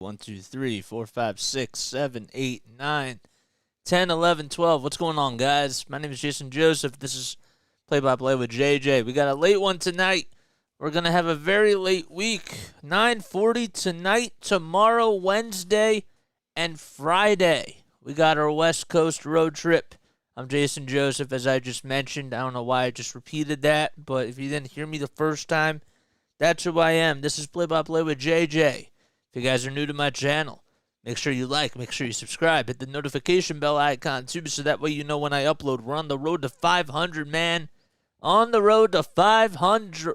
1, 2, 3, 4, 5, 6, 7, 8, 9, 10, 11, 12. What's going on, guys? My name is Jason Joseph. This is Play-by-Play with JJ. We got a late one tonight. We're going to have a very late week. 9:40 tonight, tomorrow, Wednesday, and Friday. We got our West Coast road trip. I'm Jason Joseph, as I just mentioned. I don't know why I just repeated that, but if you didn't hear me the first time, that's who I am. This is Play-by-Play with JJ. If you guys are new to my channel, make sure you like, make sure you subscribe, hit the notification bell icon too, so that way you know when I upload. We're on the road to 500, man. On the road to 500.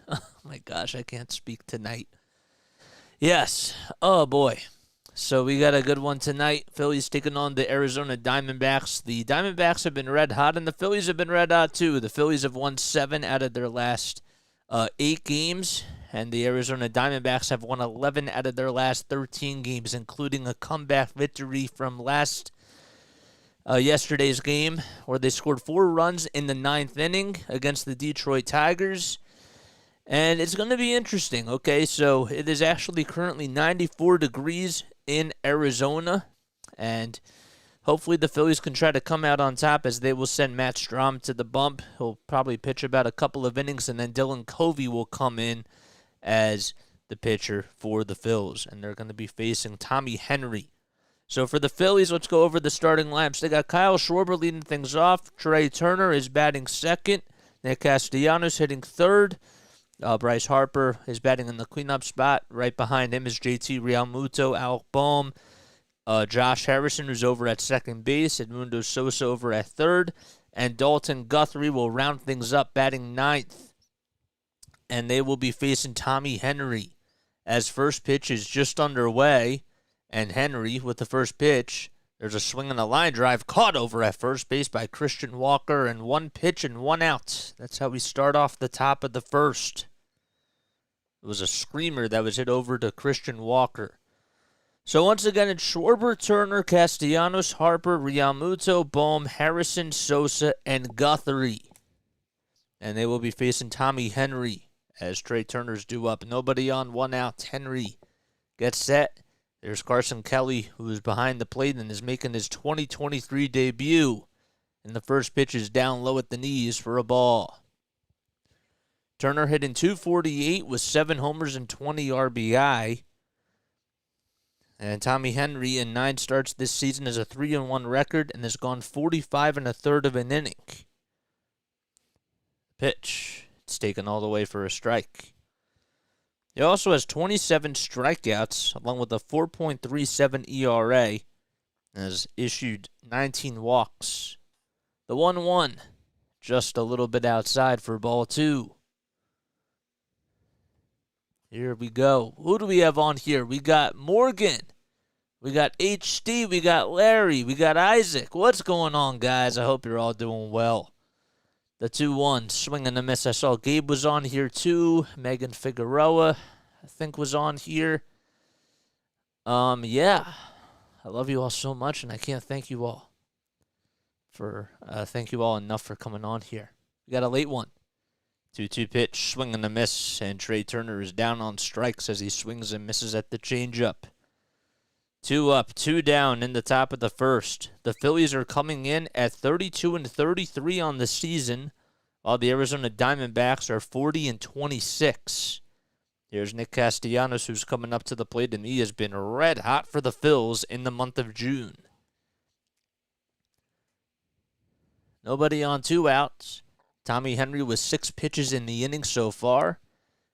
Oh my gosh, I can't speak tonight. Yes. Oh boy. So we got a good one tonight. Phillies taking on the Arizona Diamondbacks. The Diamondbacks have been red hot, and the Phillies have been red hot too. The Phillies have won 7 out of their last 8 games. And the Arizona Diamondbacks have won 11 out of their last 13 games, including a comeback victory from yesterday's game, where they scored 4 runs in the 9th inning against the Detroit Tigers. And it's going to be interesting, okay? So it is actually currently 94 degrees in Arizona. And hopefully the Phillies can try to come out on top, as they will send Matt Strahm to the bump. He'll probably pitch about a couple of innings, and then Dylan Covey will come in as the pitcher for the Phils, and they're going to be facing Tommy Henry. So for the Phillies, let's go over the starting lineups. They got Kyle Schwarber leading things off. Trea Turner is batting second. Nick Castellanos hitting third. Bryce Harper is batting in the cleanup spot. Right behind him is JT Realmuto, Alec Bohm, Josh Harrison, who's over at second base, Edmundo Sosa over at third, and Dalton Guthrie will round things up, batting ninth. And they will be facing Tommy Henry, as first pitch is just underway. And Henry, with the first pitch, there's a swing and a line drive caught over at first base by Christian Walker, and 1 pitch and 1 out. That's how we start off the top of the first. It was a screamer that was hit over to Christian Walker. So once again, it's Schwarber, Turner, Castellanos, Harper, Realmuto, Bohm, Harrison, Sosa, and Guthrie. And they will be facing Tommy Henry, as Trea Turner's due up. Nobody on, 1 out. Henry gets set. There's Carson Kelly, who is behind the plate and is making his 2023 debut. And the first pitch is down low at the knees for a ball. Turner hitting .248 with 7 homers and 20 RBI. And Tommy Henry, in 9 starts this season, has a 3-1 record and has gone 45 1/3 of an inning. Pitch. It's taken all the way for a strike. He also has 27 strikeouts, along with a 4.37 ERA, and has issued 19 walks. The 1-1, just a little bit outside for ball 2. Here we go. Who do we have on here? We got Morgan. We got HD. We got Larry. We got Isaac. What's going on, guys? I hope you're all doing well. The 2-1, swing and a miss. I saw Gabe was on here too. Megan Figueroa, I think, was on here. Yeah. I love you all so much, and I can't thank you all enough for coming on here. We got a late one. 2-2 pitch, swing and a miss, and Trea Turner is down on strikes as he swings and misses at the changeup. 2 up, 2 down in the top of the first. The Phillies are coming in at 32-33 on the season, while the Arizona Diamondbacks are 40-26. Here's Nick Castellanos, who's coming up to the plate, and he has been red hot for the Phils in the month of June. Nobody on, 2 outs. Tommy Henry with 6 pitches in the inning so far,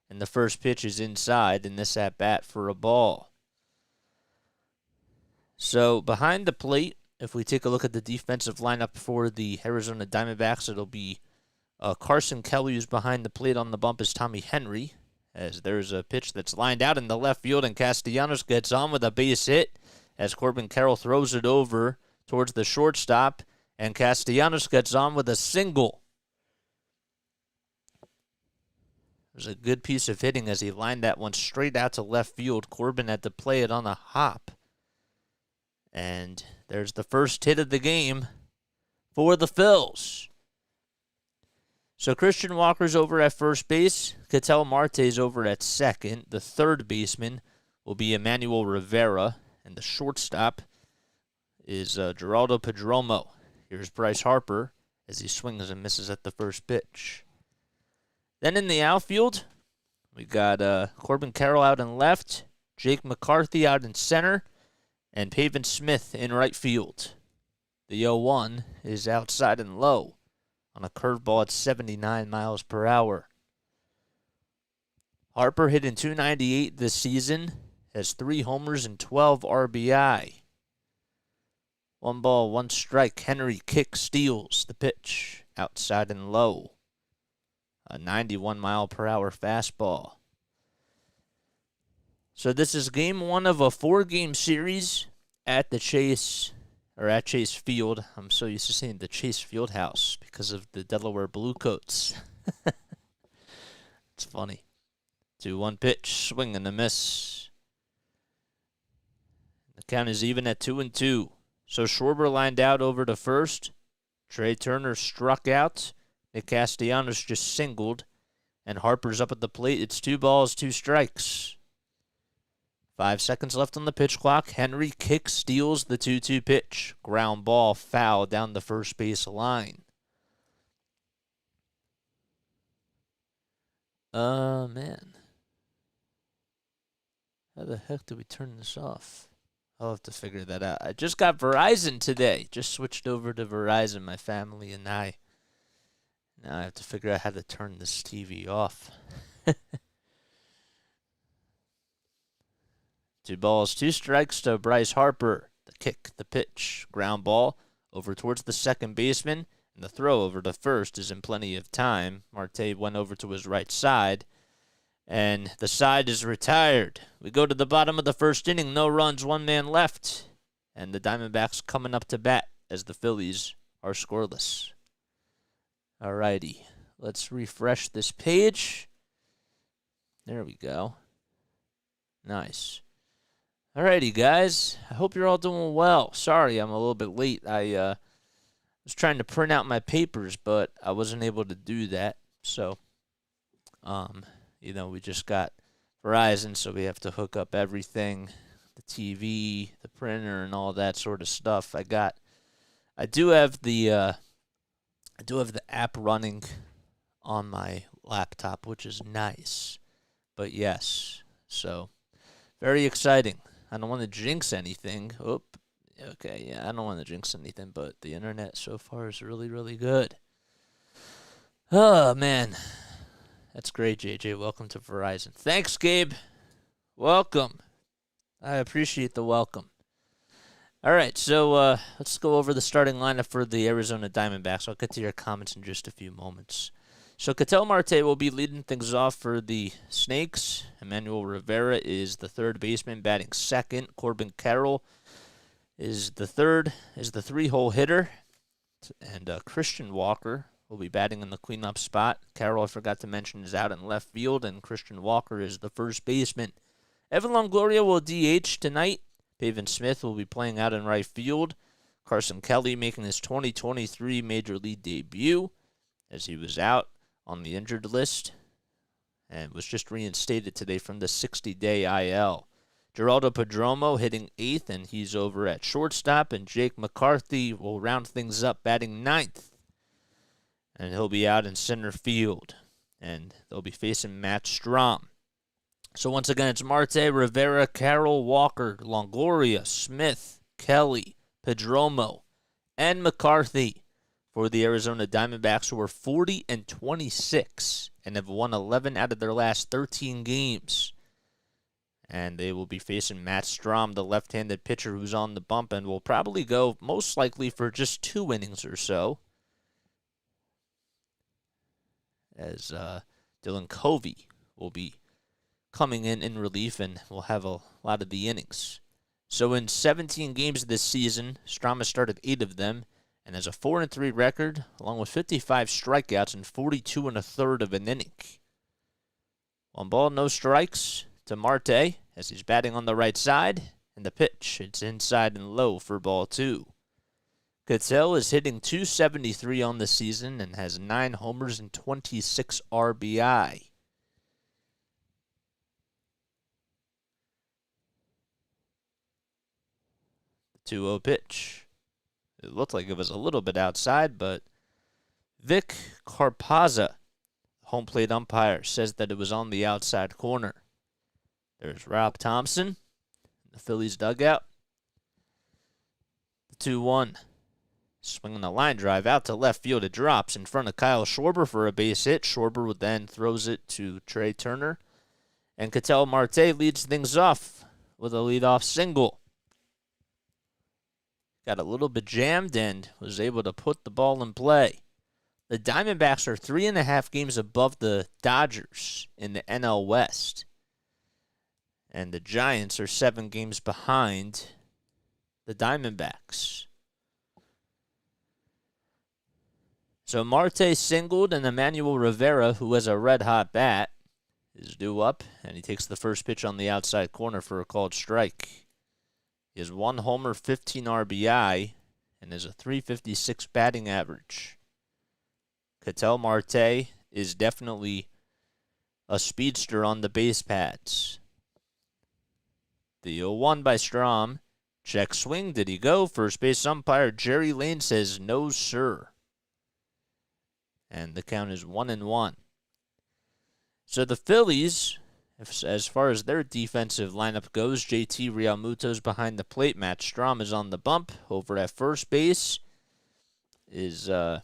and the first pitch is inside in this at-bat for a ball. So behind the plate, if we take a look at the defensive lineup for the Arizona Diamondbacks, it'll be Carson Kelly, who's behind the plate. On the bump is Tommy Henry, as there's a pitch that's lined out in the left field, and Castellanos gets on with a base hit as Corbin Carroll throws it over towards the shortstop, and Castellanos gets on with a single. It was a good piece of hitting as he lined that one straight out to left field. Corbin had to play it on a hop. And there's the first hit of the game for the Phils. So Christian Walker's over at first base. Ketel Marte's over at second, the third baseman. will be Emmanuel Rivera, and the shortstop is Geraldo Perdomo. Here's Bryce Harper as he swings and misses at the first pitch. Then in the outfield, we got Corbin Carroll out in left, Jake McCarthy out in center, and Pavin Smith in right field. The 0-1 is outside and low on a curveball at 79 miles per hour. Harper hitting .298 this season, has 3 homers and 12 RBI. 1 ball, 1 strike. Henry kick steals the pitch outside and low. A 91 mile per hour fastball. So this is game 1 of a 4-game series at Chase Field. I'm so used to saying the Chase Field House because of the Delaware Bluecoats. It's funny. 2-1 pitch, swing and a miss. The count is even at 2-2. So Schwarber lined out over to first. Trea Turner struck out. Nick Castellanos just singled. And Harper's up at the plate. It's 2 balls, 2 strikes. 5 seconds left on the pitch clock. Henry kick steals the 2-2 pitch. Ground ball foul down the first base line. Man. How the heck do we turn this off? I'll have to figure that out. I just got Verizon today. Just switched over to Verizon, my family and I. Now I have to figure out how to turn this TV off. 2 balls, 2 strikes to Bryce Harper. The kick, the pitch, ground ball over towards the second baseman. And the throw over to first is in plenty of time. Marte went over to his right side. And the side is retired. We go to the bottom of the first inning. No runs, 1 man left. And the Diamondbacks coming up to bat as the Phillies are scoreless. Alrighty. Let's refresh this page. There we go. Nice. Alrighty, guys. I hope you're all doing well. Sorry, I'm a little bit late. I was trying to print out my papers, but I wasn't able to do that. So, we just got Verizon, so we have to hook up everything, the TV, the printer, and all that sort of stuff. I do have the app running on my laptop, which is nice. But yes, so very exciting. I don't want to jinx anything. I don't want to jinx anything, but the internet so far is really, really good. Oh, man. That's great, JJ. Welcome to Verizon. Thanks, Gabe. Welcome. I appreciate the welcome. All right, so let's go over the starting lineup for the Arizona Diamondbacks. I'll get to your comments in just a few moments. So Ketel Marte will be leading things off for the Snakes. Emmanuel Rivera is the third baseman, batting second. Corbin Carroll is the 3-hole hitter. And Christian Walker will be batting in the cleanup spot. Carroll, I forgot to mention, is out in left field, and Christian Walker is the first baseman. Evan Longoria will DH tonight. Pavin Smith will be playing out in right field. Carson Kelly making his 2023 Major League debut, as he was out on the injured list and was just reinstated today from the 60-day IL. Geraldo Perdomo hitting 8th, and he's over at shortstop, and Jake McCarthy will round things up, batting 9th. And he'll be out in center field, and they'll be facing Matt Strahm. So once again, it's Marte, Rivera, Carroll, Walker, Longoria, Smith, Kelly, Perdomo, and McCarthy for the Arizona Diamondbacks, who are 40-26 and have won 11 out of their last 13 games. And they will be facing Matt Strahm, the left-handed pitcher who's on the bump, and will probably go most likely for just 2 innings or so, as Dylan Covey will be coming in relief and will have a lot of the innings. So in 17 games this season, Strahm has started 8 of them and has a 4-3 record, along with 55 strikeouts and 42 1/3 of an inning. 1 ball, no strikes to Marte as he's batting on the right side, and the pitch, it's inside and low for ball 2. Ketel is hitting .273 on the season and has 9 homers and 26 RBI. 2-0 pitch. It looked like it was a little bit outside, but Vic Carpazza, home plate umpire, says that it was on the outside corner. There's Rob Thompson in the Phillies dugout. The 2-1. Swinging a line drive out to left field. It drops in front of Kyle Schwarber for a base hit. Schwarber then throws it to Trea Turner. And Ketel Marte leads things off with a leadoff single. Got a little bit jammed and was able to put the ball in play. The Diamondbacks are 3.5 games above the Dodgers in the NL West. And the Giants are 7 games behind the Diamondbacks. So Marte singled, and Emmanuel Rivera, who has a red-hot bat, is due up, and he takes the first pitch on the outside corner for a called strike. He has 1 homer, 15 RBI, and has a .356 batting average. Ketel Marte is definitely a speedster on the base pads. The 0-1 by Strahm. Check swing. Did he go? First base umpire Jerry Lane says no, sir. And the count is 1-1. So the Phillies, as far as their defensive lineup goes, JT Realmuto's behind the plate. Matt Strahm is on the bump. Over at first base is Alec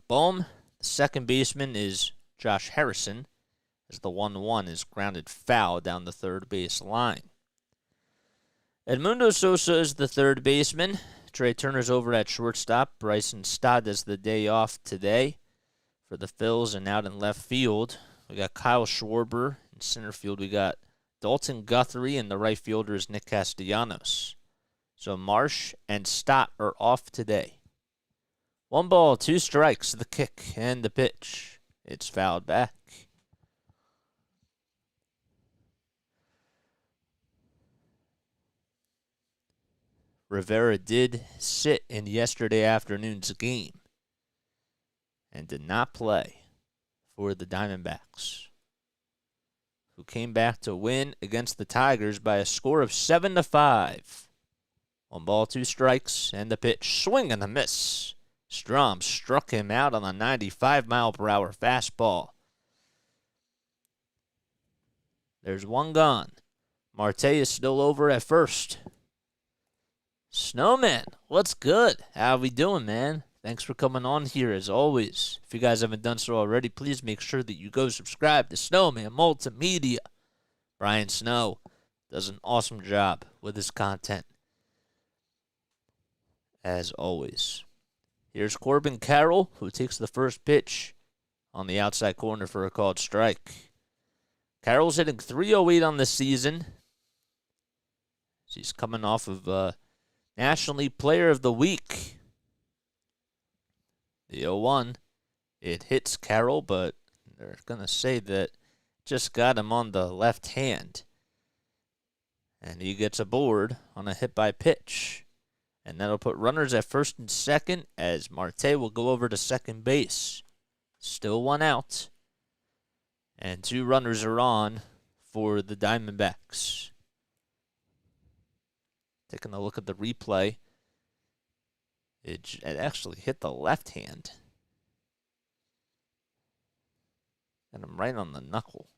Bohm. The second baseman is Josh Harrison, as the 1-1 is grounded foul down the third base line. Edmundo Sosa is the third baseman. Trea Turner's over at shortstop. Bryson Stott has the day off today for the Phils, and out in left field, we got Kyle Schwarber. In center field, we got Dalton Guthrie, and the right fielder is Nick Castellanos. So Marsh and Stott are off today. 1 ball, 2 strikes, the kick and the pitch. It's fouled back. Rivera did sit in yesterday afternoon's game and did not play for the Diamondbacks, who came back to win against the Tigers by a score of 7-5. 1 ball, 2 strikes, and the pitch. Swing and a miss. Strahm struck him out on a 95-mile-per-hour fastball. There's 1 gone. Marte is still over at first. Snowman, what's good? How we doing, man? Thanks for coming on here, as always. If you guys haven't done so already, please make sure that you go subscribe to Snowman Multimedia. Brian Snow does an awesome job with his content, as always. Here's Corbin Carroll, who takes the first pitch on the outside corner for a called strike. Carroll's hitting .308 on the season. He's coming off of National League Player of the Week. The 0-1, it hits Carroll, but they're going to say that just got him on the left hand. And he gets aboard on a hit by pitch. And that'll put runners at first and second, as Marte will go over to second base. Still 1 out. And 2 runners are on for the Diamondbacks. Taking a look at the replay, it actually hit the left hand. And I'm right on the knuckle.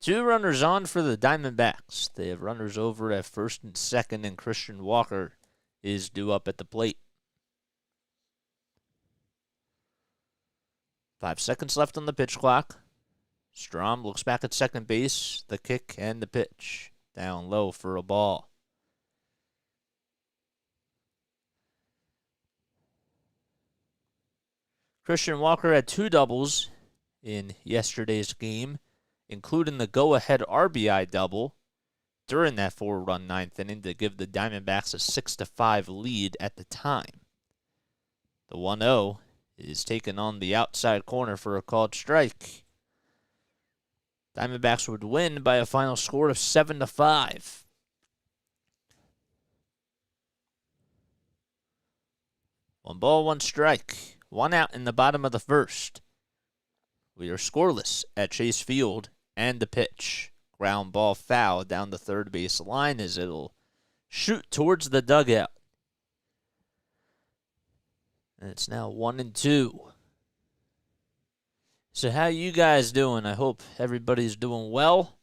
Two runners on for the Diamondbacks. They have runners over at first and second, and Christian Walker is due up at the plate. 5 seconds left on the pitch clock. Strahm looks back at second base. The kick and the pitch. Down low for a ball. Christian Walker had 2 doubles in yesterday's game, including the go-ahead RBI double during that 4-run 9th inning to give the Diamondbacks a 6-5 lead at the time. The 1-0 is taken on the outside corner for a called strike. Diamondbacks would win by a final score of 7-5. One ball, 1 strike. 1 out in the bottom of the first. We are scoreless at Chase Field, and the pitch. ground ball foul down the third base line as it'll shoot towards the dugout. And it's now 1-2. So how you guys doing? I hope everybody's doing well.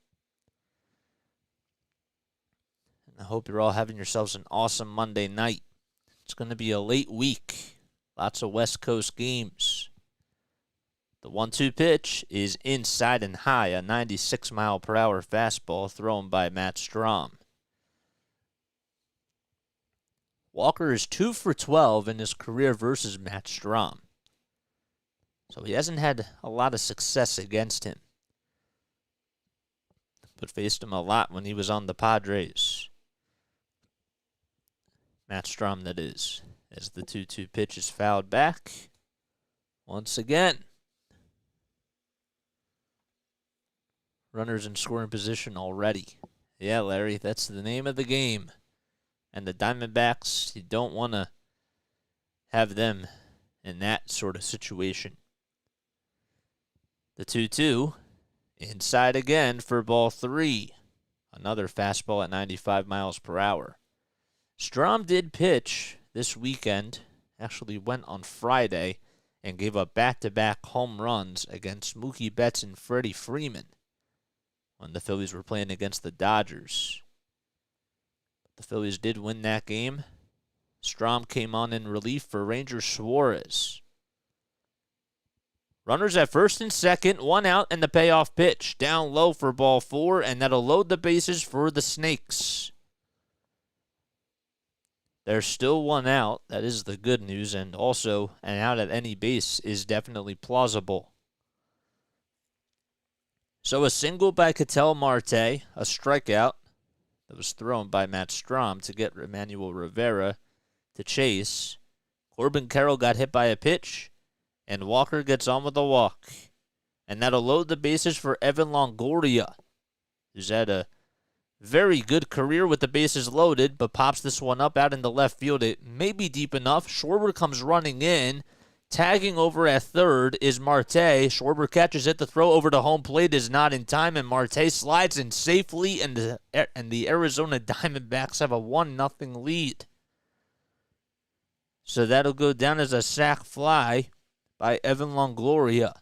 And I hope you're all having yourselves an awesome Monday night. It's going to be a late week. Lots of West Coast games. The 1-2 pitch is inside and high, a 96-mile-per-hour fastball thrown by Matt Strahm. Walker is 2 for 12 in his career versus Matt Strahm. So he hasn't had a lot of success against him, but faced him a lot when he was on the Padres. Matt Strahm, that is, as the 2-2 pitch is fouled back once again. Runners in scoring position already. Yeah, Larry, that's the name of the game. And the Diamondbacks, you don't want to have them in that sort of situation. The 2-2, inside again for ball 3. Another fastball at 95 miles per hour. Strahm did pitch this weekend, actually went on Friday, and gave up back-to-back home runs against Mookie Betts and Freddie Freeman when the Phillies were playing against the Dodgers. The Phillies did win that game. Strahm came on in relief for Ranger Suarez. Runners at first and second, 1 out, and the payoff pitch. Down low for ball 4, and that'll load the bases for the Snakes. There's still 1 out. That is the good news, and also an out at any base is definitely plausible. So a single by Ketel Marte, a strikeout that was thrown by Matt Strahm to get Emmanuel Rivera to chase. Corbin Carroll got hit by a pitch, and Walker gets on with a walk. And that'll load the bases for Evan Longoria, who's had a very good career with the bases loaded, but pops this one up out in the left field. It may be deep enough. Schwarber comes running in. Tagging over at third is Marte. Schwarber catches it. The throw over to home plate is not in time, and Marte slides in safely, and the Arizona Diamondbacks have a 1-0 lead. So that'll go down as a sac fly by Evan Longoria.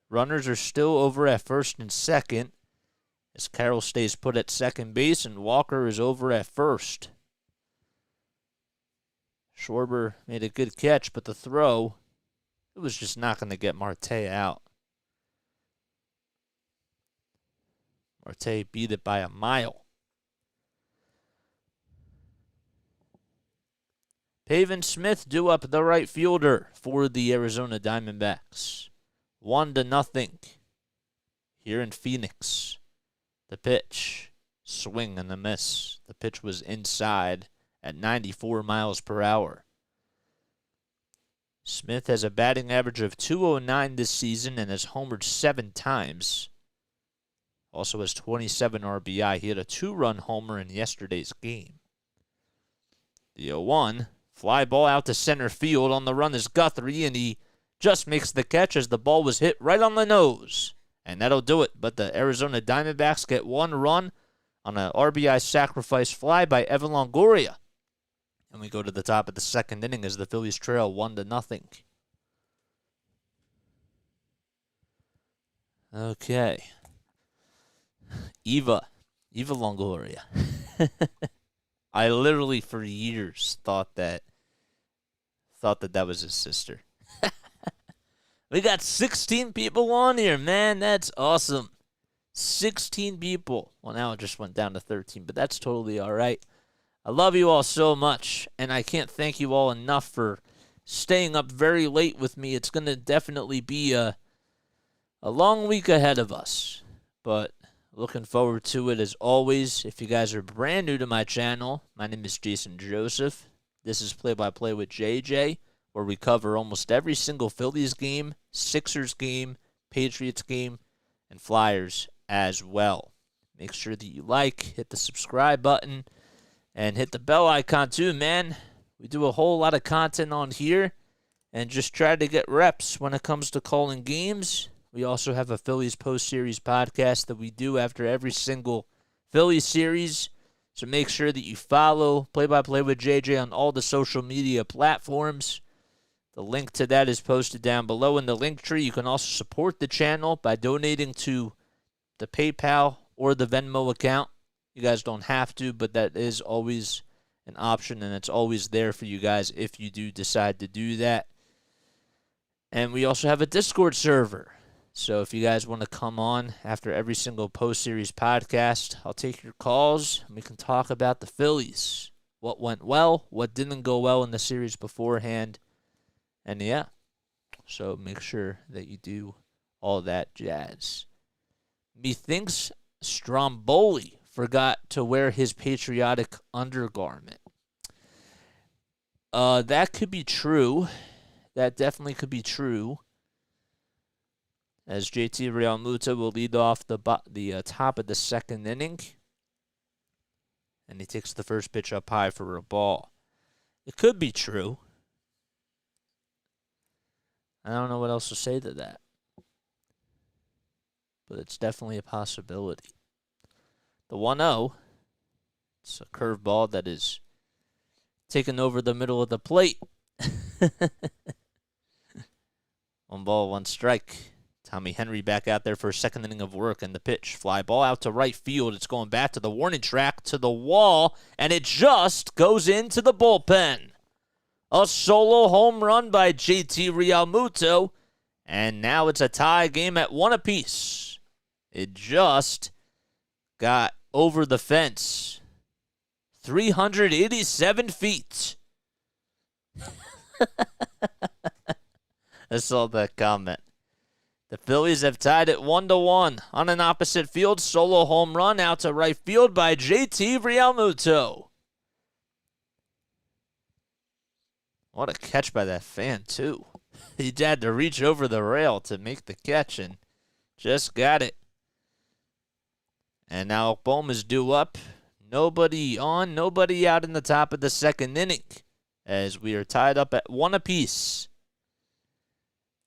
Runners are still over at first and second as Carroll stays put at second base, and Walker is over at first. Schwarber made a good catch, but the throw, it was just not going to get Marte out. Marte beat it by a mile. Pavin Smith due up the right fielder for the Arizona Diamondbacks. 1-0 here in Phoenix. The pitch, swing and a miss. The pitch was inside at 94 miles per hour. Smith has a batting average of .209 this season and has homered 7 times. Also has 27 RBI. He had a 2-run homer in yesterday's game. The 0-1, fly ball out to center field. On the run is Guthrie, and he just makes the catch as the ball was hit right on the nose. And that'll do it. But the Arizona Diamondbacks get 1 run on an RBI sacrifice fly by Evan Longoria. And we go to the top of the second inning as the Phillies trail 1-0. Okay. Eva Longoria. I literally for years thought that was his sister. We got 16 people on here, man. That's awesome. 16 people. Well, now it just went down to 13, but that's totally all right. I love you all so much, and I can't thank you all enough for staying up very late with me. It's going to definitely be a long week ahead of us, but looking forward to it as always. If you guys are brand new to my channel, my name is Jason Joseph. This is Play-by-Play with JJ, where we cover almost every single Phillies game, Sixers game, Patriots game, and Flyers as well. Make sure that you hit the subscribe button, and hit the bell icon too, man. We do a whole lot of content on here and just try to get reps when it comes to calling games. We also have a Phillies post-series podcast that we do after every single Phillies series. So make sure that you follow Play-by-Play with JJ on all the social media platforms. The link to that is posted down below in the link tree. You can also support the channel by donating to the PayPal or the Venmo account. You guys don't have to, but that is always an option, and it's always there for you guys if you do decide to do that. And we also have a Discord server. So if you guys want to come on after every single post-series podcast, I'll take your calls, and we can talk about the Phillies. What went well, what didn't go well in the series beforehand. And yeah, so make sure that you do all that jazz. Methinks Stromboli forgot to wear his patriotic undergarment. That could be true. That definitely could be true. As JT Realmuto will lead off the top of the second inning. And he takes the first pitch up high for a ball. It could be true. I don't know what else to say to that. But it's definitely a possibility. The 1-0. It's a curveball that is taken over the middle of the plate. 1 ball, 1 strike. Tommy Henry back out there for a second inning of work, and the pitch. Fly ball out to right field. It's going back to the warning track, to the wall, and it just goes into the bullpen. A solo home run by JT Realmuto, and now it's a tie game at 1 apiece. It just got over the fence. 387 feet. I saw that comment. The Phillies have tied it 1-1 on an opposite field solo home run out to right field by JT Realmuto. What a catch by that fan, too. He had to reach over the rail to make the catch and just got it. And now Bohm is due up. Nobody on, nobody out in the top of the second inning as we are tied up at 1 apiece.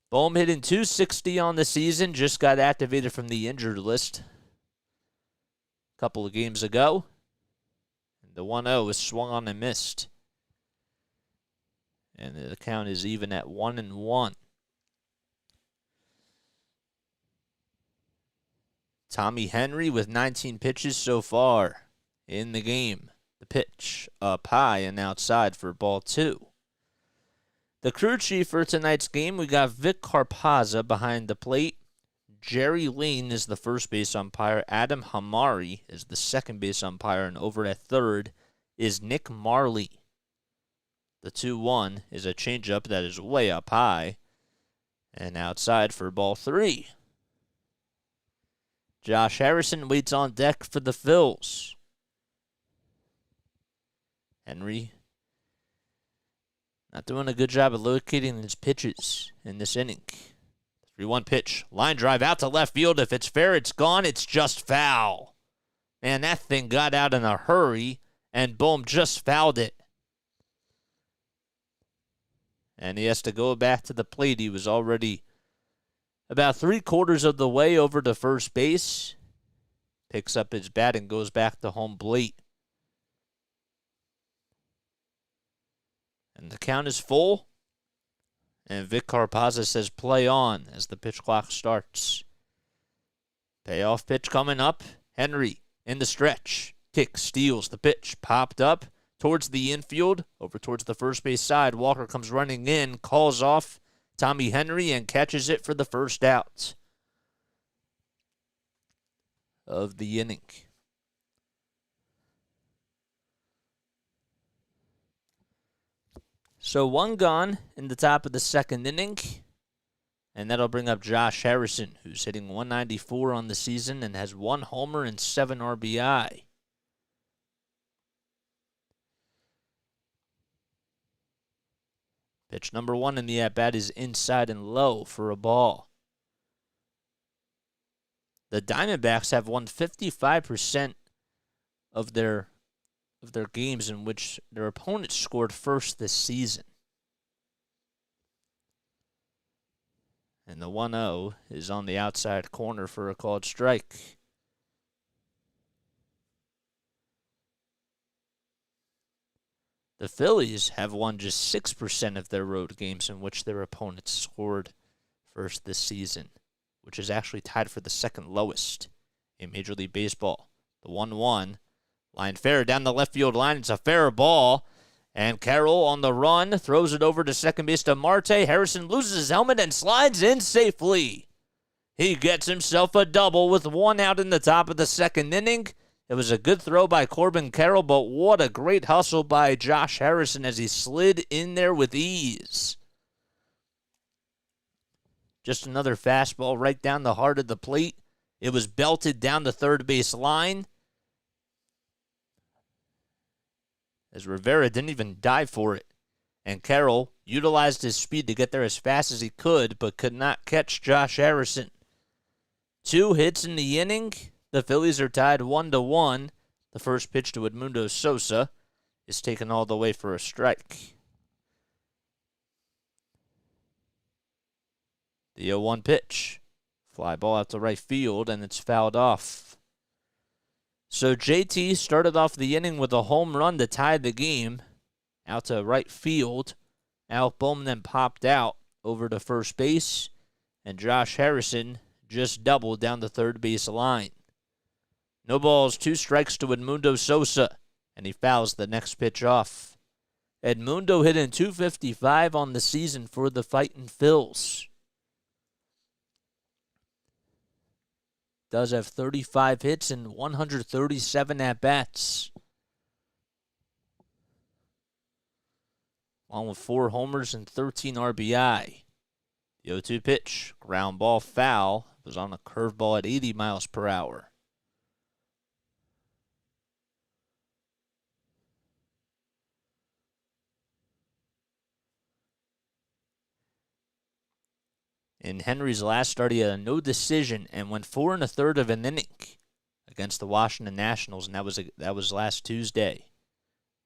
Bohm hitting .260 on the season, just got activated from the injured list a couple of games ago. The 1-0 is swung on and missed. And the count is even at 1-1. Tommy Henry with 19 pitches so far in the game. The pitch up high and outside for ball 2. The crew chief for tonight's game, we got Vic Carpazza behind the plate. Jerry Lane is the first base umpire. Adam Hamari is the second base umpire. And over at third is Nick Marley. The 2-1 is a changeup that is way up high and outside for ball 3. Josh Harrison waits on deck for the Phils. Henry not doing a good job of locating his pitches in this inning. 3-1 pitch. Line drive out to left field. If it's fair, it's gone. It's just foul. Man, that thing got out in a hurry, and Bohm just fouled it. And he has to go back to the plate. He was already about 3/4 of the way over to first base. Picks up his bat and goes back to home plate. And the count is full. And Vic Carpazza says play on as the pitch clock starts. Payoff pitch coming up. Henry in the stretch. Kick, steals the pitch. Popped up towards the infield. Over towards the first base side. Walker comes running in. Calls off Tommy Henry and catches it for the first out of the inning. So 1 gone in the top of the second inning. And that'll bring up Josh Harrison, who's hitting .194 on the season and has 1 homer and 7 RBI. Pitch number 1 in the at-bat is inside and low for a ball. The Diamondbacks have won 55% of their games in which their opponents scored first this season. And And the 1-0 is on the outside corner for a called strike. The Phillies have won just 6% of their road games in which their opponents scored first this season, which is actually tied for the second lowest in Major League Baseball. The 1-1, line fair down the left field line. It's a fair ball, and Carroll on the run throws it over to second base to Marte. Harrison loses his helmet and slides in safely. He gets himself a double with one out in the top of the second inning. It was a good throw by Corbin Carroll, but what a great hustle by Josh Harrison as he slid in there with ease. Just another fastball right down the heart of the plate. It was belted down the third base line, as Rivera didn't even dive for it. And Carroll utilized his speed to get there as fast as he could, but could not catch Josh Harrison. 2 hits in the inning. The Phillies are tied 1-1. The first pitch to Edmundo Sosa is taken all the way for a strike. The 0-1 pitch. Fly ball out to right field, and it's fouled off. So JT started off the inning with a home run to tie the game out to right field. Alec Bowman then popped out over to first base, and Josh Harrison just doubled down the third base line. No balls, 2 strikes to Edmundo Sosa, and he fouls the next pitch off. Edmundo hitting .255 on the season for the Fightin' Phils. Does have 35 hits and 137 at-bats, along with 4 homers and 13 RBI. The 0-2 pitch, ground ball foul, was on a curveball at 80 miles per hour. In Henry's last start, he had a no decision and went 4 1/3 of an inning against the Washington Nationals, and that was last Tuesday.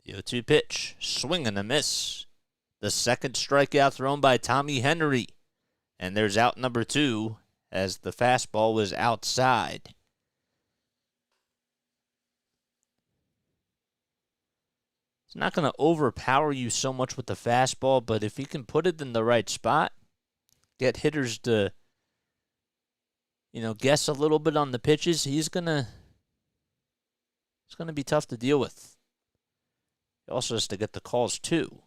The 0-2 pitch, swing and a miss. The second strikeout thrown by Tommy Henry, and there's out number 2 as the fastball was outside. It's not going to overpower you so much with the fastball, but if he can put it in the right spot, get hitters to, guess a little bit on the pitches, it's gonna be tough to deal with. He also has to get the calls too,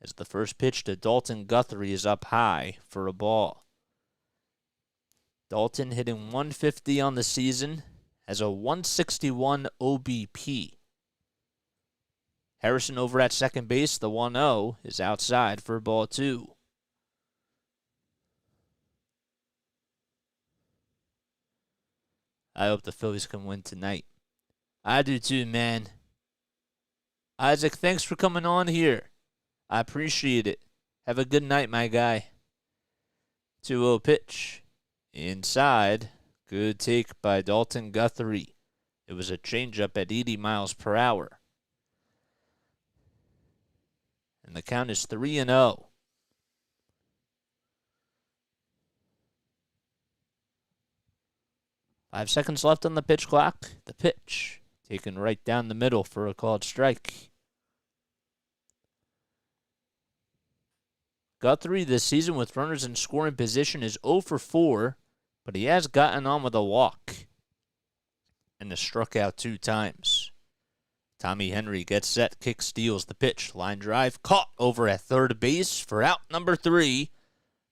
as the first pitch to Dalton Guthrie is up high for a ball. Dalton hitting .150 on the season, has a .161 OBP. Harrison over at second base, the 1-0 is outside for ball 2. I hope the Phillies can win tonight. I do too, man. Isaac, thanks for coming on here. I appreciate it. Have a good night, my guy. 2-0 pitch. Inside. Good take by Dalton Guthrie. It was a changeup at 80 miles per hour. And the count is 3-0. Five seconds left on the pitch clock. The pitch taken right down the middle for a called strike. Guthrie this season with runners in scoring position is 0 for 4, but he has gotten on with a walk and has struck out 2 times. Tommy Henry gets set, kick steals the pitch. Line drive caught over at third base for out number 3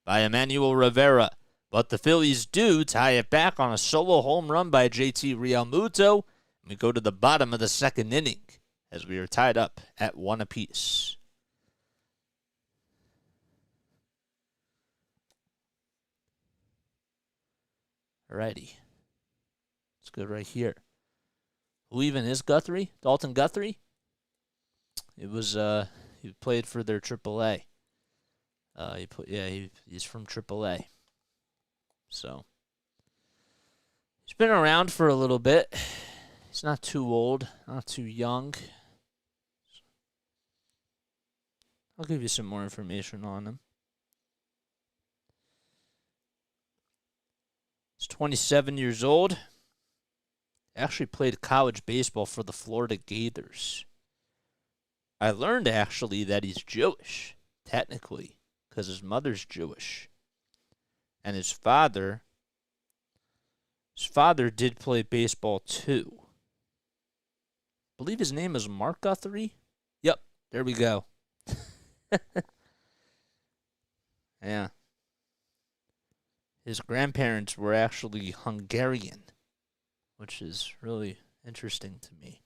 by Emmanuel Rivera. But the Phillies do tie it back on a solo home run by JT Realmuto. We go to the bottom of the second inning as we are tied up at 1 apiece. Alrighty. Let's go right here. Who even is Guthrie? Dalton Guthrie? It was, he played for their AAA. He's from AAA. So, he's been around for a little bit. He's not too old, not too young. I'll give you some more information on him. 27 years old. Actually played college baseball for the Florida Gators. I learned actually that he's Jewish, technically, because his mother's Jewish. And his father did play baseball too. I believe his name is Mark Guthrie. Yep, there we go. Yeah. His grandparents were actually Hungarian, which is really interesting to me.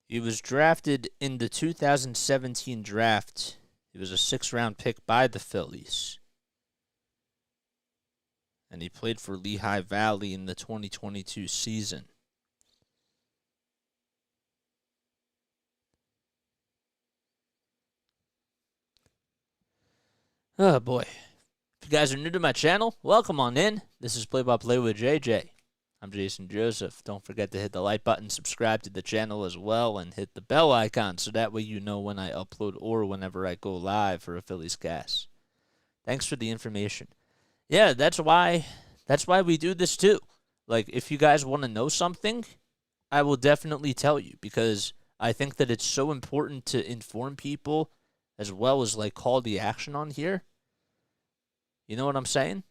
He was drafted in the 2017 draft. He was a 6th-round pick by the Phillies. And he played for Lehigh Valley in the 2022 season. Oh, boy. If you guys are new to my channel, welcome on in. This is Play-by-Play with JJ. I'm Jason Joseph. Don't forget to hit the like button, subscribe to the channel as well, and hit the bell icon so that way you know when I upload or whenever I go live for a Phillies cast. Thanks for the information. Yeah, that's why we do this too. Like, if you guys want to know something, I will definitely tell you, because I think that it's so important to inform people as well as, like, call the action on here. You know what I'm saying?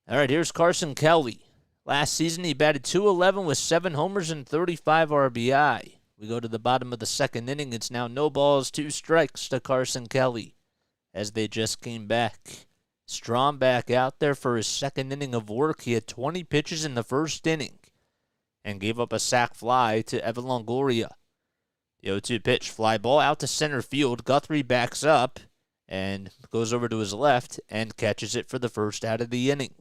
All right, here's Carson Kelly. Last season, he batted .211 with 7 homers and 35 RBI. We go to the bottom of the 2nd inning. It's now no balls, 2 strikes to Carson Kelly as they just came back. Strahm back out there for his 2nd inning of work. He had 20 pitches in the 1st inning and gave up a sac fly to Evan Longoria. The 0-2 pitch, fly ball out to center field. Guthrie backs up and goes over to his left and catches it for the 1st out of the inning.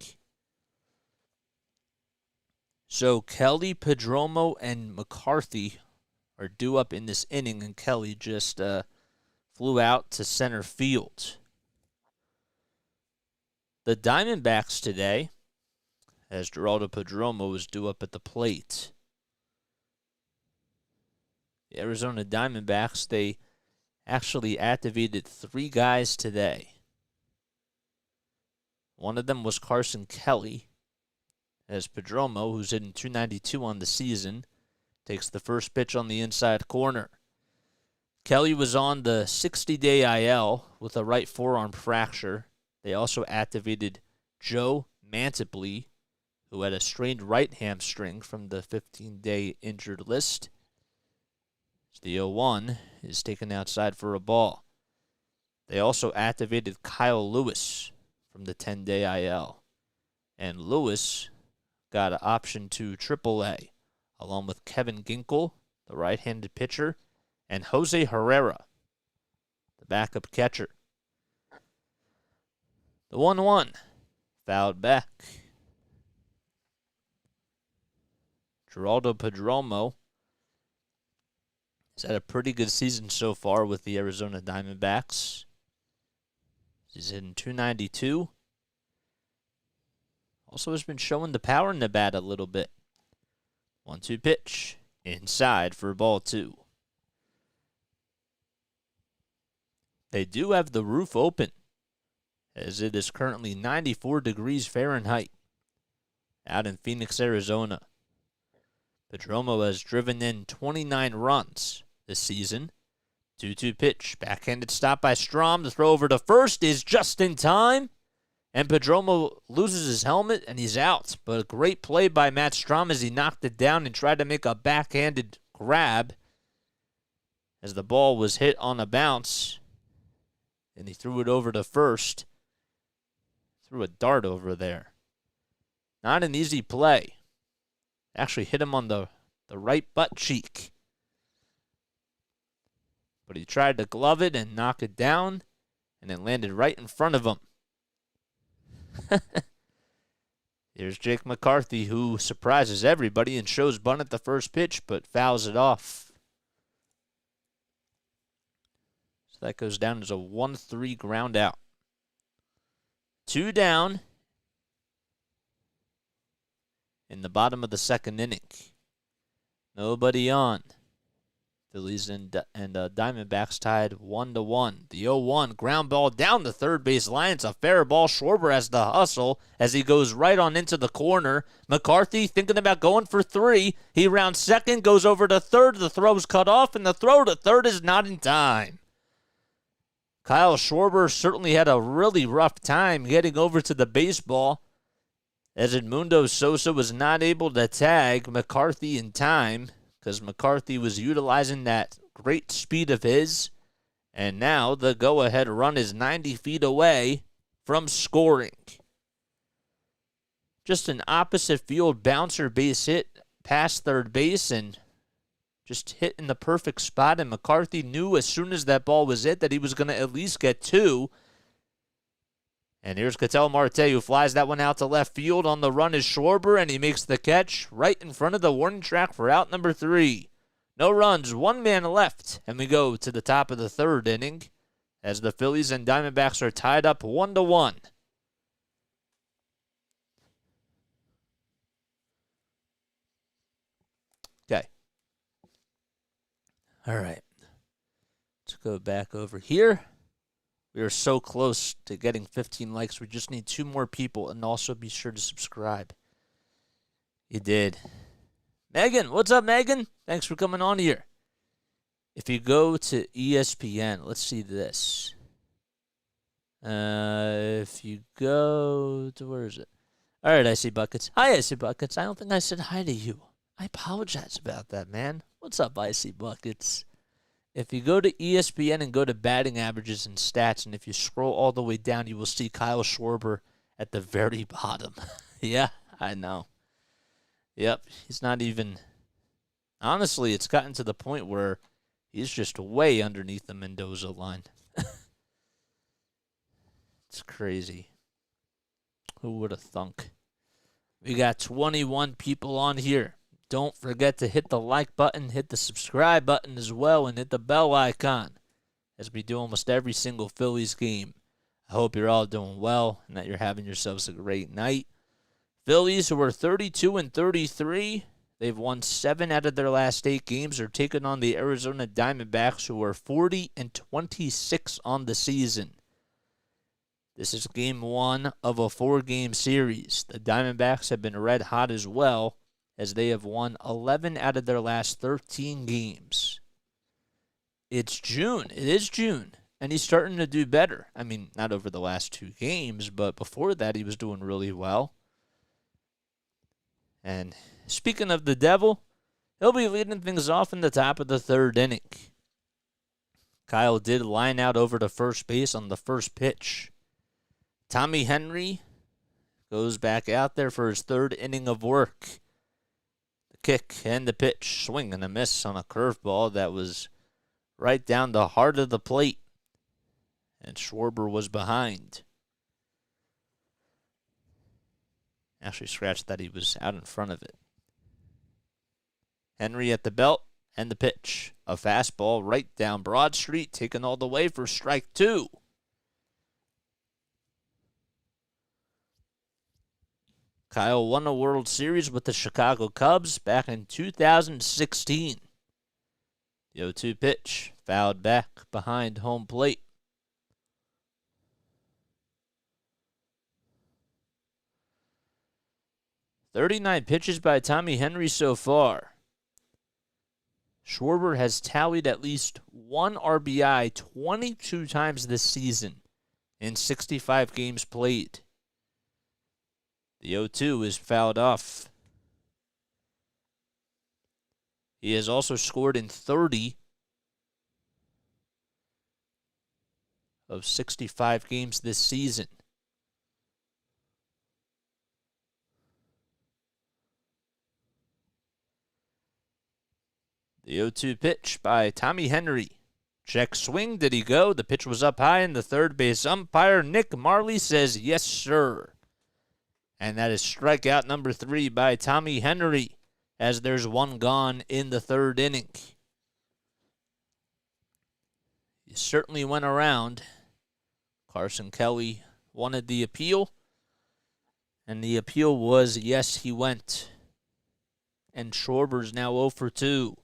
So Kelly, Pedromo, and McCarthy are due up in this inning, and Kelly just flew out to center field. The Diamondbacks today, as Geraldo Pedromo was due up at the plate. The Arizona Diamondbacks, they actually activated 3 guys today. One of them was Carson Kelly, as Pedromo, who's hitting .292 on the season, takes the first pitch on the inside corner. Kelly was on the 60-day IL with a right forearm fracture. They also activated Joe Mantiply, who had a strained right hamstring from the 15-day injured list. The 0-1 is taken outside for a ball. They also activated Kyle Lewis from the 10-day IL. And Lewis got an option to AAA, along with Kevin Ginkel, the right-handed pitcher, and Jose Herrera, the backup catcher. The 1-1 fouled back. Geraldo Pedromo has had a pretty good season so far with the Arizona Diamondbacks. He's hitting .292. Also has been showing the power in the bat a little bit. 1-2 pitch. Inside for ball 2. They do have the roof open, as it is currently 94 degrees Fahrenheit out in Phoenix, Arizona. Pedromo has driven in 29 runs this season. 2-2 pitch. Backhanded stop by Strahm. The throw over to first is just in time. And Pedromo loses his helmet and he's out. But a great play by Matt Strahm as he knocked it down and tried to make a backhanded grab as the ball was hit on a bounce. And he threw it over to first. Threw a dart over there. Not an easy play. Actually hit him on the right butt cheek. But he tried to glove it and knock it down, and it landed right in front of him. Here's Jake McCarthy, who surprises everybody and shows bunt at the first pitch, but fouls it off. So that goes down as a 1-3 ground out. 2 down in the bottom of the 2nd inning. Nobody on. Phillies and Diamondbacks tied 1-1. The 0-1 ground ball down the third base line. It's a fair ball. Schwarber has the hustle as he goes right on into the corner. McCarthy thinking about going for 3. He rounds second, goes over to third. The throw's cut off, and the throw to third is not in time. Kyle Schwarber certainly had a really rough time getting over to the baseball, as Edmundo Sosa was not able to tag McCarthy in time because McCarthy was utilizing that great speed of his, and now the go-ahead run is 90 feet away from scoring. Just an opposite field bouncer base hit past third base and just hit in the perfect spot, and McCarthy knew as soon as that ball was hit that he was going to at least get 2. And here's Ketel Marte, who flies that one out to left field. On the run is Schwarber, and he makes the catch right in front of the warning track for out number 3. No runs, 1 man left, and we go to the top of the third inning as the Phillies and Diamondbacks are tied up 1-1. Okay. All right. Let's go back over here. We are so close to getting 15 likes. We just need 2 more people, and also be sure to subscribe. You did. Megan, what's up, Megan? Thanks for coming on here. If you go to ESPN, let's see this. If you go to, where is it? All right, I see Buckets. Hi, I see Buckets. I don't think I said hi to you. I apologize about that, man. What's up, I see Buckets? If you go to ESPN and go to batting averages and stats, and if you scroll all the way down, you will see Kyle Schwarber at the very bottom. Yeah, I know. Yep, he's not even... Honestly, it's gotten to the point where he's just way underneath the Mendoza line. It's crazy. Who would have thunk? We got 21 people on here. Don't forget to hit the like button, hit the subscribe button as well, and hit the bell icon as we do almost every single Phillies game. I hope you're all doing well and that you're having yourselves a great night. Phillies, who are 32-33, they've won 7 out of their last 8 games. They're taking on the Arizona Diamondbacks, who are 40-26 on the season. This is game 1 of a 4-game series. The Diamondbacks have been red hot as well, as they have won 11 out of their last 13 games. It's June. It is June, and he's starting to do better. I mean, not over the last 2 games, but before that he was doing really well. And speaking of the Devil, he'll be leading things off in the top of the third inning. Kyle did line out over to first base on the first pitch. Tommy Henry goes back out there for his 3rd inning of work. Kick and the pitch, swing and a miss on a curveball that was right down the heart of the plate, and Schwarber was behind. Actually scratched that, he was out in front of it. Henry at the belt and the pitch, a fastball right down Broad Street, taken all the way for strike 2. Kyle won a World Series with the Chicago Cubs back in 2016. The 0-2 pitch, fouled back behind home plate. "39 pitches by Tommy Henry so far. Schwarber has tallied at least 1 RBI 22 times this season in 65 games played. The 0-2 is fouled off. He has also scored in 30 of 65 games this season. The 0-2 pitch by Tommy Henry. Check swing. Did he go? The pitch was up high, and the third base umpire, Nick Marley, says, yes, sir. And that is strikeout number 3 by Tommy Henry, as there's 1 gone in the 3rd inning. He certainly went around. Carson Kelly wanted the appeal, and the appeal was, yes, he went. And Schwarber's now 0 for 2.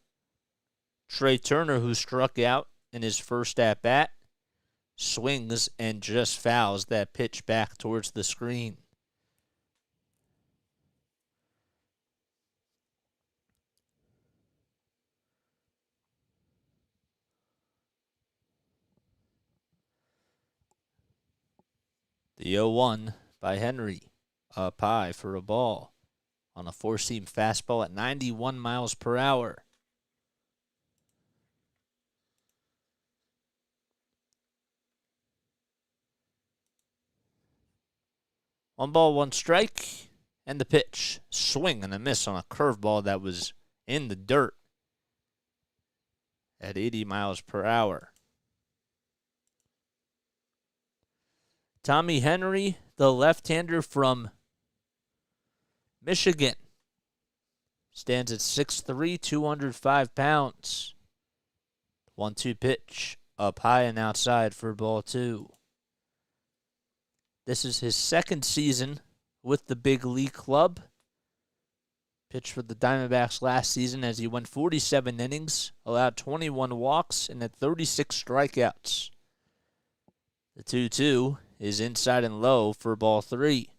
Trea Turner, who struck out in his first at-bat, swings and just fouls that pitch back towards the screen. The 0-1 by Henry, up high for a ball on a four-seam fastball at 91 miles per hour. One ball, one strike, and the pitch. Swing and a miss on a curveball that was in the dirt at 80 miles per hour. Tommy Henry, the left-hander from Michigan, stands at 6'3", 205 pounds. 1-2 pitch, up high and outside for ball two. This is his second season with the big league club. Pitched for the Diamondbacks last season as he went 47 innings, allowed 21 walks, and had 36 strikeouts. The 2-2 is inside and low for ball three.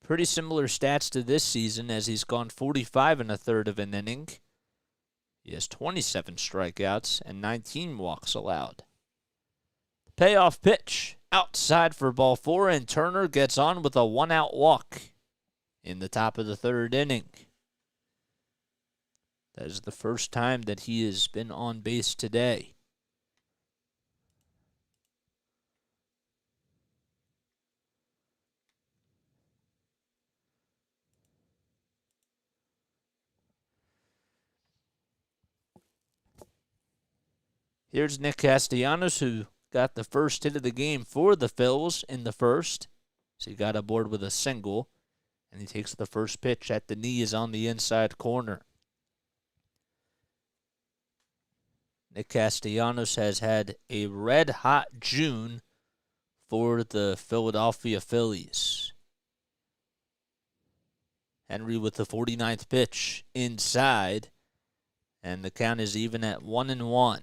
Pretty similar stats to this season as he's gone 45 and a third of an inning. He has 27 strikeouts and 19 walks allowed. The payoff pitch outside for ball four, and Turner gets on with a one-out walk in the top of the third inning. That is the first time that he has been on base today. Here's Nick Castellanos, who got the first hit of the game for the Phils in the first. So he got aboard with a single, and he takes the first pitch at the knees on the inside corner. Nick Castellanos has had a red-hot June for the Philadelphia Phillies. Henry with the 49th pitch inside, and the count is even at 1-1.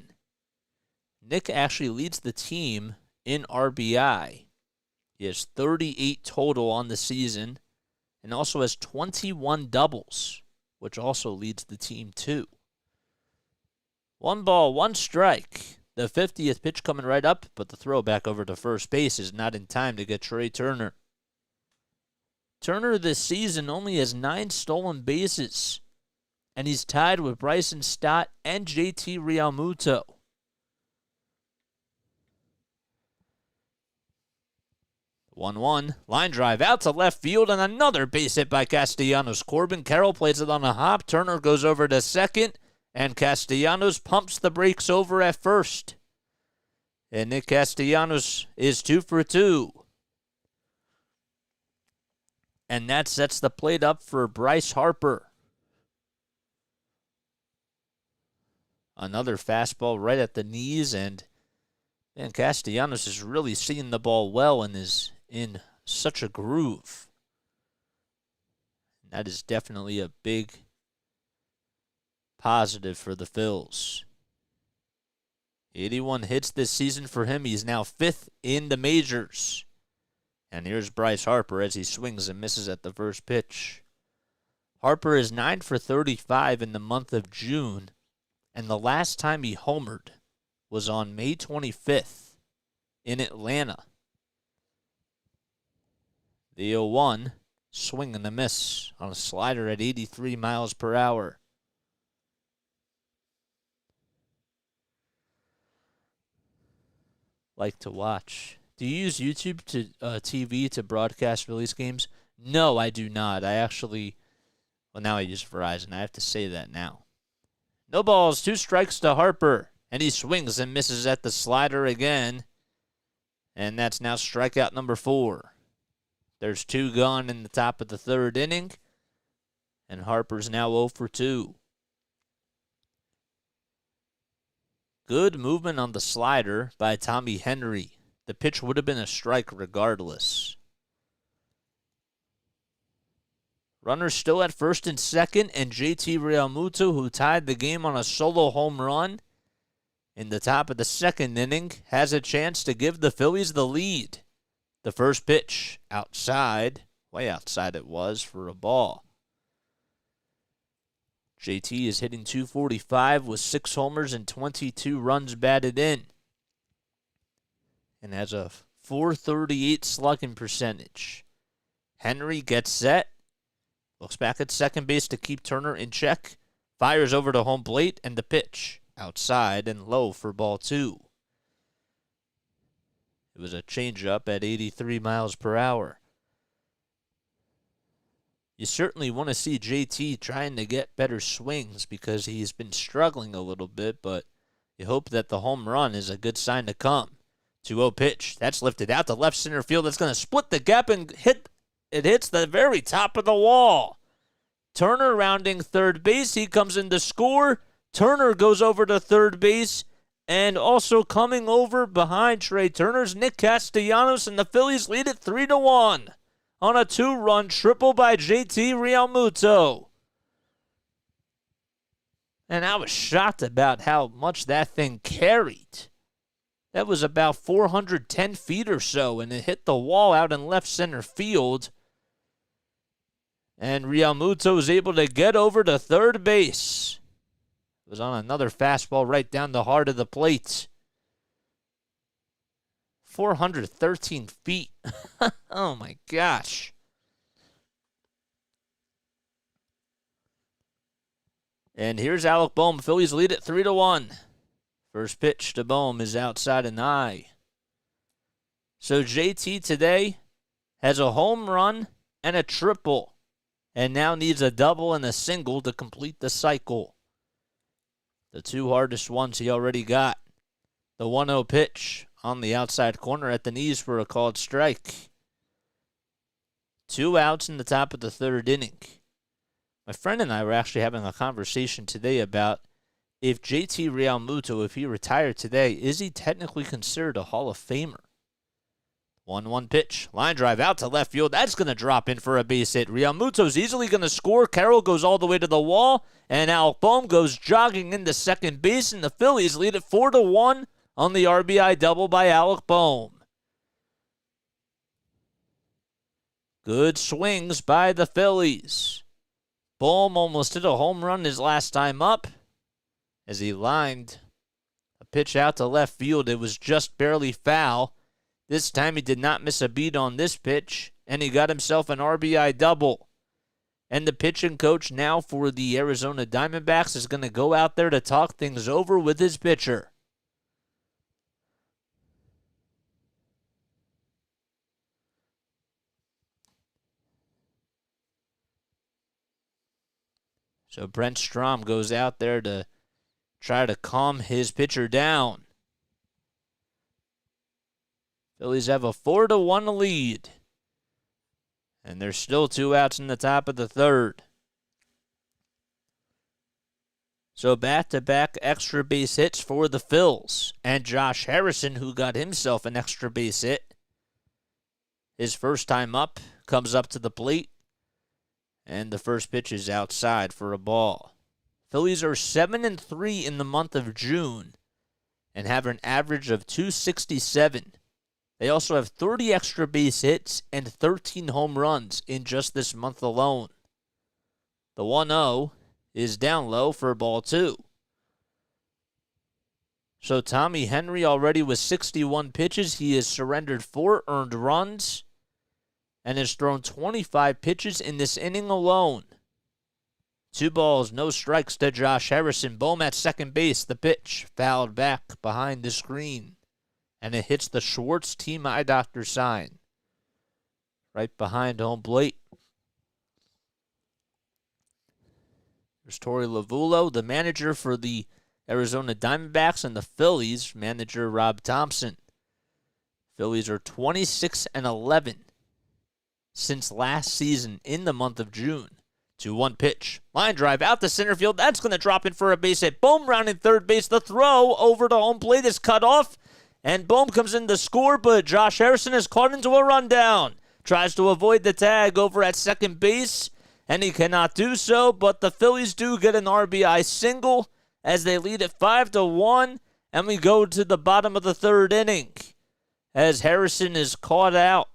Nick actually leads the team in RBI. He has 38 total on the season and also has 21 doubles, which also leads the team too. 1 ball, 1 strike. The 50th pitch coming right up, but the throw back over to first base is not in time to get Trea Turner. Turner this season only has 9 stolen bases, and he's tied with Bryson Stott and JT Realmuto. 1-1, line drive out to left field, and another base hit by Castellanos. Corbin Carroll plays it on a hop. Turner goes over to second, and Castellanos pumps the brakes over at first. And Nick Castellanos is 2 for 2. And that sets the plate up for Bryce Harper. Another fastball right at the knees, and man, Castellanos is really seeing the ball well and is in such a groove. That is definitely a big positive for the Phils. 81 hits this season for him. He's now 5th in the majors. And here's Bryce Harper as he swings and misses at the first pitch. Harper is 9 for 35 in the month of June, and the last time he homered was on May 25th in Atlanta. The 0-1, swing and a miss on a slider at 83 miles per hour. Like to watch. Do you use YouTube to TV to broadcast Phillies games? No, I do not. I actually, well, now I use Verizon. I have to say that now. No balls, 2 strikes to Harper. And he swings and misses at the slider again. And that's now strikeout number 4. There's 2 gone in the top of the third inning. And Harper's now 0 for 2. Good movement on the slider by Tommy Henry. The pitch would have been a strike regardless. Runners still at first and second, and JT Realmuto, who tied the game on a solo home run in the top of the second inning, has a chance to give the Phillies the lead. The first pitch, outside, way outside it was, for a ball. JT is hitting .245 with 6 homers and 22 runs batted in, and has a .438 slugging percentage. Henry gets set. Looks back at second base to keep Turner in check. Fires over to home plate, and the pitch outside and low for ball 2. It was a changeup at 83 miles per hour. You certainly want to see JT trying to get better swings because he's been struggling a little bit, but you hope that the home run is a good sign to come. 2-0 pitch. That's lifted out to left center field. That's going to split the gap and hits the very top of the wall. Turner rounding third base. He comes in to score. Turner goes over to third base. And also coming over behind Trea Turner's Nick Castellanos, and the Phillies lead it 3-1 on a 2-run triple by JT Realmuto. And I was shocked about how much that thing carried. That was about 410 feet or so, and it hit the wall out in left center field. And Realmuto was able to get over to third base. It was on another fastball right down the heart of the plate. 413 feet. Oh, my gosh. And here's Alec Bohm. Phillies lead it 3-1. First pitch to Bohm is outside and high. So JT today has a home run and a triple, and now needs a double and a single to complete the cycle. The 2 hardest ones he already got. The 1-0 pitch on the outside corner at the knees for a called strike. 2 outs in the top of the third inning. My friend and I were actually having a conversation today about if JT Realmuto, if he retired today, is he technically considered a Hall of Famer? 1-1 pitch. Line drive out to left field. That's going to drop in for a base hit. Realmuto's easily going to score. Carroll goes all the way to the wall, and Alec Bohm goes jogging into second base, and the Phillies lead it 4-1 on the RBI double by Alec Bohm. Good swings by the Phillies. Bohm almost hit a home run his last time up as he lined a pitch out to left field. It was just barely foul. This time he did not miss a beat on this pitch, and he got himself an RBI double. And the pitching coach now for the Arizona Diamondbacks is going to go out there to talk things over with his pitcher. So Brent Strahm goes out there to try to calm his pitcher down. Phillies have a 4-1 lead. And there's still 2 outs in the top of the third. So back-to-back extra base hits for the Phils. And Josh Harrison, who got himself an extra base hit. His first time up, comes up to the plate. And the first pitch is outside for a ball. Phillies are 7-3 in the month of June and have an average of .267. They also have 30 extra base hits and 13 home runs in just this month alone. The 1-0 is down low for ball 2. So Tommy Henry already with 61 pitches. He has surrendered 4 earned runs and has thrown 25 pitches in this inning alone. 2 balls, no strikes to Josh Harrison. Bohm at second base. The pitch fouled back behind the screen. And it hits the Schwartz Team Eye Doctor sign right behind home plate. There's Torey Lovullo, the manager for the Arizona Diamondbacks, and the Phillies, manager Rob Thompson. Phillies are 26-11 since last season in the month of June. 2-1 pitch. Line drive out to center field. That's going to drop in for a base hit. Bohm rounding third base. The throw over to home plate is cut off. And Bohm comes in to score, but Josh Harrison is caught into a rundown. Tries to avoid the tag over at second base. and he cannot do so, but the Phillies do get an RBI single as they lead it 5-1, and we go to the bottom of the third inning as Harrison is caught out,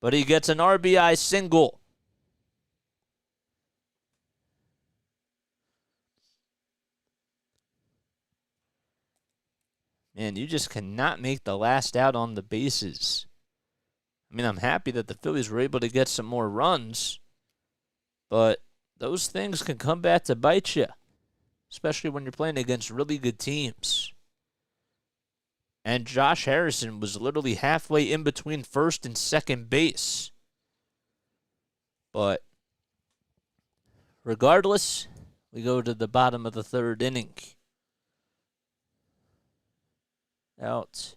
but he gets an RBI single. Man, you just cannot make the last out on the bases. I mean, I'm happy that the Phillies were able to get some more runs, but those things can come back to bite you, especially when you're playing against really good teams. And Josh Harrison was literally halfway in between first and second base. But regardless, we go to the bottom of the third inning. Out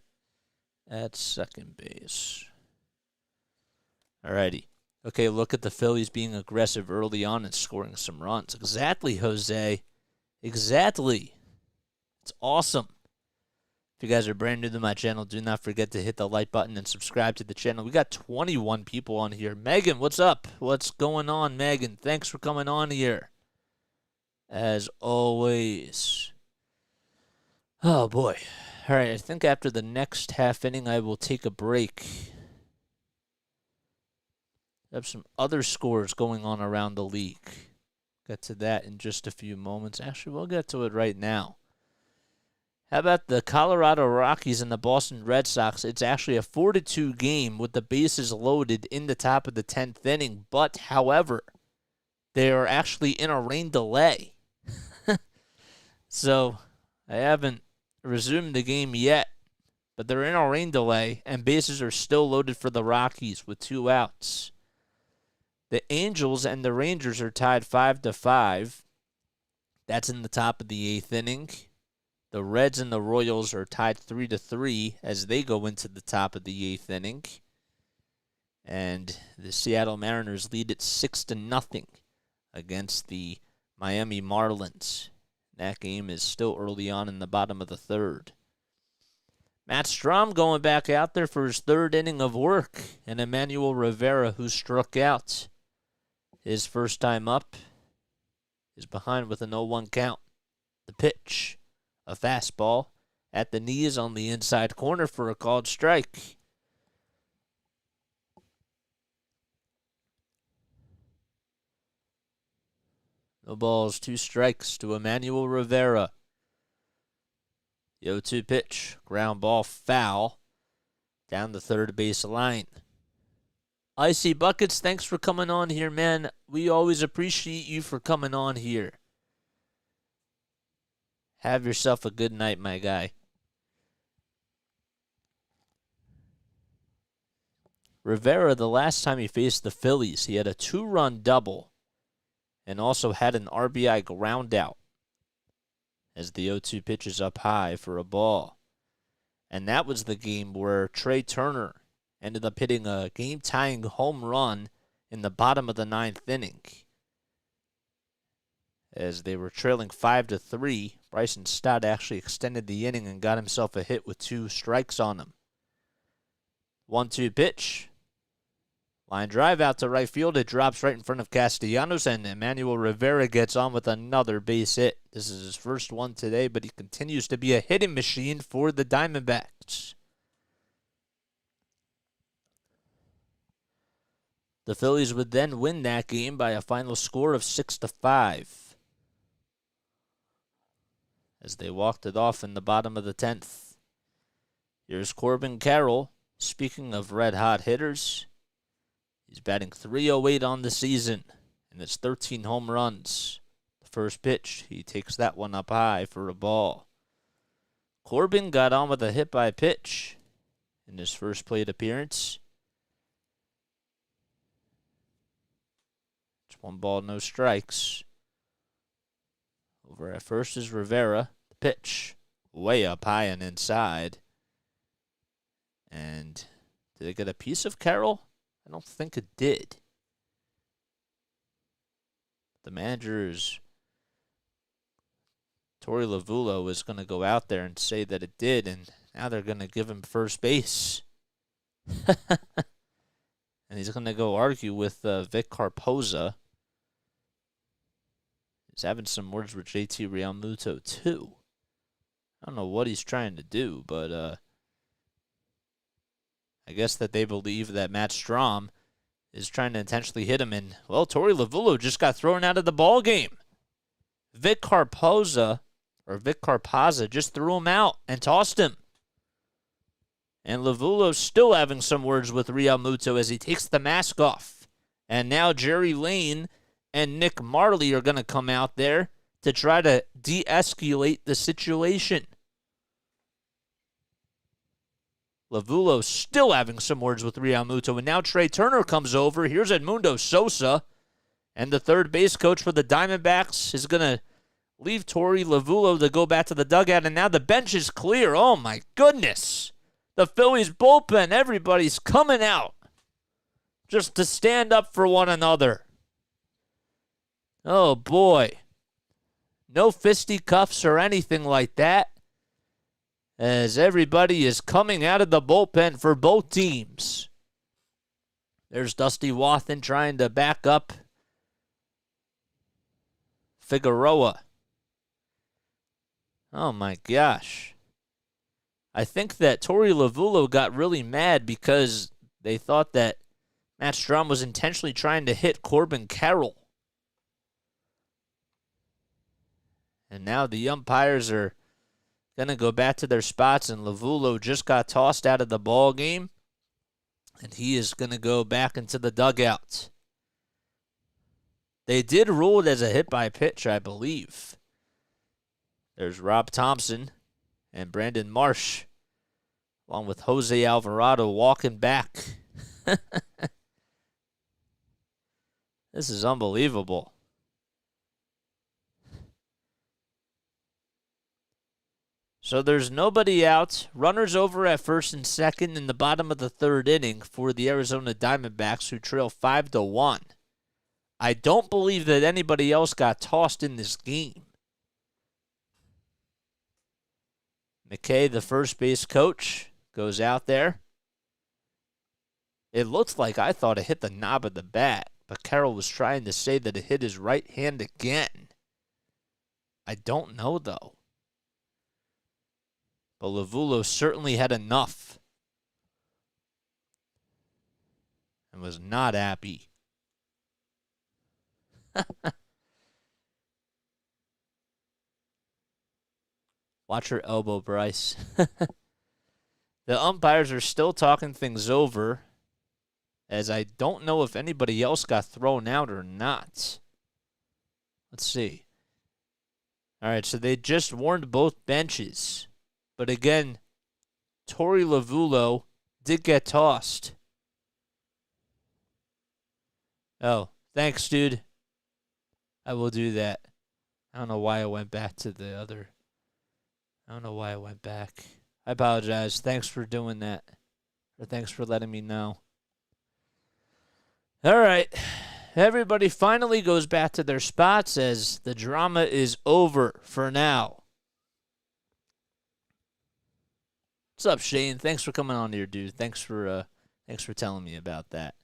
at second base. Alrighty. Okay, look at the Phillies being aggressive early on and scoring some runs. Exactly, Jose. Exactly. It's awesome. If you guys are brand new to my channel, do not forget to hit the like button and subscribe to the channel. We got 21 people on here. Megan, what's up? What's going on, Megan? Thanks for coming on here. As always. Oh, boy. All right, I think after the next half inning, I will take a break. I have some other scores going on around the league. Get to that in just a few moments. Actually, we'll get to it right now. How about the Colorado Rockies and the Boston Red Sox? It's actually a 4-2 game with the bases loaded in the top of the 10th inning. But, however, they are actually in a rain delay. So, I haven't resumed the game yet, but they're in a rain delay, and bases are still loaded for the Rockies with 2 outs. The Angels and the Rangers are tied 5-5. That's in the top of the 8th inning. The Reds and the Royals are tied 3-3 as they go into the top of the 8th inning. And the Seattle Mariners lead it 6-0 against the Miami Marlins. That game is still early on in the bottom of the third. Matt Strahm going back out there for his third inning of work, and Emmanuel Rivera, who struck out his first time up, is behind with an 0-1 count. The pitch, a fastball at the knees on the inside corner for a called strike. No balls, 2 strikes to Emmanuel Rivera. The 0-2 pitch, ground ball foul, down the third base line. Icy Buckets, thanks for coming on here, man. We always appreciate you for coming on here. Have yourself a good night, my guy. Rivera, the last time he faced the Phillies, he had a 2-run double and also had an RBI ground out as the 0-2 pitch is up high for a ball. And that was the game where Trea Turner ended up hitting a game-tying home run in the bottom of the 9th inning. As they were trailing 5-3, Bryson Stott actually extended the inning and got himself a hit with 2 strikes on him. 1-2 pitch. Line drive out to right field. It drops right in front of Castellanos, and Emmanuel Rivera gets on with another base hit. This is his first one today, but he continues to be a hitting machine for the Diamondbacks. The Phillies would then win that game by a final score of 6-5 as they walked it off in the bottom of the 10th. Here's Corbin Carroll. Speaking of red-hot hitters, he's batting .308 on the season, and it's 13 home runs. The first pitch, he takes that one up high for a ball. Corbin got on with a hit by pitch in his first plate appearance. It's 1 ball, no strikes. Over at first is Rivera. The pitch, way up high and inside. And did it get a piece of Carroll? I don't think it did. The manager's Torey Lovullo is going to go out there and say that it did, and now they're going to give him first base. And he's going to go argue with Vic Carpoza is having some words with JT Realmuto, too. I don't know what he's trying to do, but I guess that they believe that Matt Strahm is trying to intentionally hit him. And, well, Torey Lovullo just got thrown out of the ball game. Vic Carpazza just threw him out and tossed him. And Lovullo's still having some words with Realmuto as he takes the mask off. And now Jerry Lane and Nick Marley are going to come out there to try to de-escalate the situation. Lovullo still having some words with Realmuto. And now Trea Turner comes over. Here's Edmundo Sosa. And the third base coach for the Diamondbacks is going to leave Torey Lovullo to go back to the dugout. And now the bench is clear. Oh, my goodness. The Phillies bullpen, everybody's coming out just to stand up for one another. Oh, boy. No fisticuffs or anything like that, as everybody is coming out of the bullpen for both teams. There's Dusty Wathan trying to back up Figueroa. Oh, my gosh. I think that Torey Lovullo got really mad because they thought that Matt Strahm was intentionally trying to hit Corbin Carroll. And now the umpires are going to go back to their spots, and Lovullo just got tossed out of the ball game, and he is going to go back into the dugout. They did rule it as a hit by pitch, I believe. There's Rob Thompson and Brandon Marsh, along with Jose Alvarado, walking back. This is unbelievable. So there's nobody out. Runners over at first and second in the bottom of the third inning for the Arizona Diamondbacks, who trail 5-1. I don't believe that anybody else got tossed in this game. McKay, the first base coach, goes out there. It looks like I thought it hit the knob of the bat, but Carroll was trying to say that it hit his right hand again. I don't know, though. But Lovullo certainly had enough and was not happy. Watch your elbow, Bryce. The umpires are still talking things over, as I don't know if anybody else got thrown out or not. Let's see. All right, so they just warned both benches. But again, Torey Lovullo did get tossed. Oh, thanks, dude. I will do that. I don't know why I went back to the other. I don't know why I went back. I apologize. Thanks for doing that. Or thanks for letting me know. All right. Everybody finally goes back to their spots as the drama is over for now. What's up, Shane? Thanks for coming on here, dude. Thanks for telling me about that.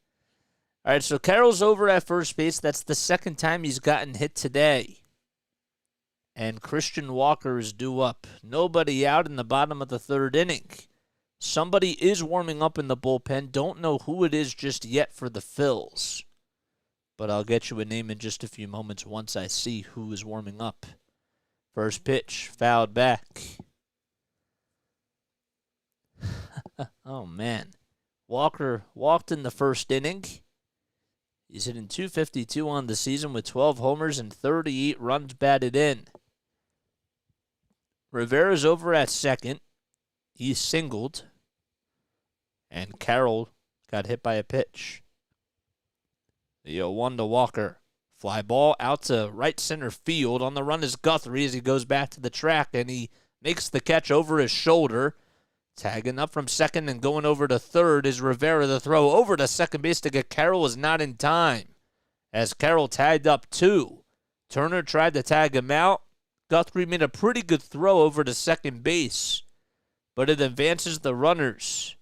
All right, so Carroll's over at first base. That's the second time he's gotten hit today. And Christian Walker is due up. Nobody out in the bottom of the third inning. Somebody is warming up in the bullpen. Don't know who it is just yet for the Phils. But I'll get you a name in just a few moments once I see who is warming up. First pitch, fouled back. Oh, man. Walker walked in the first inning. He's hitting .252 on the season with 12 homers and 38 runs batted in. Rivera's over at second. He singled. And Carroll got hit by a pitch. The 0-1 to Walker. Fly ball out to right center field. On the run is Guthrie as he goes back to the track, and he makes the catch over his shoulder. Tagging up from second and going over to third is Rivera. The throw over to second base to get Carroll is not in time, as Carroll tagged up two. Turner tried to tag him out. Guthrie made a pretty good throw over to second base, but it advances the runners.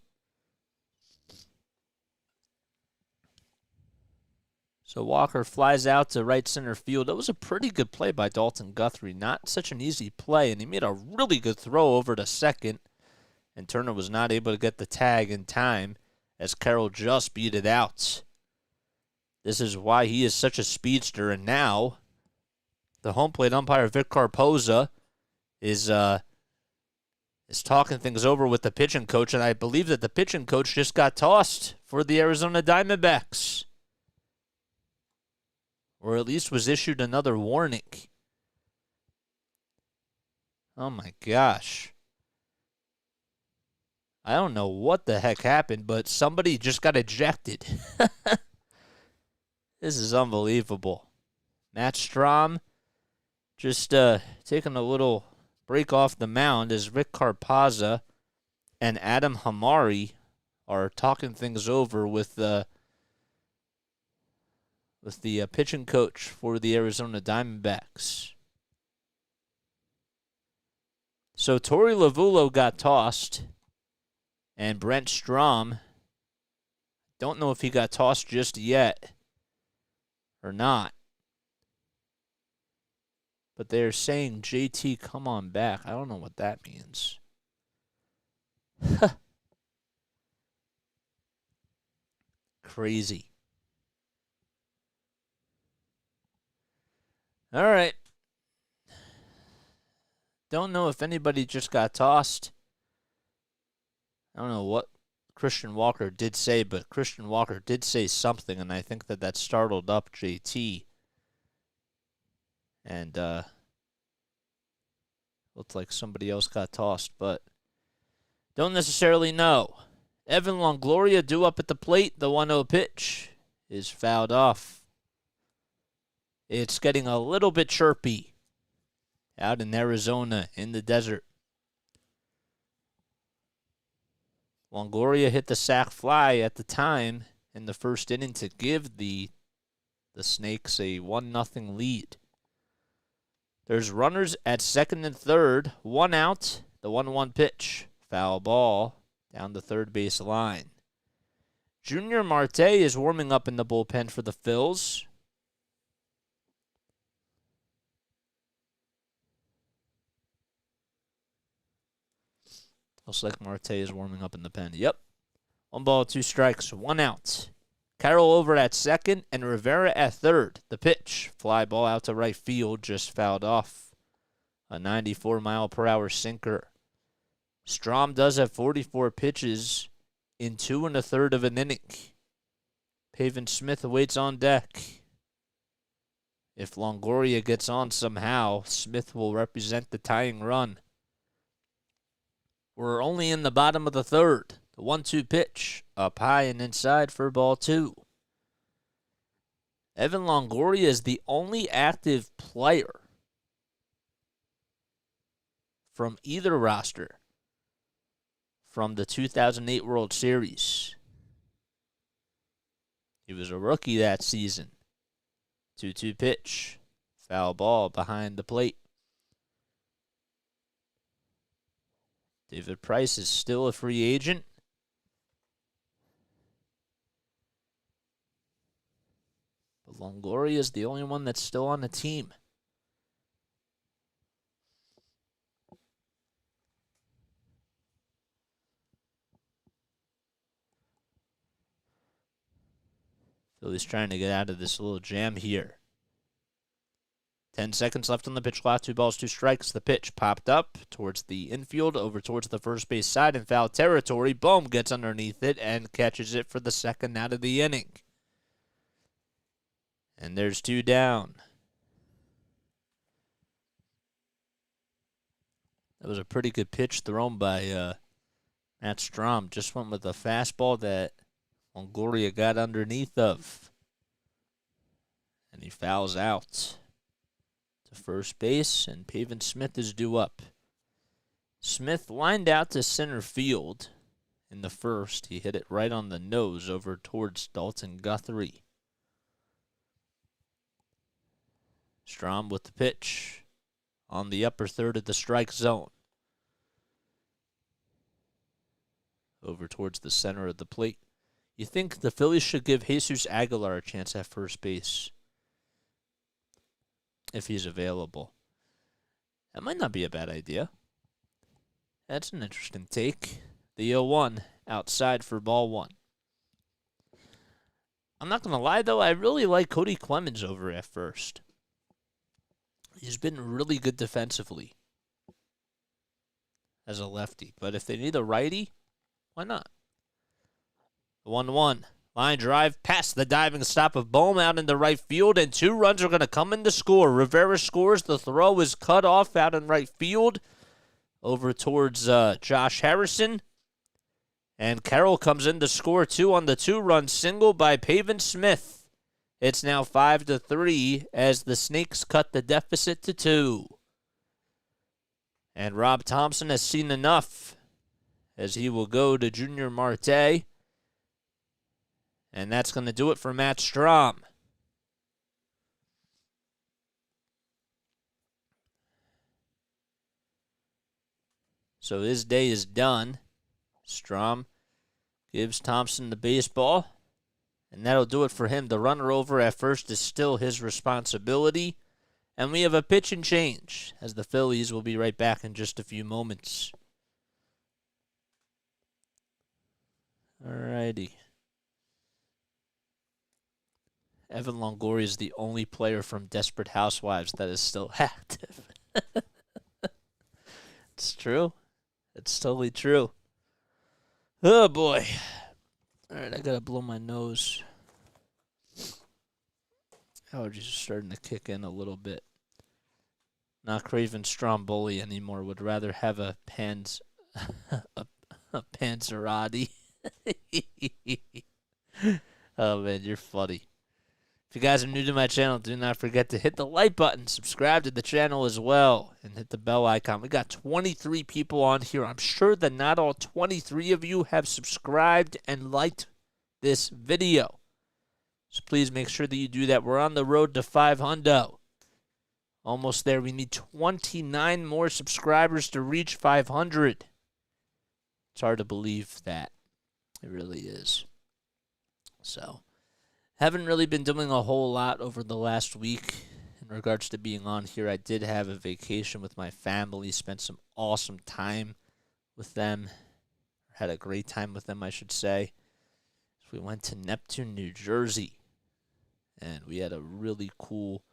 So Walker flies out to right center field. That was a pretty good play by Dalton Guthrie. Not such an easy play, and he made a really good throw over to second, and Turner was not able to get the tag in time as Carroll just beat it out. This is why he is such a speedster, and now the home plate umpire, Vic Carpoza, is talking things over with the pitching coach, and I believe that the pitching coach just got tossed for the Arizona Diamondbacks, or at least was issued another warning. Oh my gosh. I don't know what the heck happened, but somebody just got ejected. This is unbelievable. Matt Strahm just taking a little break off the mound as Rick Carpoza and Adam Hamari are talking things over with the pitching coach for the Arizona Diamondbacks. So Torey Lovullo got tossed, and Brent Strom, don't know if he got tossed just yet or not. But they're saying, JT, come on back. I don't know what that means. Crazy. All right. Don't know if anybody just got tossed. I don't know what Christian Walker did say, but Christian Walker did say something, and I think that startled up JT. And looked like somebody else got tossed, but don't necessarily know. Evan Longoria due up at the plate. The 1-0 pitch is fouled off. It's getting a little bit chirpy out in Arizona in the desert. Longoria hit the sac fly at the time in the first inning to give the Snakes a 1-0 lead. There's runners at second and third. 1 out. The 1-1 pitch. Foul ball down the third base line. Junior Marte is warming up in the bullpen for the Phils. Looks like Marte is warming up in the pen. Yep. 1 ball, 2 strikes, 1 out. Carroll over at second and Rivera at third. The pitch. Fly ball out to right field, just fouled off. A 94-mile-per-hour sinker. Strahm does have 44 pitches in 2 1/3 of an inning. Pavin Smith waits on deck. If Longoria gets on somehow, Smith will represent the tying run. We're only in the bottom of the third. The 1-2 pitch, up high and inside for ball 2. Evan Longoria is the only active player from either roster from the 2008 World Series. He was a rookie that season. 2-2 pitch, foul ball behind the plate. David Price is still a free agent. But Longoria is the only one that's still on the team. Phillies trying to get out of this little jam here. 10 seconds left on the pitch clock. 2 balls, 2 strikes. The pitch popped up towards the infield, over towards the first base side in foul territory. Bohm gets underneath it and catches it for the second out of the inning. And there's 2 down. That was a pretty good pitch thrown by Matt Strahm. Just went with a fastball that Longoria got underneath of. And he fouls out to first base, and Pavin Smith is due up. Smith lined out to center field in the first. He hit it right on the nose over towards Dalton Guthrie. Strahm with the pitch on the upper third of the strike zone. Over towards the center of the plate. You think the Phillies should give Jesus Aguilar a chance at first base if he's available. That might not be a bad idea. That's an interesting take. The 0-1 outside for ball one. I'm not going to lie, though. I really like Cody Clemens over at first. He's been really good defensively as a lefty. But if they need a righty, why not? The 1-1. Line drive past the diving stop of Bohm out into right field, and 2 runs are going to come in to score. Rivera scores. The throw is cut off out in right field over towards Josh Harrison. And Carroll comes in to score 2 on the 2-run single by Pavin Smith. It's now 5-3 as the Snakes cut the deficit to 2. And Rob Thompson has seen enough as he will go to Junior Marte. And that's going to do it for Matt Strahm. So his day is done. Strahm gives Thompson the baseball. And that'll do it for him. The runner over at first is still his responsibility. And we have a pitch and change as the Phillies will be right back in just a few moments. Alrighty. Evan Longoria is the only player from Desperate Housewives that is still active. It's true. It's totally true. Oh, boy. All right, I got to blow my nose. Allergies are starting to kick in a little bit. Not craving Stromboli anymore. Would rather have a Panzerotti. Oh, man, you're funny. If you guys are new to my channel, do not forget to hit the like button, subscribe to the channel as well, and hit the bell icon. We got 23 people on here. I'm sure that not all 23 of you have subscribed and liked this video. So please make sure that you do that. We're on the road to 500. Almost there. We need 29 more subscribers to reach 500. It's hard to believe that. It really is. So, haven't really been doing a whole lot over the last week in regards to being on here. I did have a vacation with my family, spent some awesome time with them. Had a great time with them, I should say. We went to Neptune, New Jersey, and we had a really cool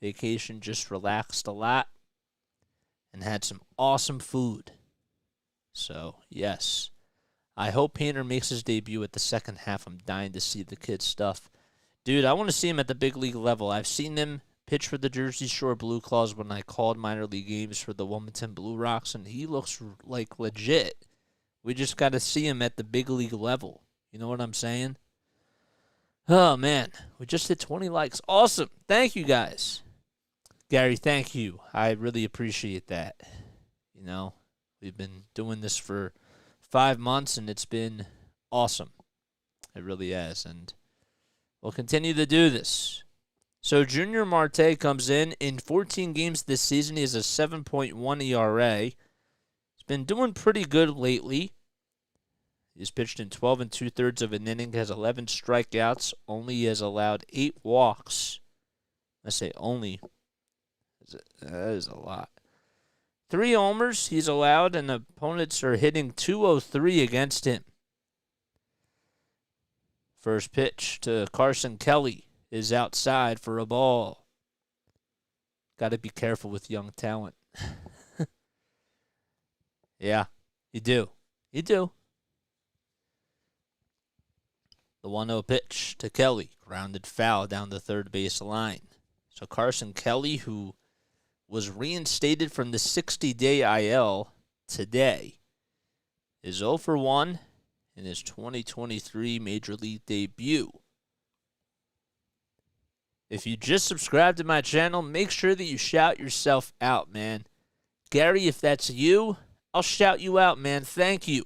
vacation, just relaxed a lot, and had some awesome food. So, yes, I hope Painter makes his debut at the second half. I'm dying to see the kid's stuff. Dude, I want to see him at the big league level. I've seen him pitch for the Jersey Shore Blue Claws when I called minor league games for the Wilmington Blue Rocks, and he looks like legit. We just got to see him at the big league level. You know what I'm saying? Oh, man. We just hit 20 likes. Awesome. Thank you, guys. Gary, thank you. I really appreciate that. You know, we've been doing this for 5 months, and it's been awesome. It really has, and we'll continue to do this. So Junior Marte comes in 14 games this season. He has a 7.1 ERA. He's been doing pretty good lately. He's pitched in 12 2/3 of an inning, has 11 strikeouts, only has allowed 8 walks. I say only. That is a lot. 3 homers he's allowed, and opponents are hitting .203 against him. First pitch to Carson Kelly is outside for a ball. Got to be careful with young talent. Yeah, you do. You do. The 1-0 pitch to Kelly, grounded foul down the third base line. So Carson Kelly, who was reinstated from the 60-day IL today, is 0 for 1 in his 2023 Major League debut. If you just subscribed to my channel, make sure that you shout yourself out, man. Gary, if that's you, I'll shout you out, man. Thank you.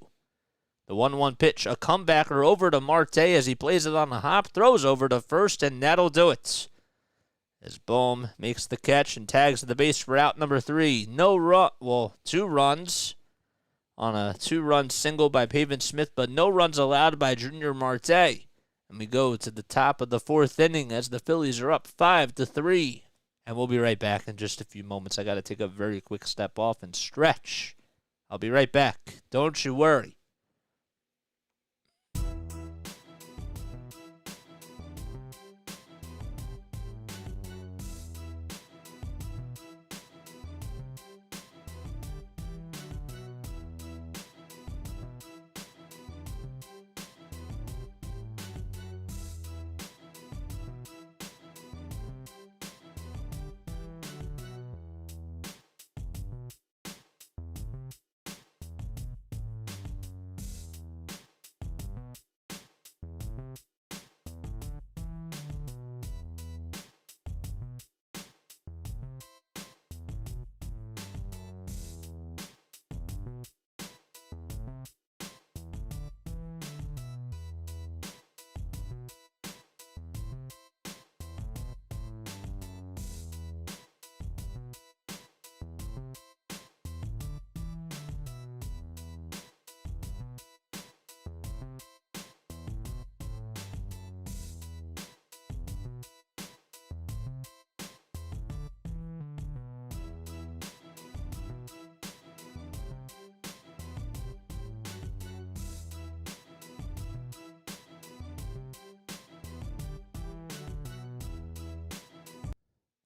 The 1-1 pitch, a comebacker over to Marte as he plays it on the hop, throws over to first, and that'll do it. As Bohm makes the catch and tags the base for out number 3. 2 runs on a 2-run single by Pavin Smith, but no runs allowed by Junior Marte. And we go to the top of the 4th inning as the Phillies are up 5-3. And we'll be right back in just a few moments. I got to take a very quick step off and stretch. I'll be right back. Don't you worry.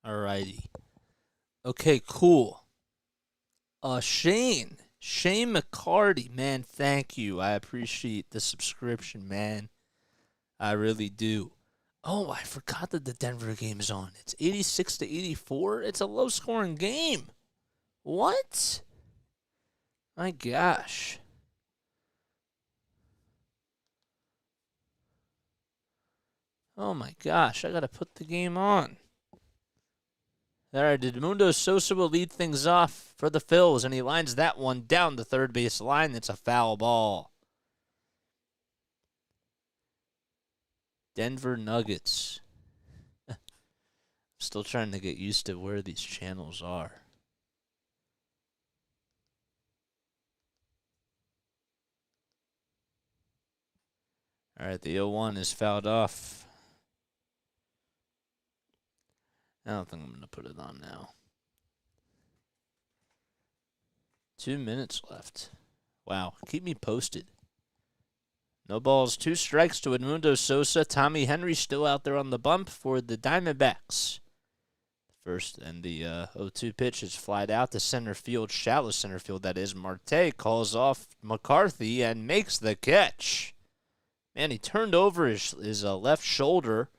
Alrighty. Okay, cool. Shane McCarty, man, thank you. I appreciate the subscription, man. I really do. Oh, I forgot that the Denver game is on. It's 86-84. It's a low-scoring game. What? My gosh. Oh my gosh, I gotta put the game on. All right, Edmundo Sosa will lead things off for the Phils, and he lines that one down the third base line. It's a foul ball. Denver Nuggets. Still trying to get used to where these channels are. All right, the 0-1 is fouled off. I don't think I'm going to put it on now. 2 minutes left. Wow, keep me posted. No balls, 2 strikes to Edmundo Sosa. Tommy Henry still out there on the bump for the Diamondbacks. First, and the 0-2 pitch is flied out to center field, shallow center field, that is. Marte calls off McCarthy and makes the catch. Man, he turned over his left shoulder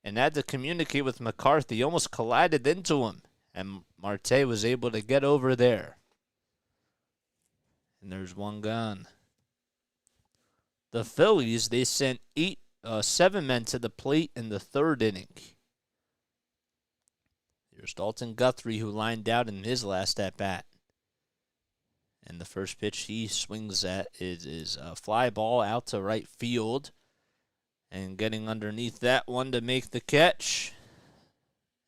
and had to communicate with McCarthy. Almost collided into him, and Marte was able to get over there. And there's one gone. The Phillies, they sent 7 men to the plate in the 3rd inning. Here's Dalton Guthrie, who lined out in his last at-bat. And the first pitch he swings at is a fly ball out to right field. And getting underneath that one to make the catch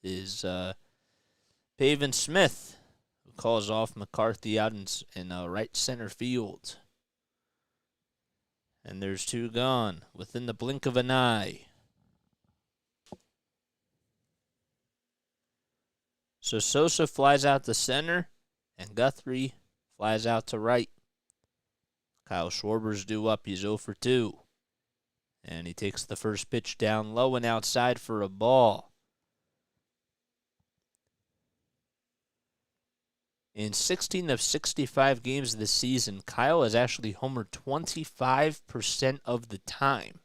is Pavin Smith, who calls off McCarthy out in right center field. And there's 2 gone within the blink of an eye. So Sosa flies out to center, and Guthrie flies out to right. Kyle Schwarber's due up. He's 0 for 2. And he takes the first pitch down low and outside for a ball. In 16 of 65 games this season, Kyle has actually homered 25% of the time.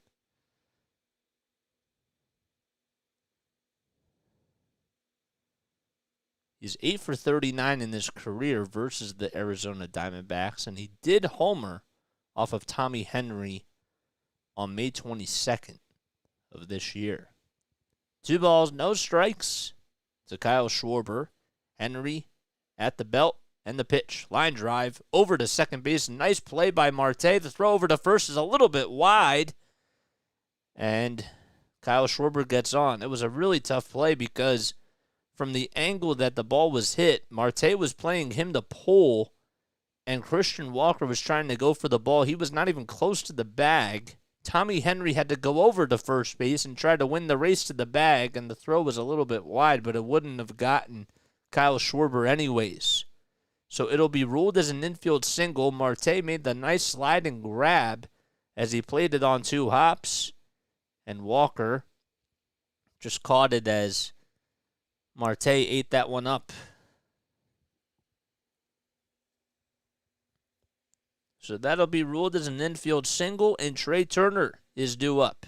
He's 8 for 39 in his career versus the Arizona Diamondbacks, and he did homer off of Tommy Henry on May 22nd of this year. 2 balls, no strikes to Kyle Schwarber. Henry at the belt and the pitch. Line drive over to second base. Nice play by Marte. The throw over to first is a little bit wide, and Kyle Schwarber gets on. It was a really tough play because from the angle that the ball was hit, Marte was playing him to pull and Christian Walker was trying to go for the ball. He was not even close to the bag. Tommy Henry had to go over to first base and try to win the race to the bag, and the throw was a little bit wide, but it wouldn't have gotten Kyle Schwarber anyways. So it'll be ruled as an infield single. Marte made the nice sliding grab as he played it on 2 hops, and Walker just caught it as Marte ate that one up. So that'll be ruled as an infield single, and Trea Turner is due up.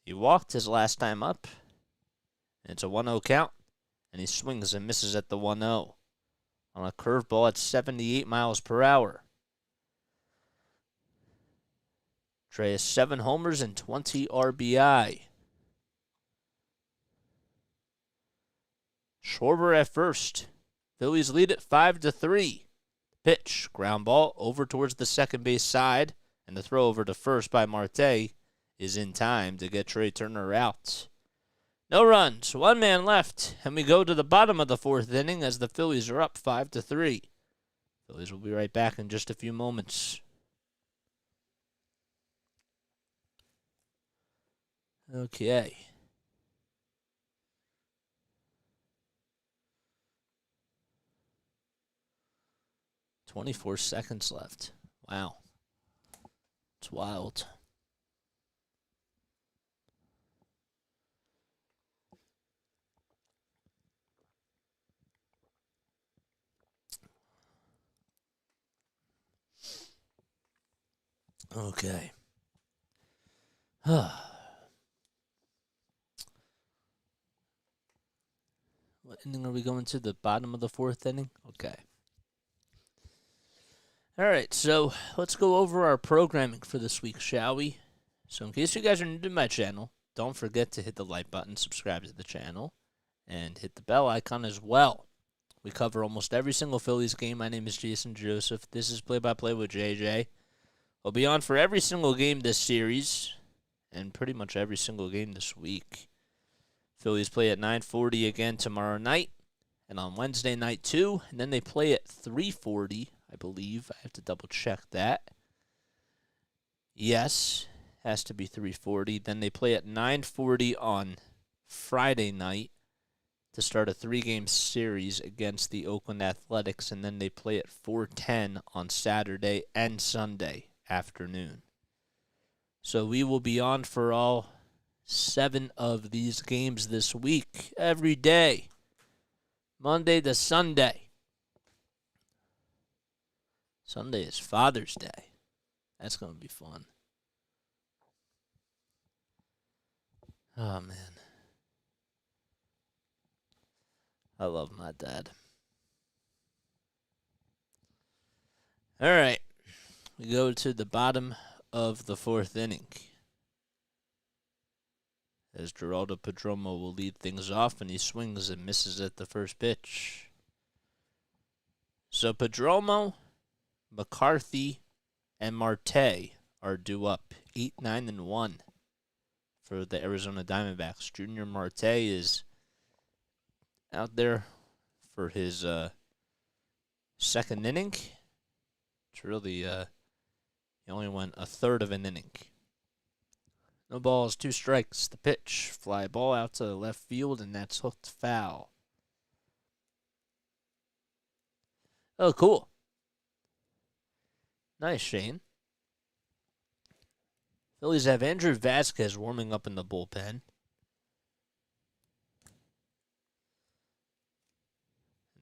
He walked his last time up. It's a 1-0 count, and he swings and misses at the 1-0 on a curveball at 78 miles per hour. Trea has 7 homers and 20 RBI. Schwarber at first. Phillies lead it 5-3. Pitch, ground ball over towards the second base side, and the throw over to first by Marte is in time to get Trea Turner out. No runs, 1 man left, and we go to the bottom of the 4th inning as the Phillies are up 5-3. Phillies will be right back in just a few moments. Okay. "24 seconds left. Wow. It's wild. Okay. What inning are we going to? The bottom of the 4th inning? Okay. All right, so let's go over our programming for this week, shall we? So in case you guys are new to my channel, don't forget to hit the like button, subscribe to the channel, and hit the bell icon as well. We cover almost every single Phillies game. My name is Jason Joseph. This is Play-by-Play with JJ. I'll be on for every single game this series, and pretty much every single game this week. Phillies play at 9:40 again tomorrow night, and on Wednesday night too, and then they play at 3:40, I believe. I have to double check that. Yes, has to be 3:40. Then they play at 9:40 on Friday night to start a 3-game series against the Oakland Athletics, and then they play at 4:10 on Saturday and Sunday afternoon. So we will be on for all 7 of these games this week, every day, Monday to Sunday. Sunday is Father's Day. That's going to be fun. Oh, man. I love my dad. All right. We go to the bottom of the 4th inning, as Geraldo Perdomo will lead things off, and he swings and misses at the first pitch. So Perdomo, McCarthy, and Marte are due up 8, 9, and 1 for the Arizona Diamondbacks. Junior Marte is out there for his 2nd inning. It's really, he only went a third of an inning. No balls, 2 strikes. The pitch, fly ball out to the left field, and that's hooked foul. Oh, cool. Nice, Shane. Phillies have Andrew Vasquez warming up in the bullpen.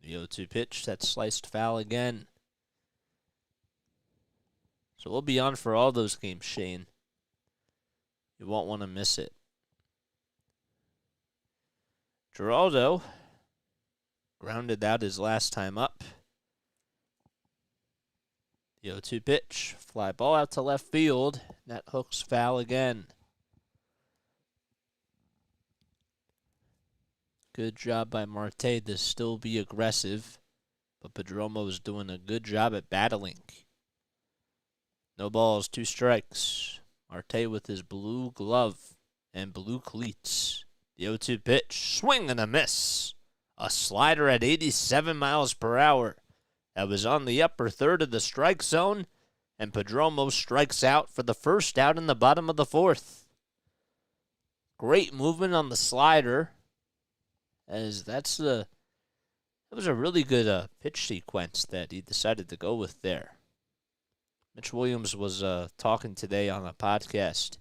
The 0-2 pitch, that's sliced foul again. So we'll be on for all those games, Shane. You won't want to miss it. Geraldo grounded out his last time up. The 0-2 pitch, fly ball out to left field. That hooks foul again. Good job by Marte to still be aggressive, but Perdomo is doing a good job at battling. No balls, 2 strikes. Marte with his blue glove and blue cleats. The 0-2 pitch, swing and a miss. A slider at 87 miles per hour. that was on the upper third of the strike zone, and Perdomo strikes out for the first out in the bottom of the fourth. Great movement on the slider, as that was a really good pitch sequence that he decided to go with there. Mitch Williams was talking today on a podcast,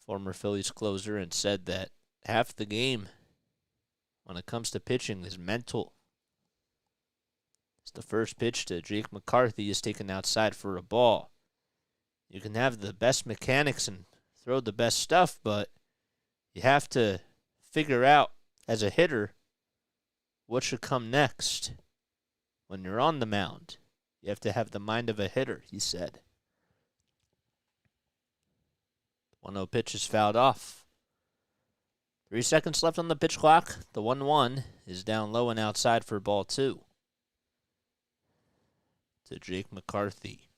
former Phillies closer, and said that half the game when it comes to pitching is mental. It's the first pitch to Jake McCarthy is taken outside for a ball. You can have the best mechanics and throw the best stuff, but you have to figure out as a hitter what should come next when you're on the mound. You have to have the mind of a hitter, he said. 1-0 pitch is fouled off. 3 seconds left on the pitch clock. The 1-1 is down low and outside for ball 2. To Jake McCarthy.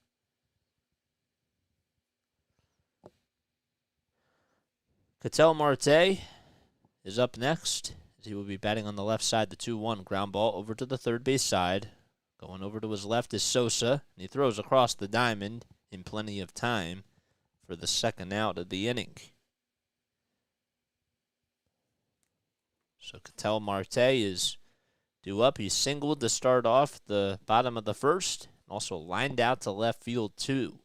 Ketel Marte is up next. He will be batting on the left side, the 2-1 ground ball over to the third base side. Going over to his left is Sosa, and he throws across the diamond in plenty of time for the second out of the inning. So Ketel Marte is due up. He singled to start off the bottom of the first, and also lined out to left field too.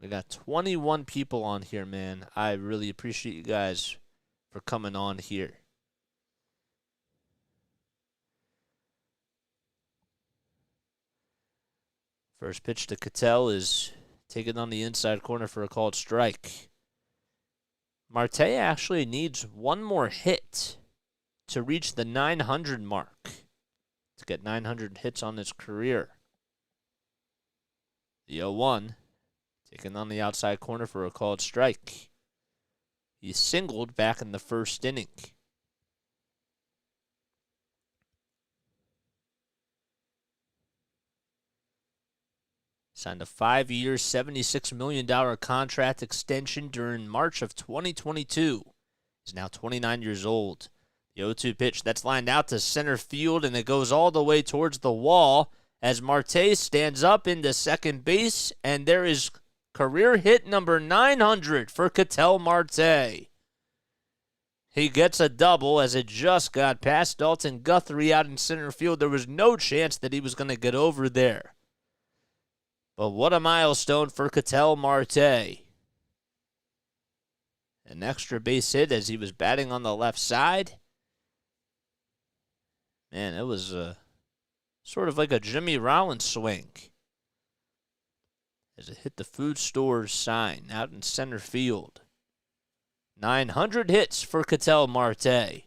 We got 21 people on here, man. I really appreciate you guys for coming on here. First pitch to Ketel is taken on the inside corner for a called strike. Marte actually needs one more hit to reach the 900 mark, to get 900 hits on his career. The 0-1, taken on the outside corner for a called strike. He singled back in the first inning. Signed a 5-year, $76 million contract extension during March of 2022. He's now 29 years old. The 0-2 pitch, that's lined out to center field, and it goes all the way towards the wall as Marte stands up into second base, and there is career hit number 900 for Ketel Marte. He gets a double as it just got past Dalton Guthrie out in center field. There was no chance that he was going to get over there. But what a milestone for Ketel Marte. An extra base hit as he was batting on the left side. Man, it was sort of like a Jimmy Rollins swing as it hit the food store's sign out in center field. 900 hits for Ketel Marte.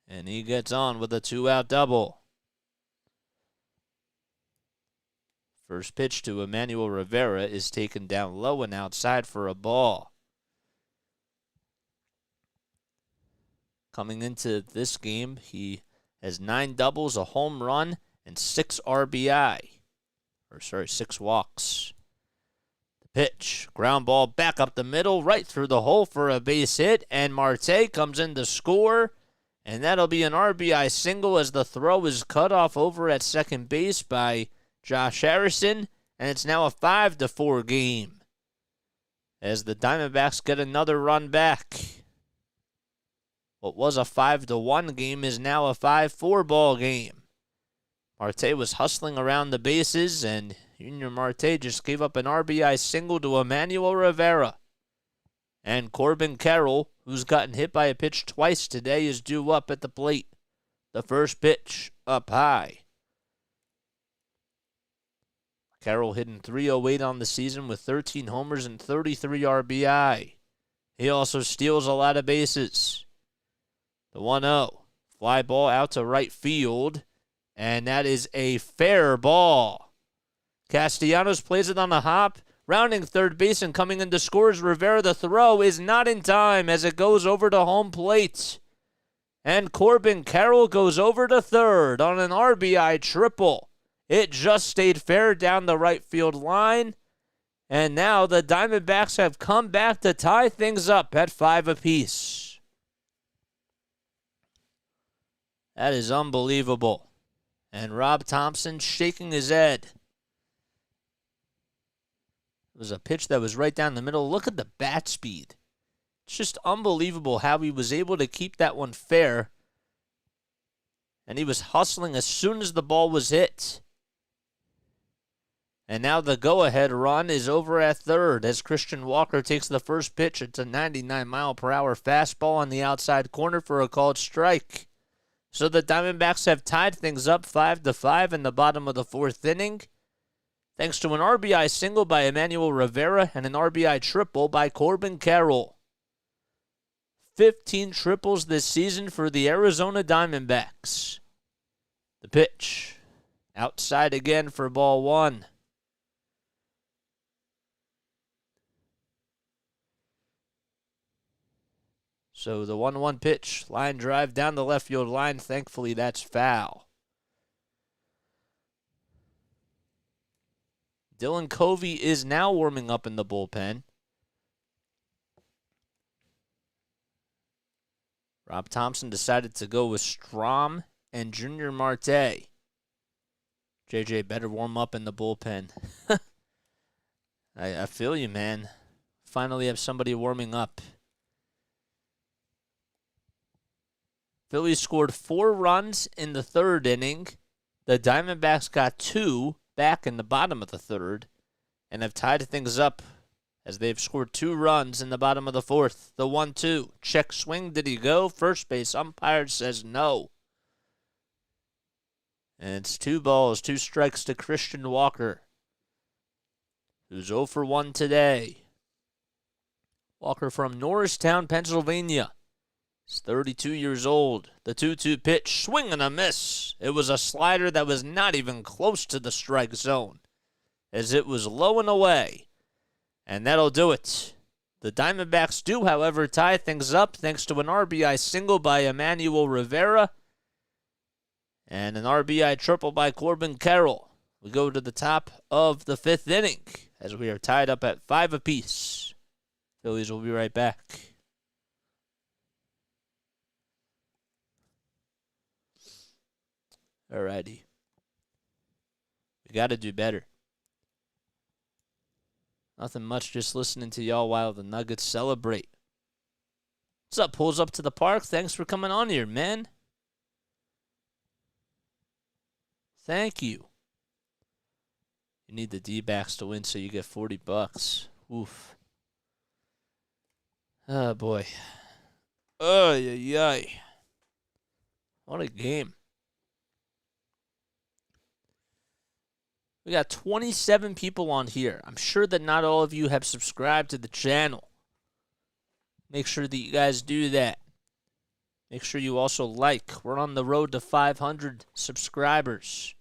And he gets on with a 2-out double. First pitch to Emmanuel Rivera is taken down low and outside for a ball. Coming into this game, he has 9 doubles, a home run, and 6 RBI. 6 walks. The pitch, ground ball back up the middle, right through the hole for a base hit, and Marte comes in to score, and that'll be an RBI single as the throw is cut off over at second base by Josh Harrison, and it's now a 5-4 game as the Diamondbacks get another run back. What was a 5-1 game is now a 5-4 ball game. Marte was hustling around the bases, and Junior Marte just gave up an RBI single to Emmanuel Rivera. And Corbin Carroll, who's gotten hit by a pitch twice today, is due up at the plate. The first pitch up high. Carroll hitting .308 on the season with 13 homers and 33 RBI. He also steals a lot of bases. The 1-0. Fly ball out to right field, and that is a fair ball. Castellanos plays it on a hop, rounding third base and coming in to score. Rivera, the throw is not in time as it goes over to home plate. And Corbin Carroll goes over to third on an RBI triple. It just stayed fair down the right field line. And now the Diamondbacks have come back to tie things up at 5 apiece. That is unbelievable. And Rob Thompson shaking his head. It was a pitch that was right down the middle. Look at the bat speed. It's just unbelievable how he was able to keep that one fair. And he was hustling as soon as the ball was hit. And now the go-ahead run is over at third as Christian Walker takes the first pitch. It's a 99-mile-per-hour fastball on the outside corner for a called strike. So the Diamondbacks have tied things up 5-5 in the bottom of the fourth inning, thanks to an RBI single by Emmanuel Rivera and an RBI triple by Corbin Carroll. 15 triples this season for the Arizona Diamondbacks. The pitch. Outside again for ball one. So the 1-1 pitch, line drive down the left field line. Thankfully, that's foul. Dylan Covey is now warming up in the bullpen. Rob Thompson decided to go with Strahm and Junior Marte. JJ better warm up in the bullpen. I feel you, man. Finally have somebody warming up. Phillies scored 4 runs in the third inning. The Diamondbacks got 2 back in the bottom of the third and have tied things up as they've scored 2 runs in the bottom of the fourth. The 1-2. Check swing. Did he go? First base umpire says no. And it's 2 balls, 2 strikes to Christian Walker, who's 0 for 1 today. Walker from Norristown, Pennsylvania. He's 32 years old. The 2-2 pitch, swing and a miss. It was a slider that was not even close to the strike zone, as it was low and away. And that'll do it. The Diamondbacks do, however, tie things up thanks to an RBI single by Emmanuel Rivera and an RBI triple by Corbin Carroll. We go to the top of the 5th inning as we are tied up at 5 apiece. Phillies will be right back. Alrighty. We got to do better. Nothing much, just listening to y'all while the Nuggets celebrate. What's up? Pulls up to the park. Thanks for coming on here, man. Thank you. You need the D-backs to win, so you get $40. Oof. Oh, boy. Oh, yeah. What a game. We got 27 people on here. I'm sure that not all of you have subscribed to the channel. Make sure that you guys do that. Make sure you also like. We're on the road to 500 subscribers.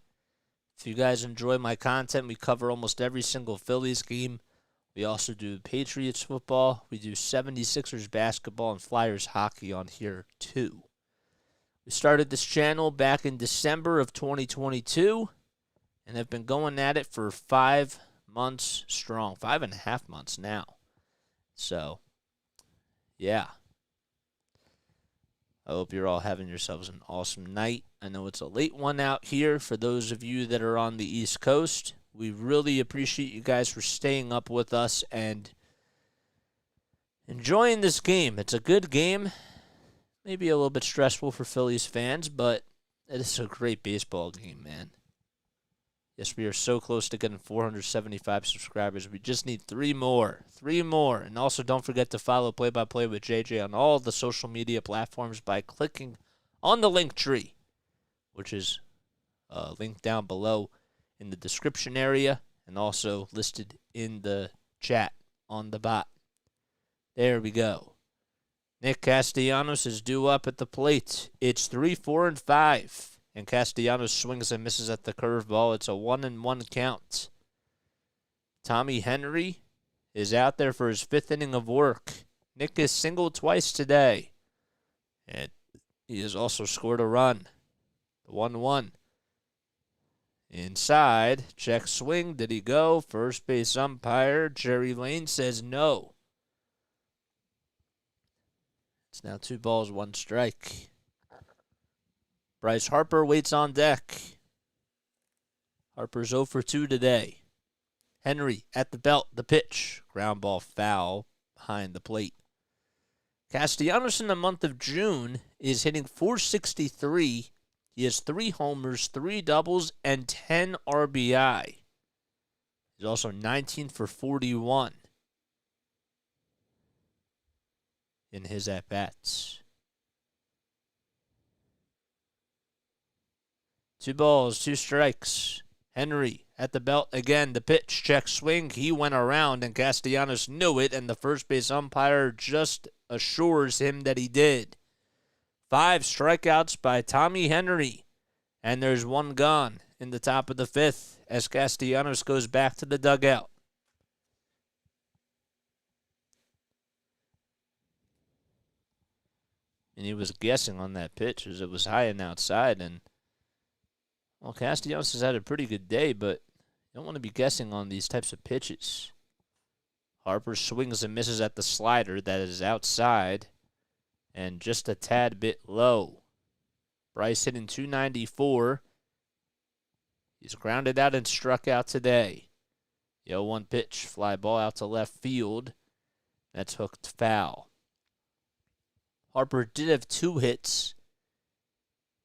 If you guys enjoy my content, we cover almost every single Phillies game. We also do Patriots football. We do 76ers basketball and Flyers hockey on here too. We started this channel back in December of 2022. And have been going at it for 5 months strong. 5.5 months now. So, yeah. I hope you're all having yourselves an awesome night. I know it's a late one out here for those of you that are on the East Coast. We really appreciate you guys for staying up with us and enjoying this game. It's a good game. Maybe a little bit stressful for Phillies fans, but it is a great baseball game, man. Yes, we are so close to getting 475 subscribers. We just need 3 more. 3 more. And also don't forget to follow Play by Play with JJ on all the social media platforms by clicking on the LINKTREE, which is linked down below in the description area and also listed in the chat on the bot. There we go. Nick Castellanos is due up at the plate. It's 3, 4, and 5. And Castellanos swings and misses at the curveball. It's a 1-1 count. Tommy Henry is out there for his 5th inning of work. Nick has singled twice today. And he has also scored a run. The 1-1. Inside. Check swing. Did he go? First base umpire Jerry Lane says no. It's now 2 balls, 1 strike. Bryce Harper waits on deck. Harper's 0 for 2 today. Henry at the belt, the pitch. Ground ball foul behind the plate. Castellanos in the month of June is hitting .463. He has 3 homers, 3 doubles, and 10 RBI. He's also 19 for 41 in his at-bats. 2 balls, 2 strikes. Henry at the belt again. The pitch, check swing. He went around, and Castellanos knew it, and the first base umpire just assures him that he did. 5 strikeouts by Tommy Henry, and there's 1 gone in the top of the 5th as Castellanos goes back to the dugout. And he was guessing on that pitch as it was high and outside, and well, Castellanos has had a pretty good day, but you don't want to be guessing on these types of pitches. Harper swings and misses at the slider that is outside and just a tad bit low. Bryce hitting .294. He's grounded out and struck out today. The 0-1 pitch, fly ball out to left field. That's hooked foul. Harper did have 2 hits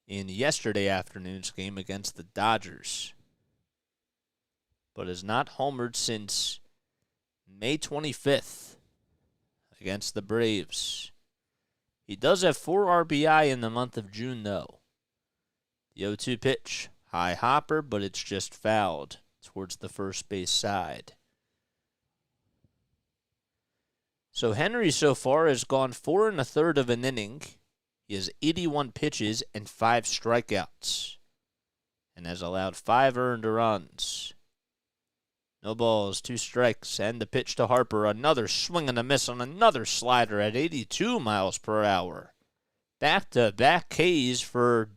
in yesterday afternoon's game against the Dodgers, but has not homered since May 25th against the Braves. He does have 4 RBI in the month of June, though. The 0-2 pitch, high hopper, but it's just fouled towards the first base side. So Henry so far has gone 4 1/3 of an inning. He has 81 pitches and 5 strikeouts, and has allowed 5 earned runs. No balls, 2 strikes, and the pitch to Harper. Another swing and a miss on another slider at 82 miles per hour. Back-to-back Ks for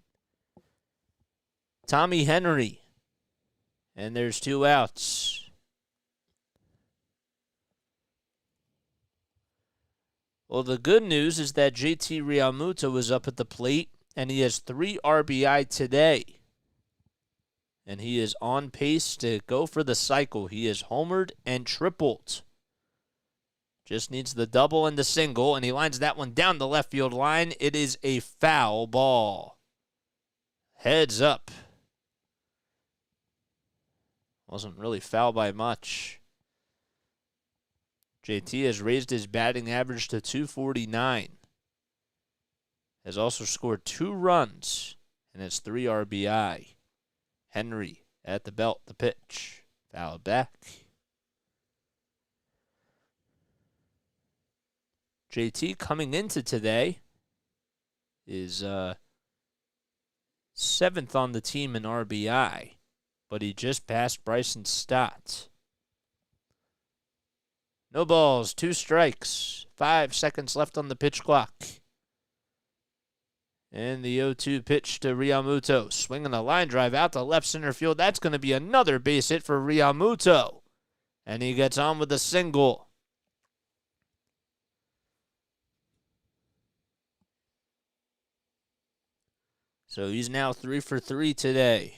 Tommy Henry. And there's 2 outs. Well, the good news is that JT Realmuto is up at the plate, and he has 3 RBI today. And he is on pace to go for the cycle. He is homered and tripled. Just needs the double and the single, and he lines that one down the left field line. It is a foul ball. Heads up. Wasn't really foul by much. JT has raised his batting average to .249. Has also scored 2 runs and has 3 RBI. Henry at the belt, the pitch. Foul back. JT coming into today is 7th on the team in RBI, but he just passed Bryson Stott. No balls, 2 strikes, 5 seconds left on the pitch clock. And the 0-2 pitch to Realmuto. Swinging a line drive out to left center field. That's going to be another base hit for Realmuto. And he gets on with a single. So he's now 3 for 3 today.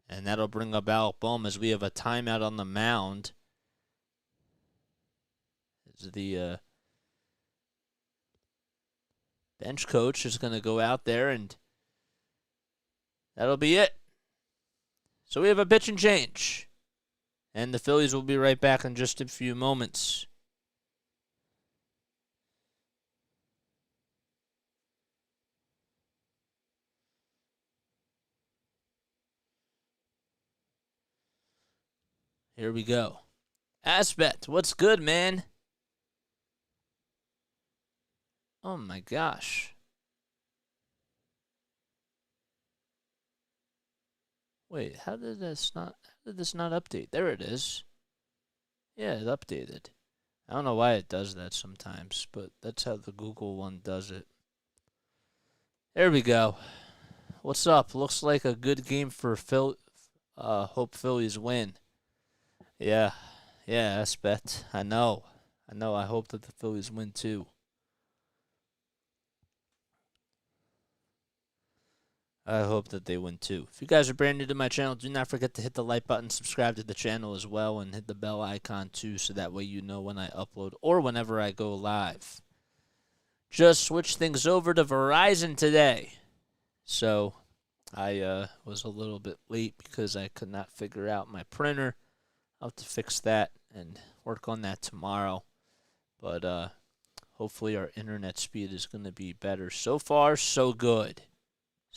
And that'll bring up Alec Bohm as we have a timeout on the mound. As the bench coach is going to go out there, and that'll be it. So we have a pitch and change. And the Phillies will be right back in just a few moments. Here we go. Aspet, what's good, man? Oh my gosh. Wait, how did this not update? There it is. Yeah, it updated. I don't know why it does that sometimes, but that's how the Google one does it. There we go. What's up? Looks like a good game for hope Phillies win. Yeah, Aspet. I know. I know. I hope that the Phillies win too. I hope that they win too. If you guys are brand new to my channel, do not forget to hit the like button, subscribe to the channel as well, and hit the bell icon too, so that way you know when I upload or whenever I go live. Just switched things over to Verizon today. So I was a little bit late because I could not figure out my printer. I'll have to fix that and work on that tomorrow. But hopefully our internet speed is going to be better. So far, so good.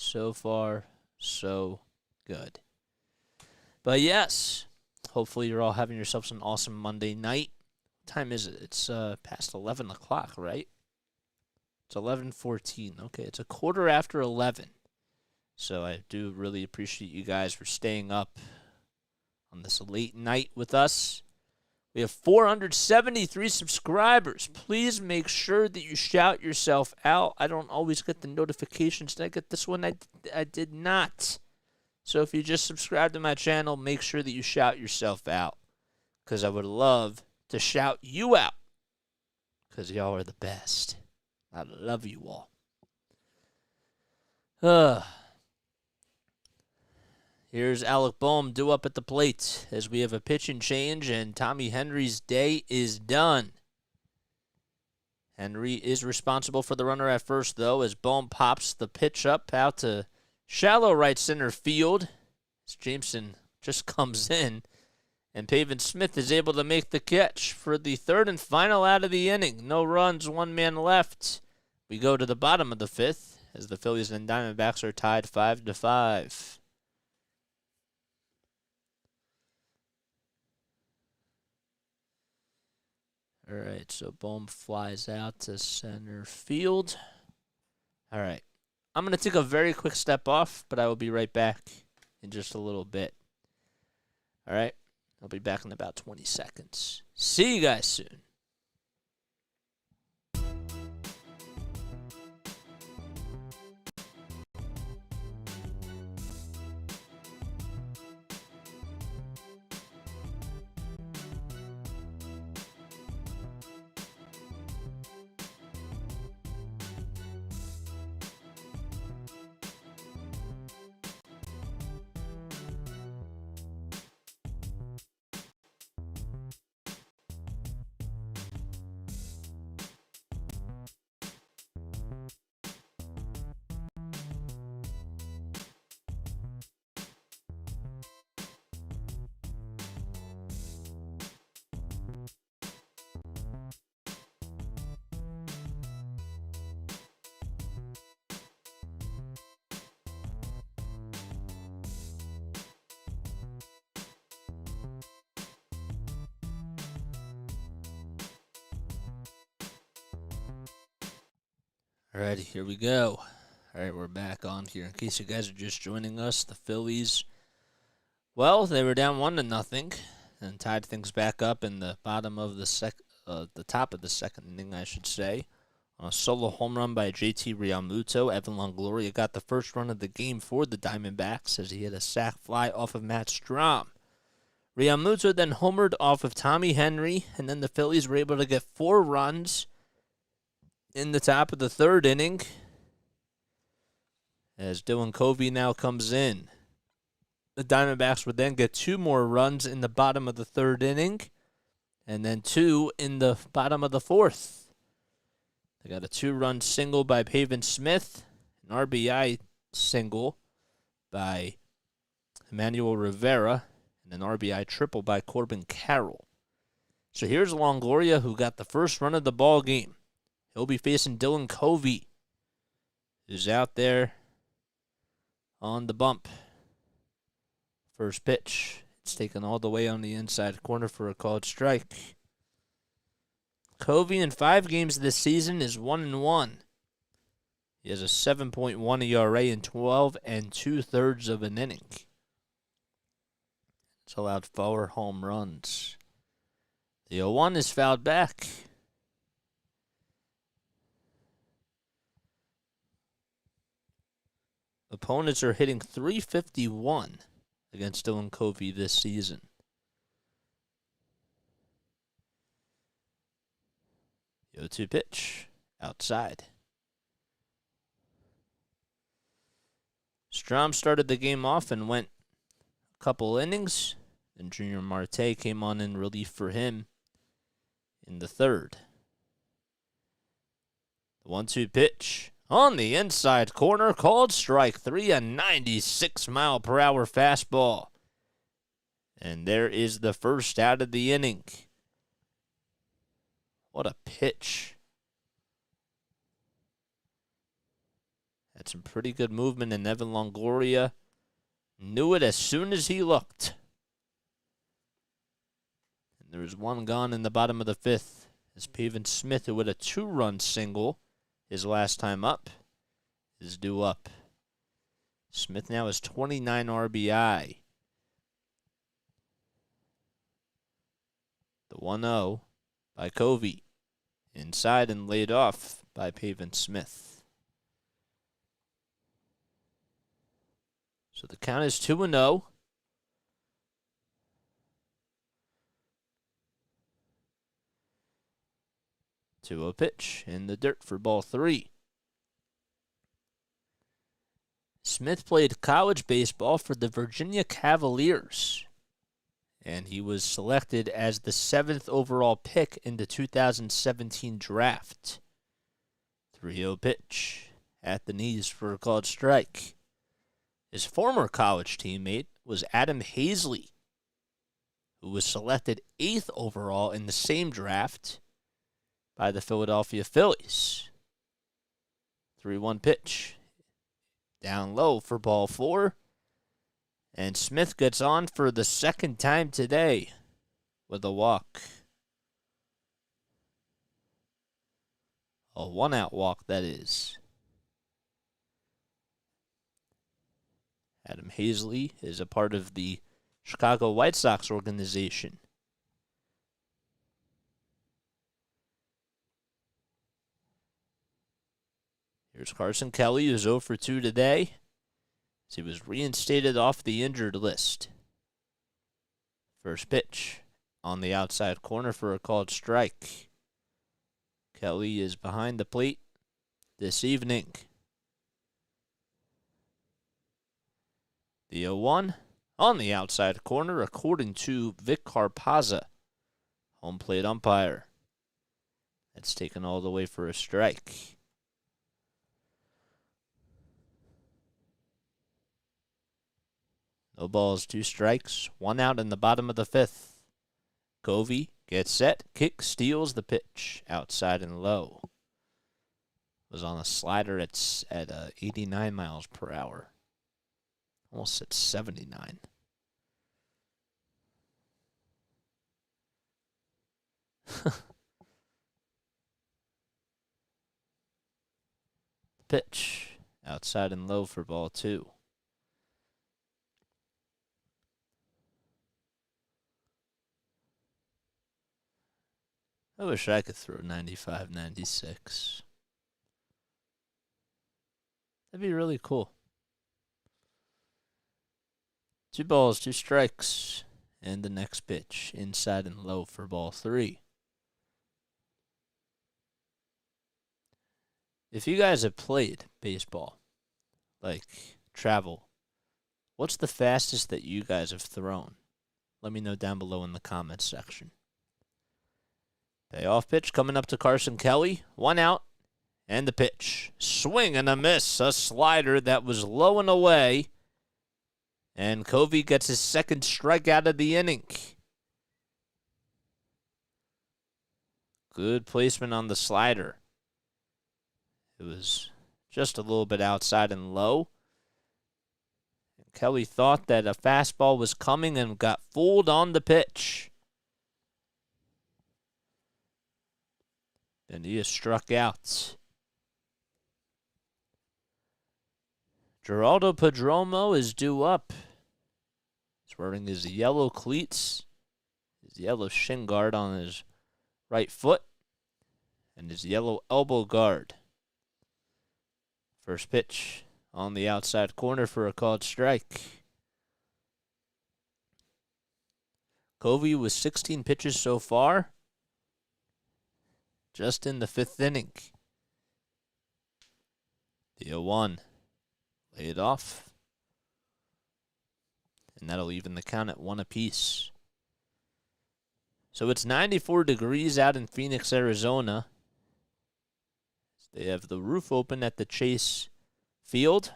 So far, so good. But yes, hopefully you're all having yourselves an awesome Monday night. What time is it? It's past 11 o'clock, right? It's 11:14. Okay, it's a quarter after 11. So I do really appreciate you guys for staying up on this late night with us. We have 473 subscribers. Please make sure that you shout yourself out. I don't always get the notifications. Did I get this one? I did not. So if you just subscribe to my channel, make sure that you shout yourself out, because I would love to shout you out, because y'all are the best. I love you all. Here's Alec Boehm due up at the plate as we have a pitching change, and Tommy Henry's day is done. Henry is responsible for the runner at first, though, as Boehm pops the pitch up out to shallow right center field. As Jameson just comes in, and Pavin Smith is able to make the catch for the third and final out of the inning. No runs, one man left. We go to the bottom of the fifth as the Phillies and Diamondbacks are tied 5-5. All right, so Boehm flies out to center field. All right, I'm going to take a very quick step off, but I will be right back in just a little bit. All right, I'll be back in about 20 seconds. See you guys soon. Alrighty, here we go. Alright, we're back on here. In case you guys are just joining us, the Phillies, well, they were down 1-0 and tied things back up in the bottom of the top of the second inning, I should say. A solo home run by JT Realmuto. Evan Longoria got the first run of the game for the Diamondbacks as he hit a sac fly off of Matt Strahm. Realmuto then homered off of Tommy Henry, and then the Phillies were able to get 4 runs in the top of the third inning as Dylan Covey now comes in. The Diamondbacks would then get 2 more runs in the bottom of the third inning and then 2 in the bottom of the fourth. They got a 2-run single by Pavin Smith, an RBI single by Emmanuel Rivera, and an RBI triple by Corbin Carroll. So here's Longoria, who got the first run of the ball game. He'll be facing Dylan Covey, who's out there on the bump. First pitch. It's taken all the way on the inside corner for a called strike. Covey in 5 games this season is 1-1. He has a 7.1 ERA in 12 2/3 of an inning. It's allowed 4 home runs. The 0-1 is fouled back. Opponents are hitting .351 against Dylan Covey this season. 0-2 pitch. Outside. Strahm started the game off and went a couple innings. Then Junior Marte came on in relief for him in the third. The 1-2 pitch on the inside corner, called strike three, a 96-mile-per-hour fastball. And there is the first out of the inning. What a pitch. Had some pretty good movement, and Evan Longoria knew it as soon as he looked. And there was one gone in the bottom of the fifth as Pavin Smith, who had a 2-run single his last time up, is due up. Smith now has 29 RBI. The 1-0 by Covey. Inside and laid off by Pavin Smith. So the count is 2-0. Two-0 pitch in the dirt for ball three. Smith played college baseball for the Virginia Cavaliers, and he was selected as the 7th overall pick in the 2017 draft. 3-0 pitch at the knees for a called strike. His former college teammate was Adam Hazley, who was selected 8th overall in the same draft by the Philadelphia Phillies. 3-1 pitch. Down low for ball four. And Smith gets on for the second time today with a walk. A 1-out walk, that is. Adam Hazley is a part of the Chicago White Sox organization. Here's Carson Kelly, who's 0 for 2 today, as he was reinstated off the injured list. First pitch on the outside corner for a called strike. Kelly is behind the plate this evening. The 0-1 on the outside corner, according to Vic Carpazza, home plate umpire. That's taken all the way for a strike. No balls, 2 strikes, 1 out in the bottom of the fifth. Covey gets set, kick, steals the pitch, outside and low. Was on a slider at 89 miles per hour. Almost at 79. Pitch, outside and low for ball 2. I wish I could throw 95, 96. That'd be really cool. 2 balls, 2 strikes, and the next pitch, inside and low for ball 3. If you guys have played baseball, like travel, what's the fastest that you guys have thrown? Let me know down below in the comments section. Payoff pitch coming up to Carson Kelly. 1 out, and the pitch. Swing and a miss. A slider that was low and away. And Covey gets his second strikeout of the inning. Good placement on the slider. It was just a little bit outside and low. And Kelly thought that a fastball was coming and got fooled on the pitch. And he is struck out. Geraldo Perdomo is due up. He's wearing his yellow cleats, his yellow shin guard on his right foot, and his yellow elbow guard. First pitch on the outside corner for a called strike. Covey with 16 pitches so far. just in the 5th inning. The 0-1. Lay it off. And that'll even the count at 1 apiece. So it's 94 degrees out in Phoenix, Arizona. They have the roof open at the Chase Field.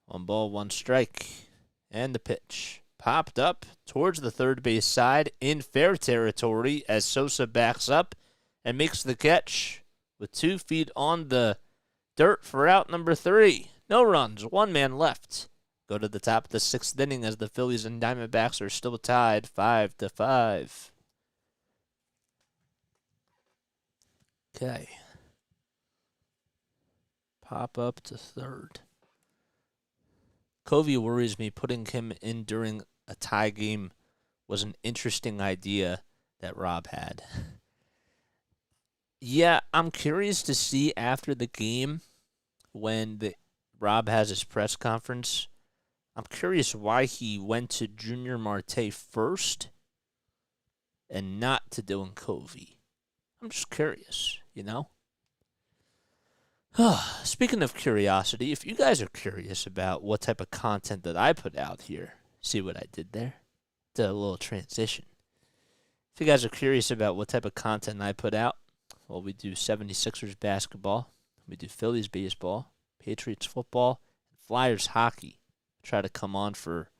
One ball, one strike. And the pitch. Popped up towards the third base side in fair territory as Sosa backs up and makes the catch with 2 feet on the dirt for out number 3. No runs, 1 man left. Go to the top of the 6th inning as the Phillies and Diamondbacks are still tied 5-5. Okay. Pop up to third. Covey worries me. Putting him in during a tie game was an interesting idea that Rob had. Yeah, I'm curious to see after the game when Rob has his press conference. I'm curious why he went to Junior Marte first and not to Dylan Covey. I'm just curious, you know? Speaking of curiosity, if you guys are curious about what type of content that I put out here, see what I did there? Did a little transition. If you guys are curious about what type of content I put out, well, we do 76ers basketball, we do Phillies baseball, Patriots football, and Flyers hockey. Try to come on for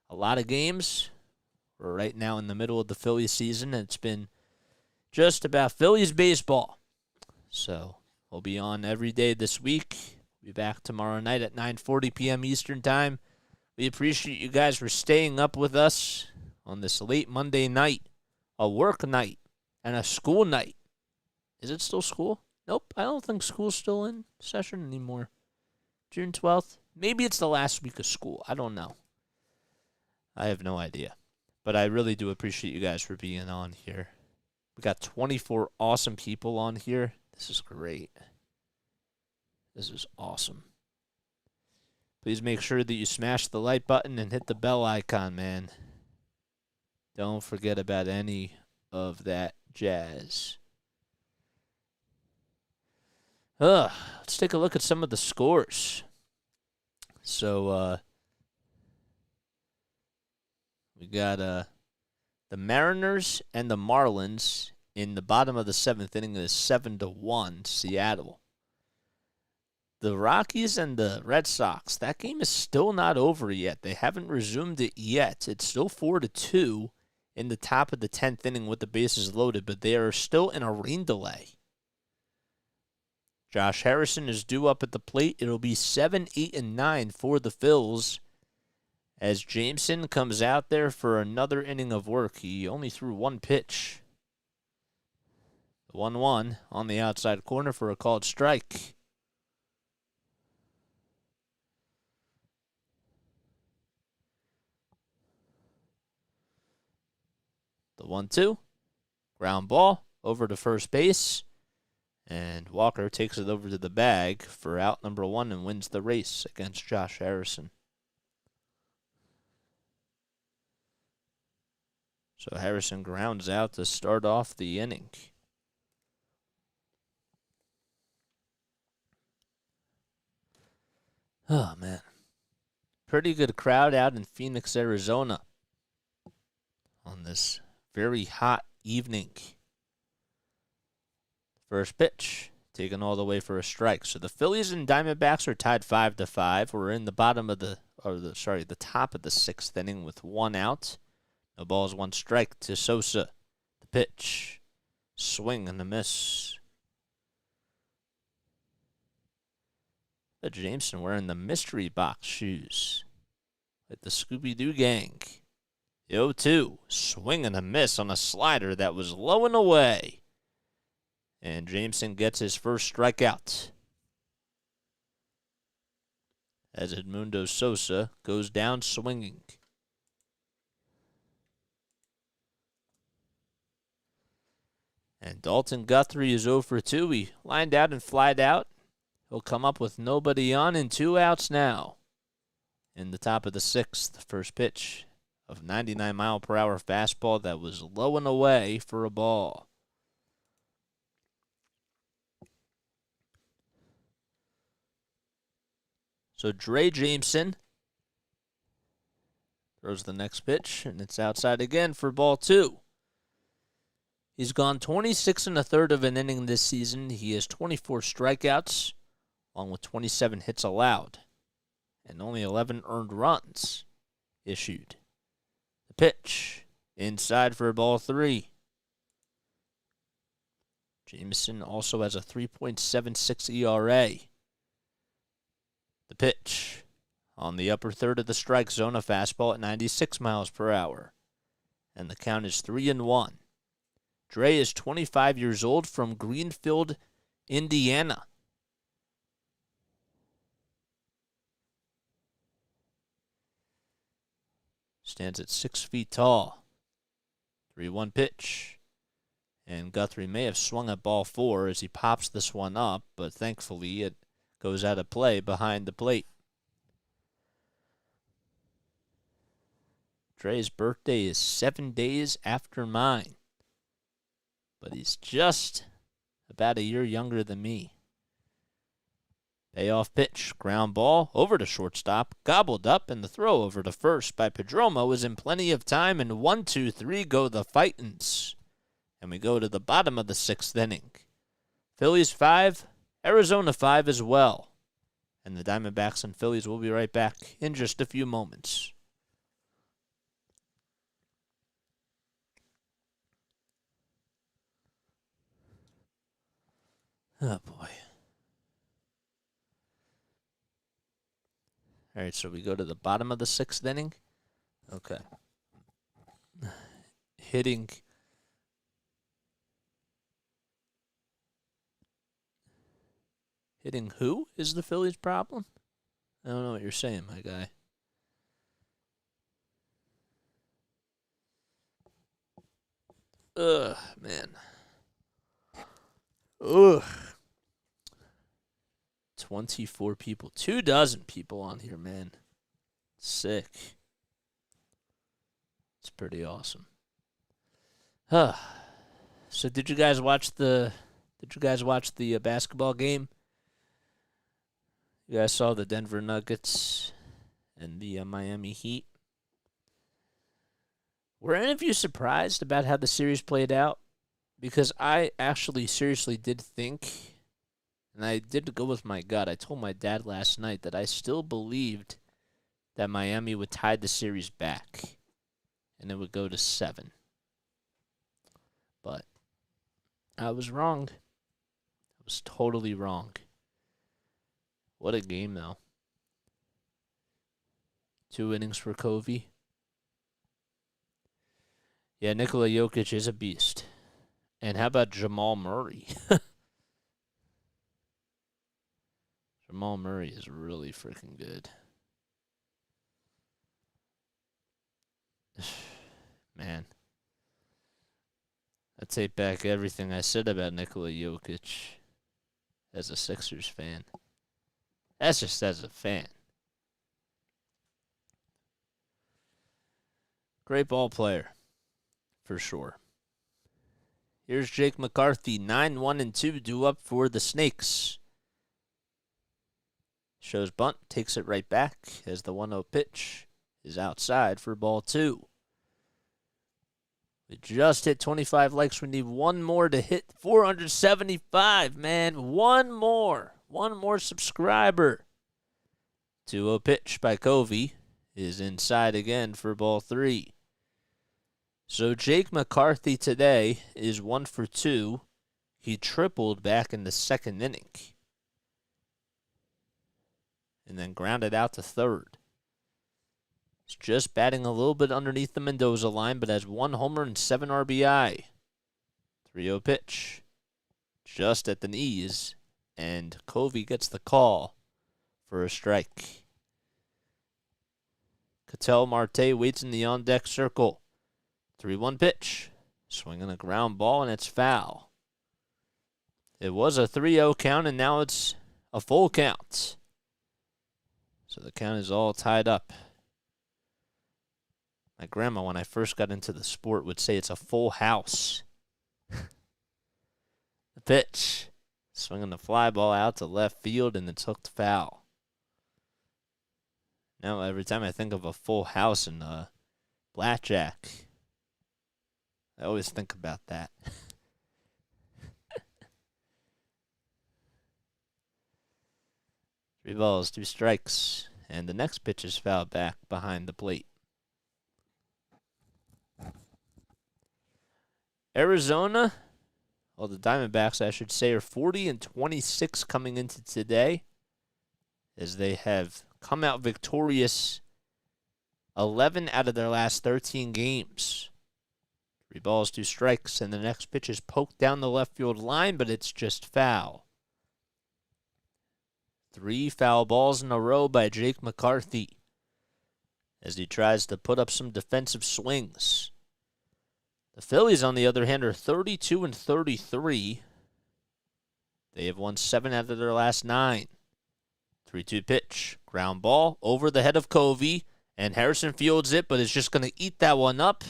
a lot of games. We're right now in the middle of the Phillies season, and it's been just about Phillies baseball. So we'll be on every day this week. We'll be back tomorrow night at 9:40 p.m. Eastern Time. We appreciate you guys for staying up with us on this late Monday night, a work night, and a school night. Is it still school? Nope, I don't think school's still in session anymore. June 12th? Maybe it's the last week of school. I don't know. I have no idea. But I really do appreciate you guys for being on here. We got 24 awesome people on here. This is great. This is awesome. Please make sure that you smash the like button and hit the bell icon, man. Don't forget about any of that jazz. Let's take a look at some of the scores. So, we got the Mariners and the Marlins in the bottom of the 7th inning is 7-1 Seattle. The Rockies and the Red Sox, that game is still not over yet. They haven't resumed it yet. It's still 4-2 in the top of the 10th inning with the bases loaded, but they are still in a rain delay. Josh Harrison is due up at the plate. It'll be 7, 8, and 9 for the Phils as Jameson comes out there for another inning of work. He only threw 1 pitch. 1-1 on the outside corner for a called strike. The 1-2. Ground ball over to first base. And Walker takes it over to the bag for out number 1 and wins the race against Josh Harrison. So Harrison grounds out to start off the inning. Oh, man. Pretty good crowd out in Phoenix, Arizona on this very hot evening. First pitch, taken all the way for a strike. So the Phillies and Diamondbacks are tied 5-5. We're in the bottom of the top of the 6th inning with 1 out. No balls, 1 strike to Sosa. The pitch, swing and a miss. But Jameson wearing the mystery box shoes, like the Scooby-Doo gang. The 0-2, swing and a miss on a slider that was low and away. And Jameson gets his first strikeout as Edmundo Sosa goes down swinging. And Dalton Guthrie is 0 for 2. He lined out and flied out. He'll come up with nobody on and 2 outs now. In the top of the 6th, first pitch of 99-mile-per-hour fastball that was low and away for a ball. So Dre Jameson throws the next pitch, and it's outside again for ball 2. He's gone 26 1/3 of an inning this season. He has 24 strikeouts, along with 27 hits allowed, and only 11 earned runs issued. The pitch, inside for ball 3. Jameson also has a 3.76 ERA. The pitch, on the upper third of the strike zone, a fastball at 96 miles per hour. And the count is 3-1. Dre is 25 years old from Greenfield, Indiana. Stands at 6 feet tall. 3-1 pitch. And Guthrie may have swung at ball 4 as he pops this one up, but thankfully it goes out of play behind the plate. Dre's birthday is 7 days after mine, but he's just about a year younger than me. Payoff pitch, ground ball, over to shortstop, gobbled up, and the throw over to first by Pedromo is in plenty of time, and 1-2-3 go the Fightins. And we go to the bottom of the 6th inning. Phillies 5, Arizona 5 as well. And the Diamondbacks and Phillies will be right back in just a few moments. Oh, boy. All right, so we go to the bottom of the 6th inning. Okay. Hitting who is the Phillies' problem? I don't know what you're saying, my guy. Ugh, man. Ugh. 24 people. 24 people on here, man. Sick. It's pretty awesome. Huh. So did you guys watch the basketball game? You guys saw the Denver Nuggets and the Miami Heat? Were any of you surprised about how the series played out? Because I actually seriously did think, and I did go with my gut. I told my dad last night that I still believed that Miami would tie the series back and it would go to 7. But I was wrong. I was totally wrong. What a game, though. 2 innings for Covey. Yeah, Nikola Jokic is a beast. And how about Jamal Murray? Jamal Murray is really freaking good. Man. I take back everything I said about Nikola Jokic as a Sixers fan. That's just as a fan. Great ball player, for sure. Here's Jake McCarthy, 9-1-2, due up for the Snakes. Shows bunt, takes it right back as the 1-0 pitch is outside for ball 2. We just hit 25 likes. We need one more to hit 475, man. One more subscriber. 2-0 pitch by Covey is inside again for ball 3. So Jake McCarthy today is 1 for 2. He tripled back in the 2nd inning. And then grounded out to 3rd. He's just batting a little bit underneath the Mendoza line, but has 1 homer and 7 RBI. 3-0 pitch. Just at the knees. And Covey gets the call for a strike. Ketel Marte waits in the on-deck circle. 3-1 pitch. Swinging a ground ball, and it's foul. It was a 3-0 count, and now it's a full count. So the count is all tied up. My grandma, when I first got into the sport, would say it's a full house. The pitch. Swinging the fly ball out to left field, and it's hooked foul. Now, every time I think of a full house in blackjack, I always think about that. 3 balls, 2 strikes, and the next pitch is fouled back behind the plate. Arizona, well, the Diamondbacks, I should say, are 40-26 coming into today, as they have come out victorious 11 out of their last 13 games. 3 balls, 2 strikes, and the next pitch is poked down the left field line, but it's just foul. 3 foul balls in a row by Jake McCarthy as he tries to put up some defensive swings. The Phillies, on the other hand, are 32-33. They have won 7 out of their last 9. 3-2 pitch. Ground ball over the head of Covey, and Harrison fields it, but is just going to eat that one up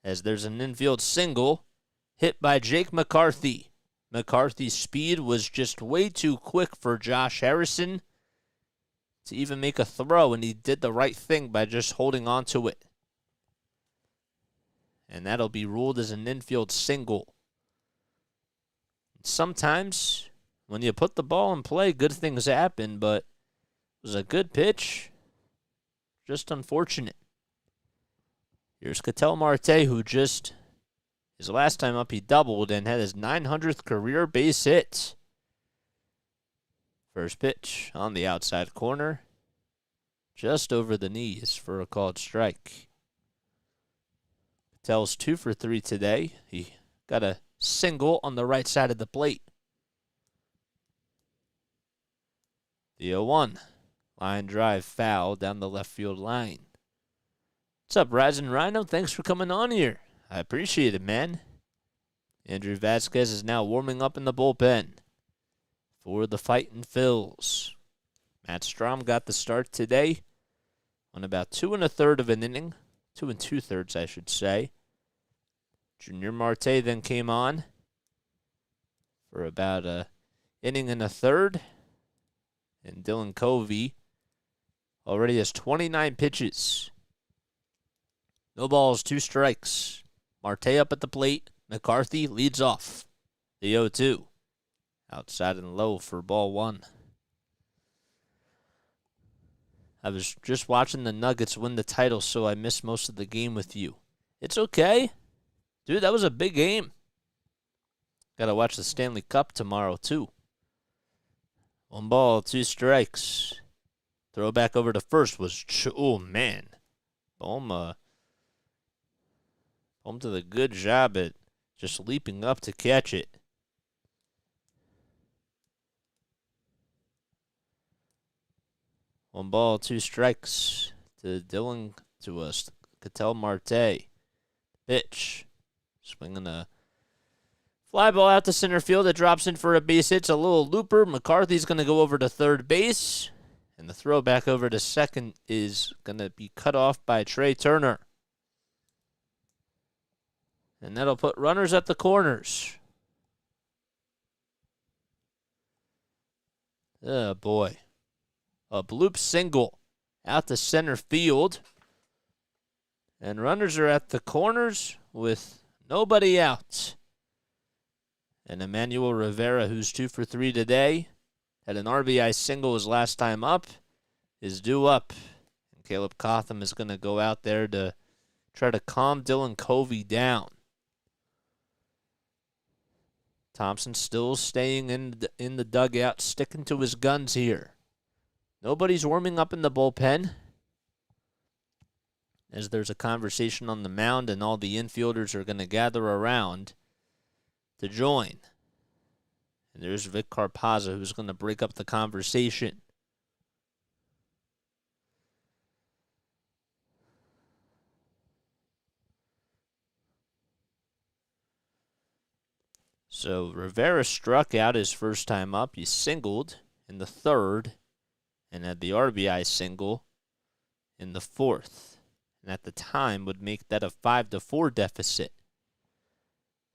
as there's an infield single hit by Jake McCarthy. McCarthy's speed was just way too quick for Josh Harrison to even make a throw, and he did the right thing by just holding on to it. And that'll be ruled as an infield single. Sometimes, when you put the ball in play, good things happen, but it was a good pitch. Just unfortunate. Here's Ketel Marte, who just, his last time up, he doubled and had his 900th career base hit. First pitch on the outside corner, just over the knees for a called strike. Ketel's 2 for 3 today. He got a single on the right side of the plate. The 0-1. Line drive foul down the left field line. What's up, Rising Rhino? Thanks for coming on here. I appreciate it, man. Andrew Vasquez is now warming up in the bullpen for the Fightin' Phils. Matt Strahm got the start today on about 2 1/3 of an inning. 2 2/3, I should say. Junior Marte then came on for about an inning and a third. And Dylan Covey already has 29 pitches. No balls, 2 strikes. Marte up at the plate. McCarthy leads off. The 0-2. Outside and low for ball 1. I was just watching the Nuggets win the title, so I missed most of the game with you. It's okay. Dude, that was a big game. Got to watch the Stanley Cup tomorrow, too. 1 ball, 2 strikes. Throw back over to first was, oh, man. Bohm did a good job at just leaping up to catch it. One ball, 2 strikes to Ketel Marte. Pitch. Swinging a fly ball out to center field that drops in for a base hit. It's a little looper. McCarthy's going to go over to third base. And the throw back over to second is going to be cut off by Trea Turner. And that'll put runners at the corners. Oh, boy. A bloop single out to center field. And runners are at the corners with nobody out. And Emmanuel Rivera, who's 2 for 3 today, had an RBI single his last time up, is due up. And Caleb Cotham is going to go out there to try to calm Dylan Covey down. Thompson still staying in the dugout, sticking to his guns here. Nobody's warming up in the bullpen, as there's a conversation on the mound and all the infielders are going to gather around to join. And there's Vic Carpazza, who's going to break up the conversation. So Rivera struck out his first time up. He singled in the third and had the RBI single in the fourth. and at the time would make that a 5-4 deficit.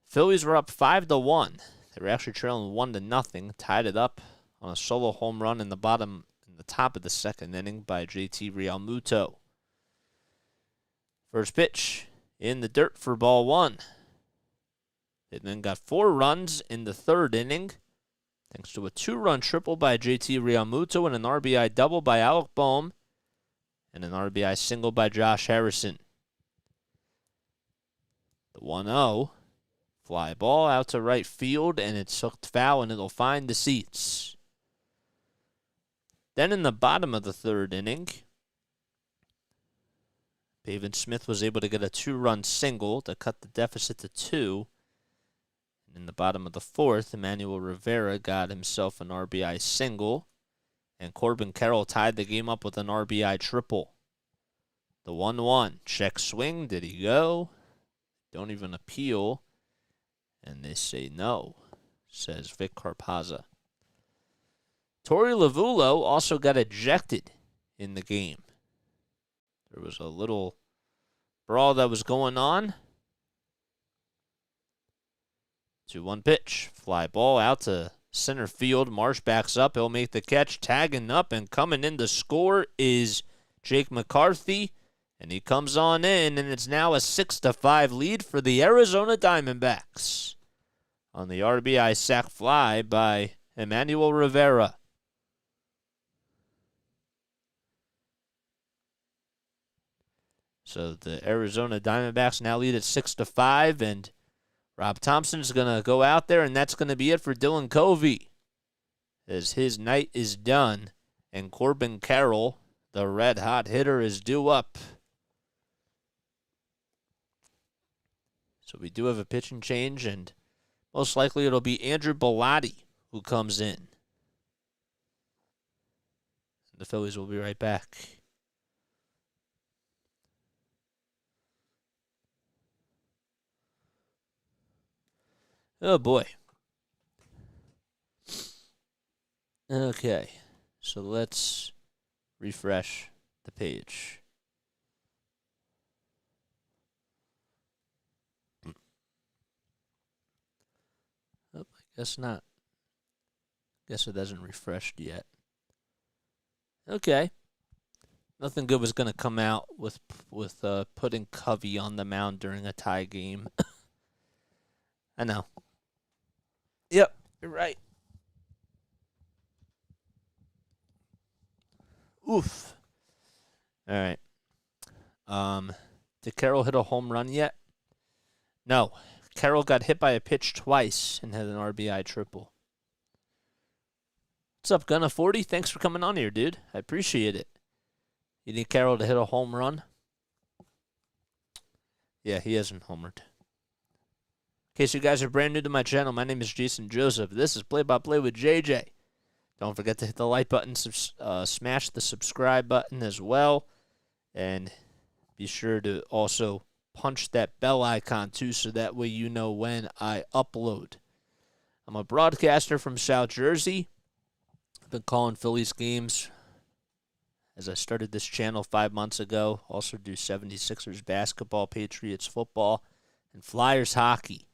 Phillies were up 5-1. They were actually trailing 1-0, tied it up on a solo home run in the top of the second inning by JT Realmuto. First pitch in the dirt for ball one. They then got 4 runs in the third inning, thanks to a 2-run triple by JT Realmuto and an RBI double by Alec Bohm and an RBI single by Josh Harrison. The 1-0. Fly ball out to right field, and it's hooked foul, and it'll find the seats. Then in the bottom of the third inning, Pavin Smith was able to get a 2-run single to cut the deficit to 2. And in the bottom of the fourth, Emmanuel Rivera got himself an RBI single, and Corbin Carroll tied the game up with an RBI triple. The 1-1. Check swing. Did he go? Don't even appeal. And they say no, says Vic Carpazza. Torey Lovullo also got ejected in the game. There was a little brawl that was going on. 2-1 pitch. Fly ball out to center field. Marsh backs up. He'll make the catch. Tagging up and coming in to score is Jake McCarthy. And he comes on in, and it's now a 6-5 lead for the Arizona Diamondbacks on the RBI sac fly by Emmanuel Rivera. So the Arizona Diamondbacks now lead at 6-5, and Rob Thompson's going to go out there, and that's going to be it for Dylan Covey, as his night is done, and Corbin Carroll, the red-hot hitter, is due up. So we do have a pitching change, and most likely it'll be Andrew Bellotti who comes in. The Phillies will be right back. Oh, boy. Okay, so let's refresh the page. Oh, I guess not. Guess it hasn't refreshed yet. Okay. Nothing good was going to come out with putting Covey on the mound during a tie game. I know. Yep, you're right. Oof. All right. Did Carroll hit a home run yet? No. Carroll got hit by a pitch twice and had an RBI triple. What's up, Gunna 40? Thanks for coming on here, dude. I appreciate it. You need Carroll to hit a home run? Yeah, he hasn't homered. In case you guys are brand new to my channel, my name is Jason Joseph. This is Play by Play with JJ. Don't forget to hit the like button, smash the subscribe button as well, and be sure to also punch that bell icon too, so that way you know when I upload. I'm a broadcaster from South Jersey. I've been calling Phillies games as I started this channel 5 months ago. Also do 76ers basketball, Patriots football, and Flyers hockey.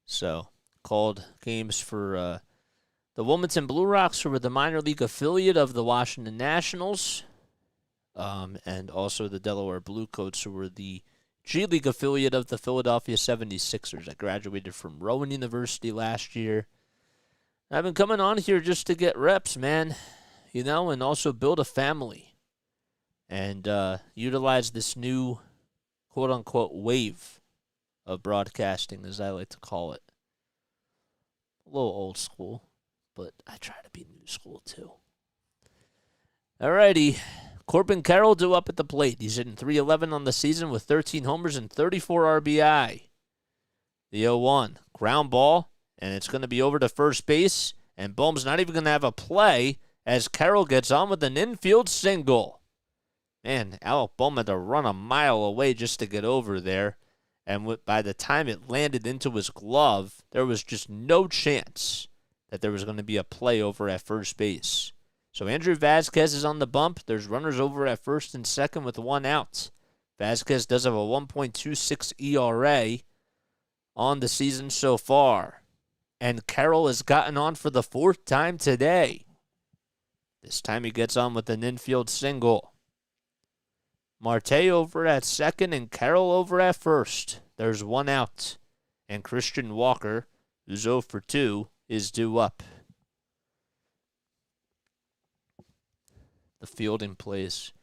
So, called games for the Wilmington Blue Rocks, who were the minor league affiliate of the Washington Nationals, and also the Delaware Bluecoats, who were the G League affiliate of the Philadelphia 76ers. I graduated from Rowan University last year. I've been coming on here just to get reps, man, you know, and also build a family and utilize this new quote-unquote wave of broadcasting, as I like to call it. A little old school, but I try to be new school too. Alrighty, Corbin Carroll due up at the plate. He's hitting .311 on the season with 13 homers and 34 RBI. The 0-1, ground ball, and it's going to be over to first base, and Bohm's not even going to have a play as Carroll gets on with an infield single. Man, Alec Bohm had to run a mile away just to get over there. And by the time it landed into his glove, there was just no chance that there was going to be a play over at first base. So Andrew Vasquez is on the bump. There's runners over at first and second with 1 out. Vasquez does have a 1.26 ERA on the season so far. And Carroll has gotten on for the 4th time today. This time he gets on with an infield single. Marte over at second and Carroll over at first. There's 1 out. And Christian Walker, who's 0 for 2, is due up. The fielding plays.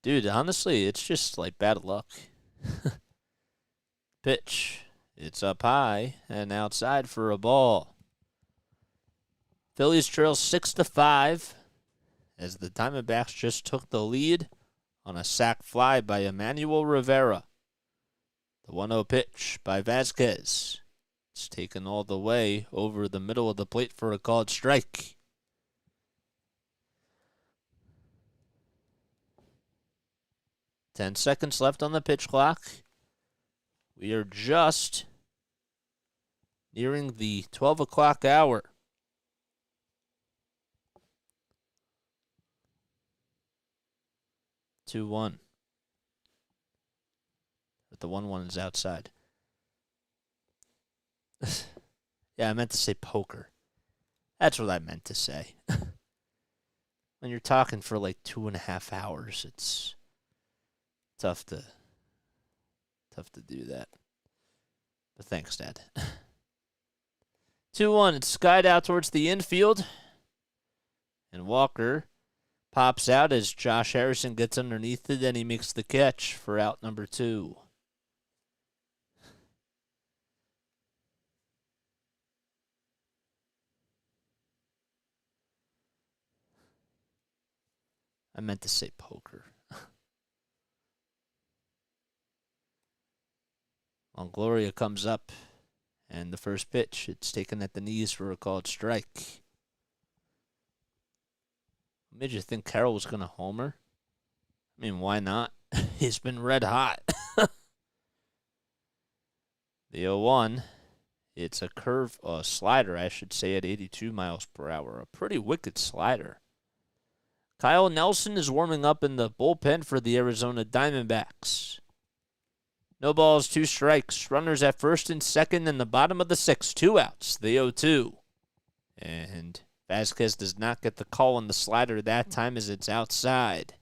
Dude, honestly, it's just like bad luck. Pitch. It's up high and outside for a ball. Phillies trail 6-5 as the Diamondbacks just took the lead on a sac fly by Emmanuel Rivera. The 1-0 pitch by Vasquez. It's taken all the way over the middle of the plate for a called strike. Ten seconds left on the pitch clock. We are just nearing the 12 o'clock hour. Two one. But the 1-1 is outside. Yeah, I meant to say poker. That's what I meant to say. When you're talking for like 2.5 hours, it's tough to do that. But thanks, Dad. 2-1. It's skied out towards the infield. And Walker pops out as Josh Harrison gets underneath it, and he makes the catch for out number 2. I meant to say poker. Longoria comes up, and the first pitch, it's taken at the knees for a called strike. Made you think Carroll was going to homer? I mean, why not? He's been red hot. The 0-1, it's a slider, I should say, at 82 miles per hour. A pretty wicked slider. Kyle Nelson is warming up in the bullpen for the Arizona Diamondbacks. No balls, 2 strikes. Runners at first and second in the bottom of the 6th. 2 outs. The 0-2. And Vasquez does not get the call on the slider that time as it's outside.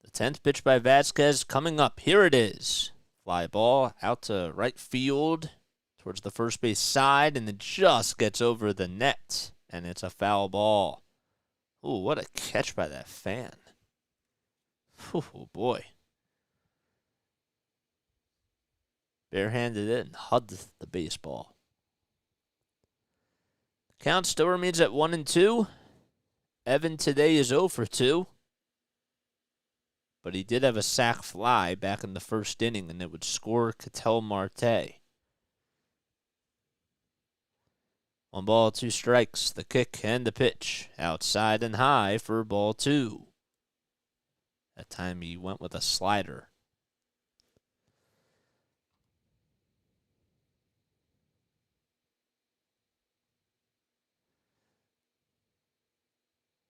The 10th pitch by Vasquez coming up. Here it is. Fly ball out to right field towards the first base side, and it just gets over the net, and it's a foul ball. Ooh, what a catch by that fan. Oh, boy. Barehanded it and hugged the baseball. Count still remains at 1-2. Evan today is 0 for 2. But he did have a sac fly back in the first inning, and it would score Ketel Marte. 1 ball, 2 strikes, the kick and the pitch. Outside and high for ball 2. That time he went with a slider.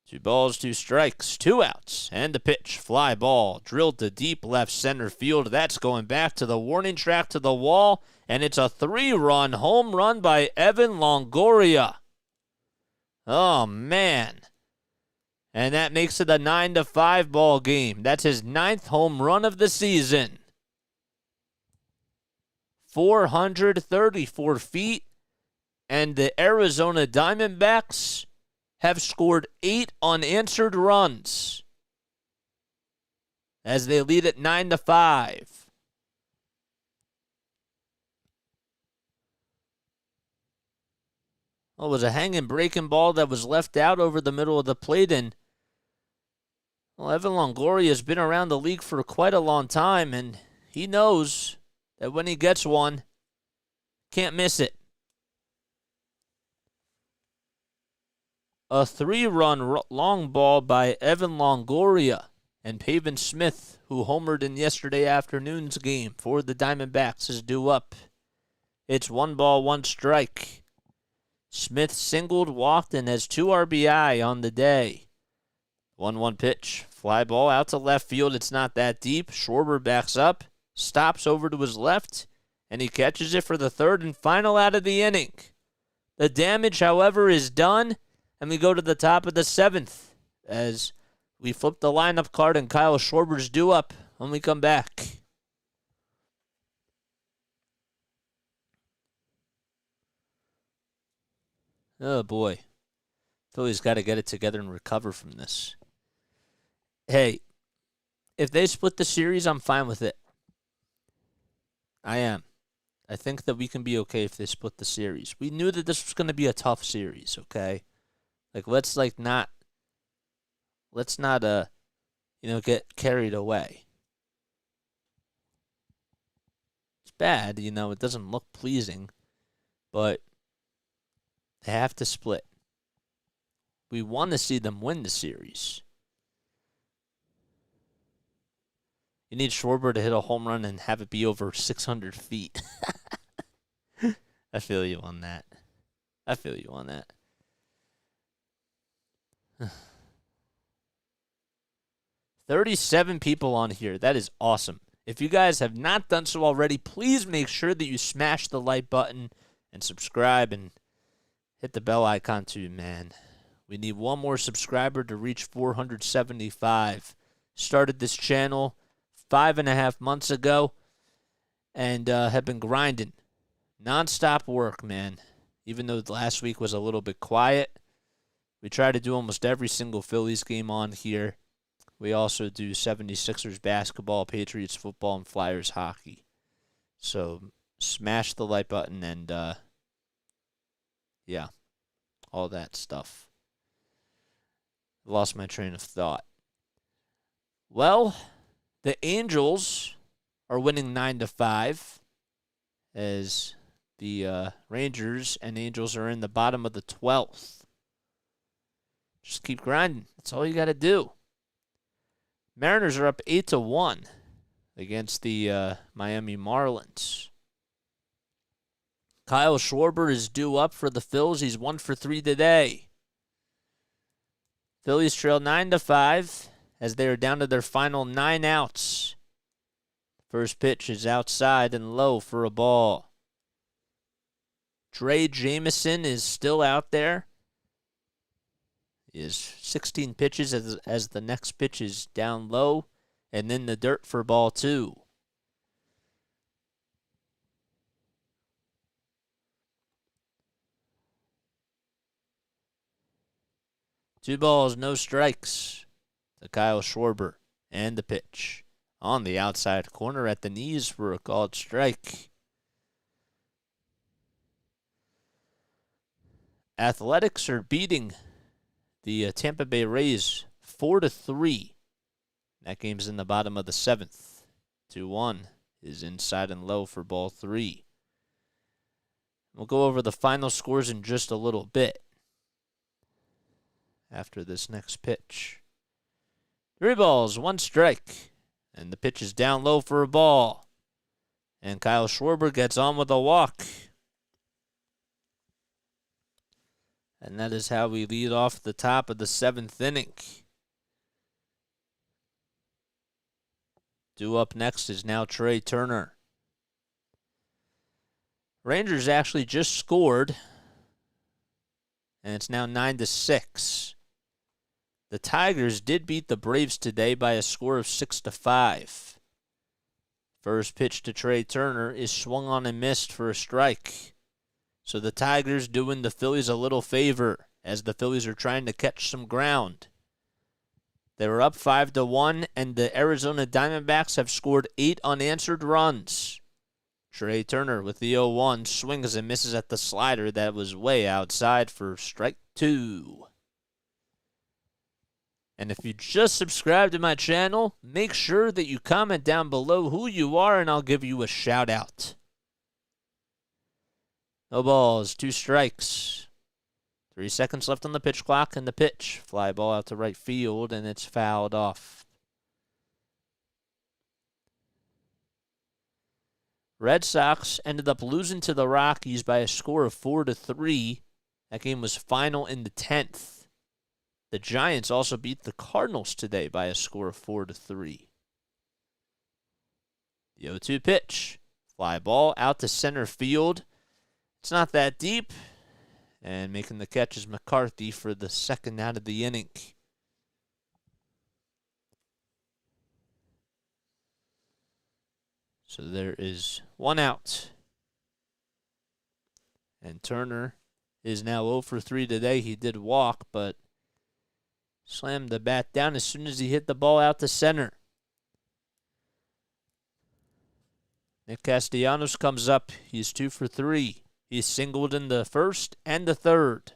Two balls, 2 strikes, 2 outs, and the pitch. Fly ball drilled to deep left center field. That's going back to the warning track to the wall, and it's a 3-run home run by Evan Longoria. Oh, man. And that makes it a 9-5 ball game. That's his 9th home run of the season. 434 feet, and the Arizona Diamondbacks have scored 8 unanswered runs as they lead at 9-5. Well, it was a hanging breaking ball that was left out over the middle of the plate, and Evan Longoria has been around the league for quite a long time, and he knows that when he gets one, can't miss it. A 3-run long ball by Evan Longoria, and Pavin Smith, who homered in yesterday afternoon's game for the Diamondbacks, is due up. It's 1 ball, 1 strike. Smith singled, walked, and has 2 RBI on the day. 1-1 pitch. Fly ball out to left field. It's not that deep. Schwarber backs up, stops over to his left, and he catches it for the 3rd and final out of the inning. The damage, however, is done, and we go to the top of the 7th as we flip the lineup card and Kyle Schwarber's due up when we come back. Oh, boy. Phillies got to get it together and recover from this. Hey, if they split the series, I'm fine with it. I am. I think that we can be okay if they split the series. We knew that this was going to be a tough series, okay? Let's not get carried away. It's bad, it doesn't look pleasing, but they have to split. We want to see them win the series. You need Schwarber to hit a home run and have it be over 600 feet. I feel you on that. 37 people on here. That is awesome. If you guys have not done so already, please make sure that you smash the like button and subscribe and hit the bell icon too, man. We need one more subscriber to reach 475. Started this channel 5.5 months ago and have been grinding. Non-stop work, man. Even though last week was a little bit quiet, we try to do almost every single Phillies game on here. We also do 76ers basketball, Patriots football, and Flyers hockey. So smash the like button and, yeah, all that stuff. Lost my train of thought. Well, the Angels are winning 9-5 as the Rangers and Angels are in the bottom of the 12th. Just keep grinding. That's all you got to do. Mariners are up 8-1 against the Miami Marlins. Kyle Schwarber is due up for the Phils. He's 1 for 3 today. Phillies trail 9-5 as they are down to their final 9 outs. First pitch is outside and low for a ball. Trea Turner is still out there. He is 16 pitches as the next pitch is down low and in the dirt for ball 2. Two balls, no strikes to Kyle Schwarber. And the pitch on the outside corner at the knees for a called strike. Athletics are beating the Tampa Bay Rays 4-3. That game's in the bottom of the 7th. 2-1 is inside and low for ball 3. We'll go over the final scores in just a little bit after this next pitch. 3 balls, 1 strike. And the pitch is down low for a ball. And Kyle Schwarber gets on with a walk. And that is how we lead off the top of the 7th inning. Due up next is now Trea Turner. Rangers actually just scored. And it's now 9-6. The Tigers did beat the Braves today by a score of 6-5. First pitch to Trea Turner is swung on and missed for a strike. So the Tigers doing the Phillies a little favor as the Phillies are trying to catch some ground. They were up 5-1, and the Arizona Diamondbacks have scored 8 unanswered runs. Trea Turner with the 0-1 swings and misses at the slider that was way outside for strike 2. And if you just subscribed to my channel, make sure that you comment down below who you are and I'll give you a shout out. No balls, 2 strikes. 3 seconds left on the pitch clock and the pitch. Fly ball out to right field and it's fouled off. Red Sox ended up losing to the Rockies by a score of 4-3 That game was final in the 10th. The Giants also beat the Cardinals today by a score of 4-3. The 0-2 pitch. Fly ball out to center field. It's not that deep. And making the catch is McCarthy for the second out of the inning. So there is one out. And Turner is now 0 for 3 today. He did walk, but slammed the bat down as soon as he hit the ball out to center. Nick Castellanos comes up. He's 2 for 3. He's singled in the first and the third.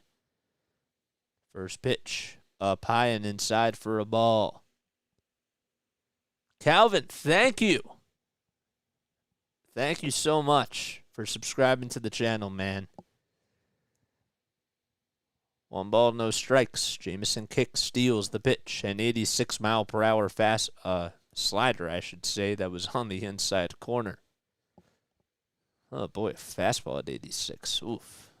First pitch, up high and inside for a ball. Calvin, thank you. Thank you so much for subscribing to the channel, man. 1 ball, no strikes. Jamison kicks, steals the pitch. An 86-mile-per-hour fast slider, I should say, that was on the inside corner. Oh, boy, fastball at 86. Oof.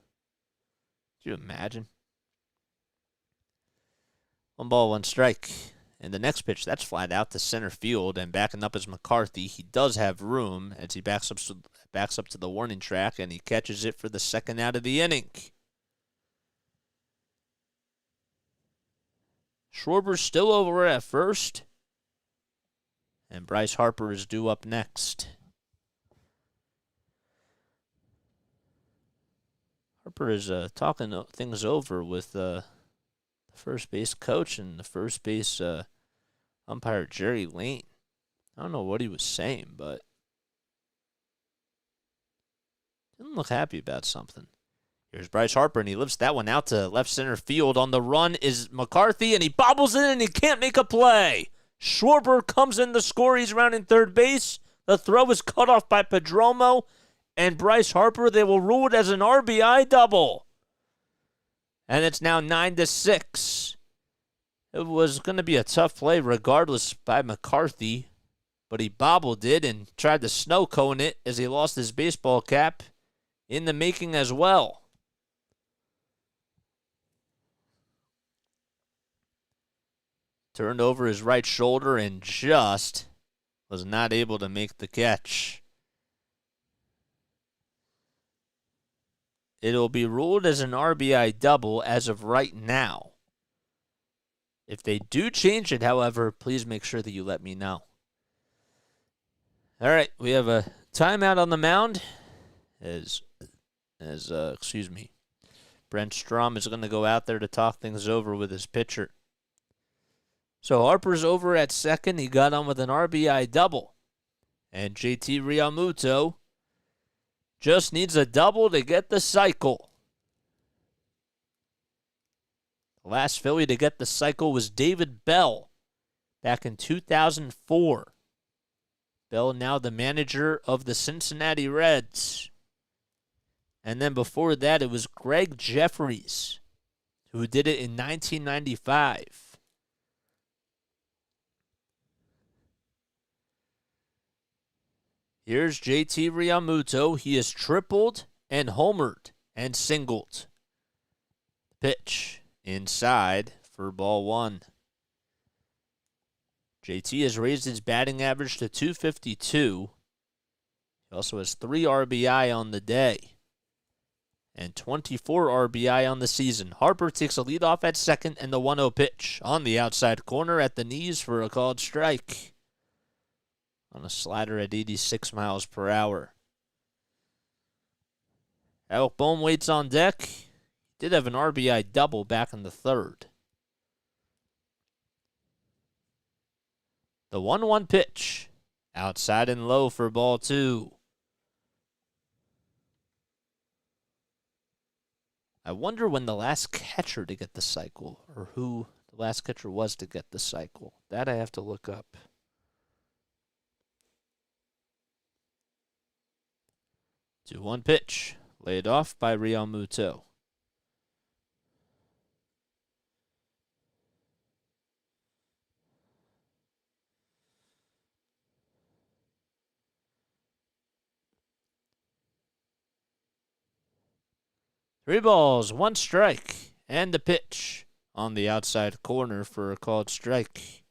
Could you imagine? 1 ball, 1 strike. And the next pitch, that's flat out to center field, and backing up is McCarthy. He does have room as he backs up to the warning track, and he catches it for the second out of the inning. Schwarber's still over at first, and Bryce Harper is due up next. Harper is talking things over with the first base coach and the first base umpire, Jerry Lane. I don't know what he was saying, but didn't look happy about something. Here's Bryce Harper, and he lifts that one out to left center field. On the run is McCarthy, and he bobbles it, and he can't make a play. Schwarber comes in to score. He's rounding third base. The throw is cut off by Perdomo, and Bryce Harper, they will rule it as an RBI double. And it's now 9-6. It was going to be a tough play regardless by McCarthy, but he bobbled it and tried to snow cone it as he lost his baseball cap in the making as well. Turned over his right shoulder and just was not able to make the catch. It'll be ruled as an RBI double as of right now. If they do change it, however, please make sure that you let me know. All right, we have a timeout on the mound as Brent Strahm is going to go out there to talk things over with his pitcher. So Harper's over at second. He got on with an RBI double. And JT Realmuto just needs a double to get the cycle. The last Philly to get the cycle was David Bell back in 2004. Bell now the manager of the Cincinnati Reds. And then before that, it was Greg Jeffries who did it in 1995. Here's JT Realmuto. He has tripled and homered and singled. Pitch inside for ball 1. JT has raised his batting average to .252. He also has 3 RBI on the day and 24 RBI on the season. Harper takes a lead off at second, and the 1-0 pitch on the outside corner at the knees for a called strike on a slider at 86 miles per hour. Alec Bohm waits on deck. He did have an RBI double back in the third. The 1-1 pitch, outside and low for ball 2. I wonder when the last catcher to get the cycle, or who the last catcher was to get the cycle. That I have to look up. 2-1 pitch, laid off by Realmuto. 3 balls, 1 strike, and the pitch on the outside corner for a called strike.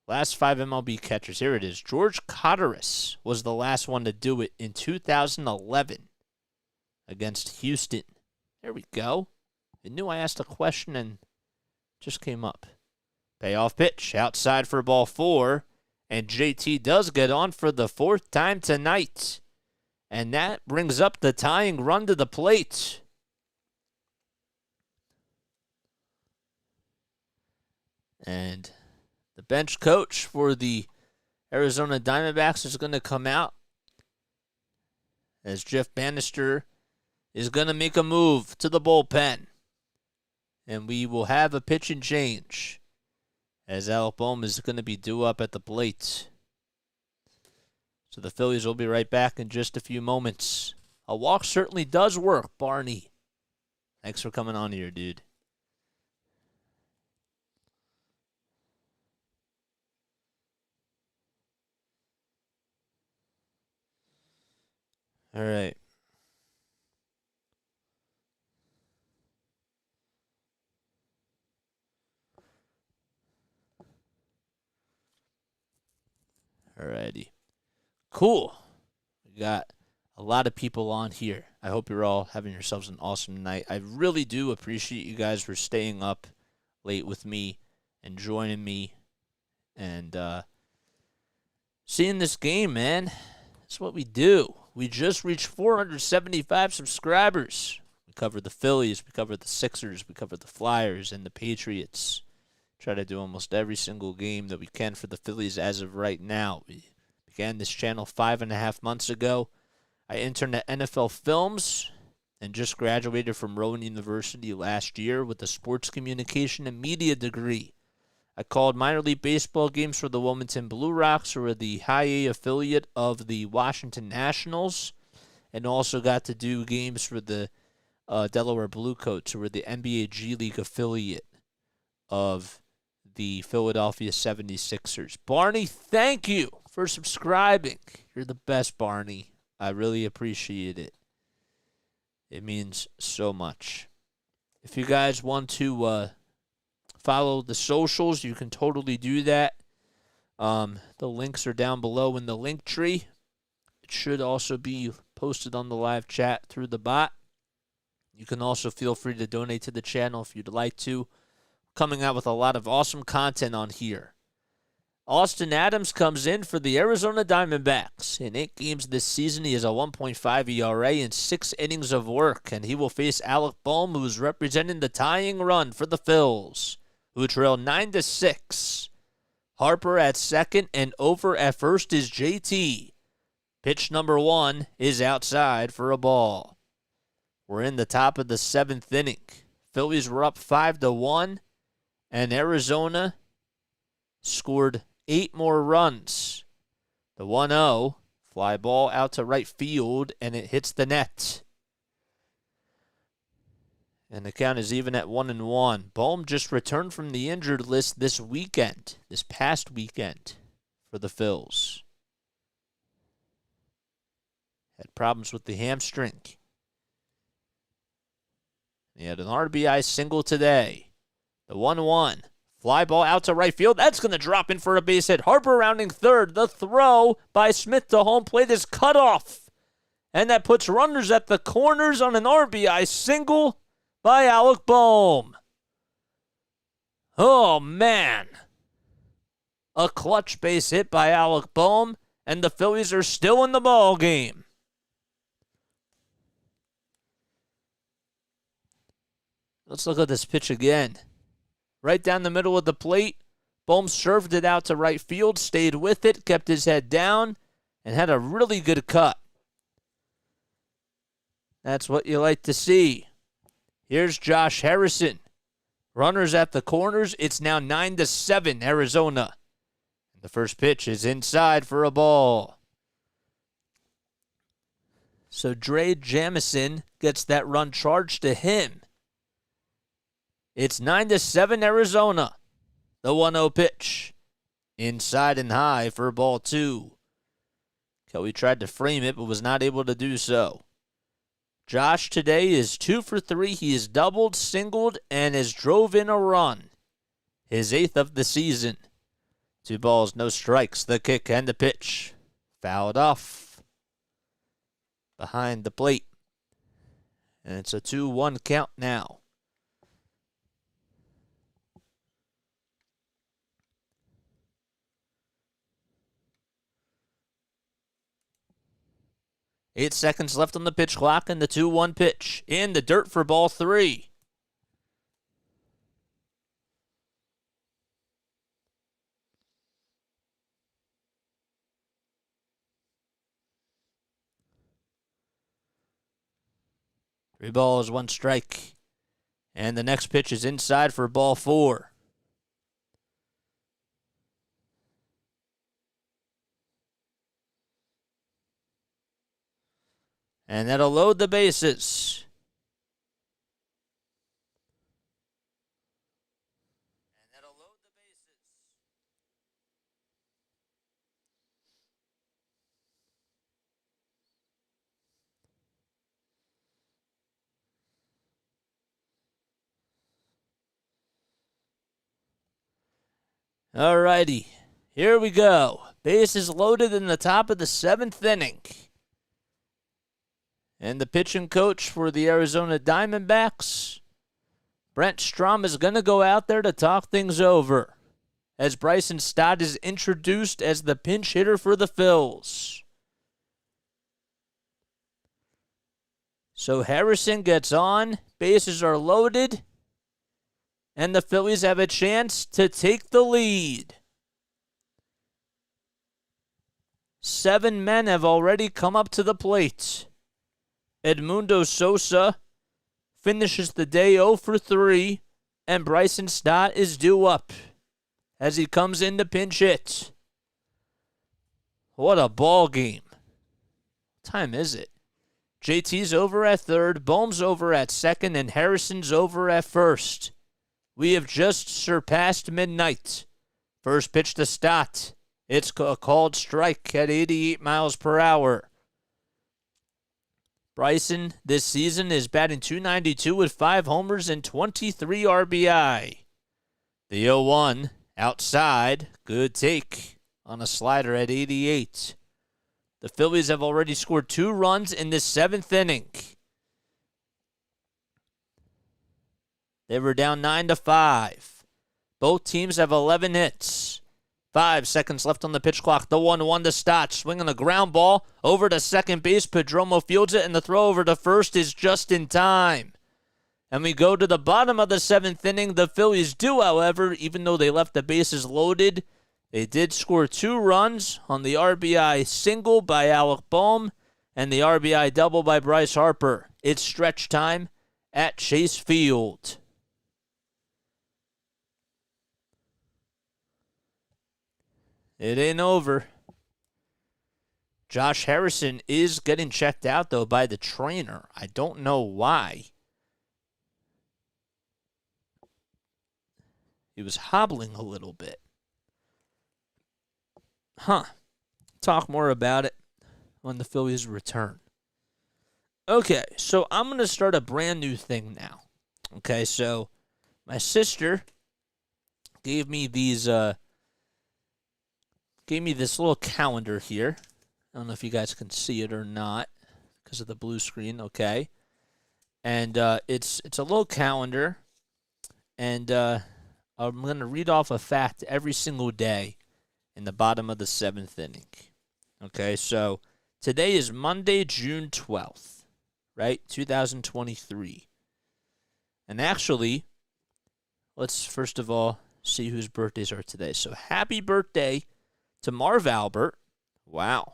Last 5 MLB catchers. Here it is. George Cotteris was the last one to do it in 2011 against Houston. There we go. I knew I asked a question and just came up. Payoff pitch outside for ball 4. And JT does get on for the 4th time tonight. And that brings up the tying run to the plate. And the bench coach for the Arizona Diamondbacks is going to come out as Jeff Bannister is going to make a move to the bullpen. And we will have a pitching change as Alec Bohm is going to be due up at the plate. So the Phillies will be right back in just a few moments. A walk certainly does work, Barney. Thanks for coming on here, dude. All right. Alrighty. Cool. We got a lot of people on here. I hope you're all having yourselves an awesome night. I really do appreciate you guys for staying up late with me and joining me and seeing this game, man. That's what we do. We just reached 475 subscribers. We covered the Phillies, we covered the Sixers, we covered the Flyers and the Patriots. Try to do almost every single game that we can for the Phillies as of right now. We began this channel 5.5 months ago. I interned at NFL Films and just graduated from Rowan University last year with a sports communication and media degree. I called minor league baseball games for the Wilmington Blue Rocks, who are the high A affiliate of the Washington Nationals, and also got to do games for the Delaware Bluecoats, who are the NBA G League affiliate of the Philadelphia 76ers. Barney, thank you for subscribing. You're the best, Barney. I really appreciate it. It means so much. If you guys want to follow the socials, you can totally do that. The links are down below in the LINKTREE. It should also be posted on the live chat through the bot. You can also feel free to donate to the channel if you'd like to. Coming out with a lot of awesome content on here. Austin Adams comes in for the Arizona Diamondbacks. In 8 games this season, he has a 1.5 ERA in 6 innings of work, and he will face Alec Bohm, who is representing the tying run for the Phils, who trail 9-6. Harper at second, and over at first is JT. Pitch number 1 is outside for a ball. We're in the top of the 7th inning. Phillies were up 5-1. And Arizona scored 8 more runs. The 1-0, fly ball out to right field, and it hits the net. And the count is even at 1-1. Bohm just returned from the injured list this past weekend, for the Phils. Had problems with the hamstring. He had an RBI single today. The 1-1. Fly ball out to right field. That's going to drop in for a base hit. Harper rounding third. The throw by Smith to home plate is cut off. And that puts runners at the corners on an RBI single by Alec Bohm. Oh, man. A clutch base hit by Alec Bohm, and the Phillies are still in the ball game. Let's look at this pitch again. Right down the middle of the plate. Bohm served it out to right field, stayed with it, kept his head down, and had a really good cut. That's what you like to see. Here's Josh Harrison. Runners at the corners. It's now 9-7, Arizona. The first pitch is inside for a ball. So Dre Jamison gets that run charged to him. It's 9-7 Arizona. The 1-0 pitch. Inside and high for ball 2. Kelly tried to frame it, but was not able to do so. Josh today is 2 for 3. He has doubled, singled, and has drove in a run. His 8th of the season. 2 balls, no strikes. The kick and the pitch. Fouled off. Behind the plate. And it's a 2-1 count now. Eight seconds left on the pitch clock, and the 2-1 pitch. In the dirt for ball 3. Three balls, 1 strike. And the next pitch is inside for ball 4. And that'll load the bases. Alrighty, here we go. Bases loaded in the top of the 7th inning. And the pitching coach for the Arizona Diamondbacks, Matt Strahm, is going to go out there to talk things over as Bryson Stott is introduced as the pinch hitter for the Phils. So Harrison gets on, bases are loaded, and the Phillies have a chance to take the lead. 7 men have already come up to the plate. Edmundo Sosa finishes the day 0 for 3, and Bryson Stott is due up as he comes in to pinch hit. What a ball game. What time is it? JT's over at 3rd, Bohm's over at 2nd, and Harrison's over at 1st. We have just surpassed midnight. First pitch to Stott. It's a called strike at 88 miles per hour. Bryson this season is batting .292 with 5 homers and 23 RBI. The 0-1 outside. Good take on a slider at 88. The Phillies have already scored 2 runs in this 7th inning. They were down 9-5. Both teams have 11 hits. 5 seconds left on the pitch clock. The 1-1 to Stott. Swinging a ground ball over to second base. Pedromo fields it, and the throw over to first is just in time. And we go to the bottom of the 7th inning. The Phillies do, however, even though they left the bases loaded, they did score 2 runs on the RBI single by Alec Bohm and the RBI double by Bryce Harper. It's stretch time at Chase Field. It ain't over. Josh Harrison is getting checked out, though, by the trainer. I don't know why. He was hobbling a little bit. Talk more about it when the Phillies return. Okay, so I'm going to start a brand new thing now. Okay, so my sister gave me these... Gave me this little calendar here. I don't know if you guys can see it or not because of the blue screen, okay? And it's a little calendar, and I'm going to read off a fact every single day in the bottom of the 7th inning. Okay, so today is Monday, June 12th, right? 2023. And actually, let's first of all see whose birthdays are today. So happy birthday to Marv Albert. Wow.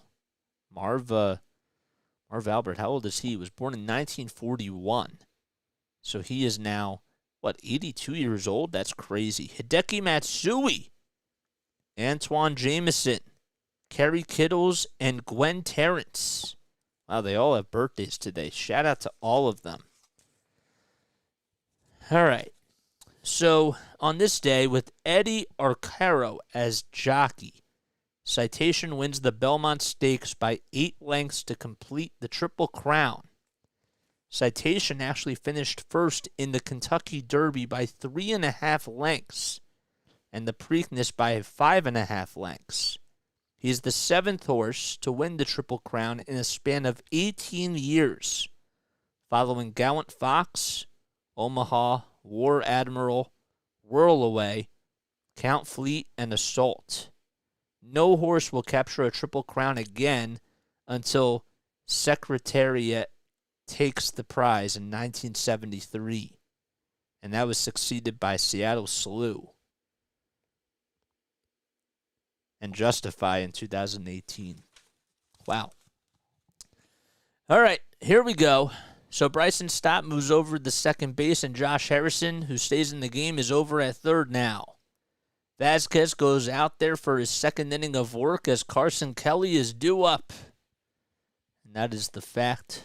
Marv Albert, how old is he? He was born in 1941. So he is now, 82 years old? That's crazy. Hideki Matsui, Antoine Jameson, Kerry Kittles, and Gwen Terrence. Wow, they all have birthdays today. Shout out to all of them. All right. So on this day, with Eddie Arcaro as jockey, Citation wins the Belmont Stakes by 8 lengths to complete the Triple Crown. Citation actually finished first in the Kentucky Derby by 3.5 lengths, and the Preakness by 5.5 lengths. He's the 7th horse to win the Triple Crown in a span of 18 years, following Gallant Fox, Omaha, War Admiral, Whirlaway, Count Fleet, and Assault. No horse will capture a Triple Crown again until Secretariat takes the prize in 1973, and that was succeeded by Seattle Slew and Justify in 2018. Wow. All right, here we go. So Bryson Stott moves over to second base, and Josh Harrison, who stays in the game, is over at third now. Vasquez goes out there for his second inning of work as Carson Kelly is due up. And that is the fact.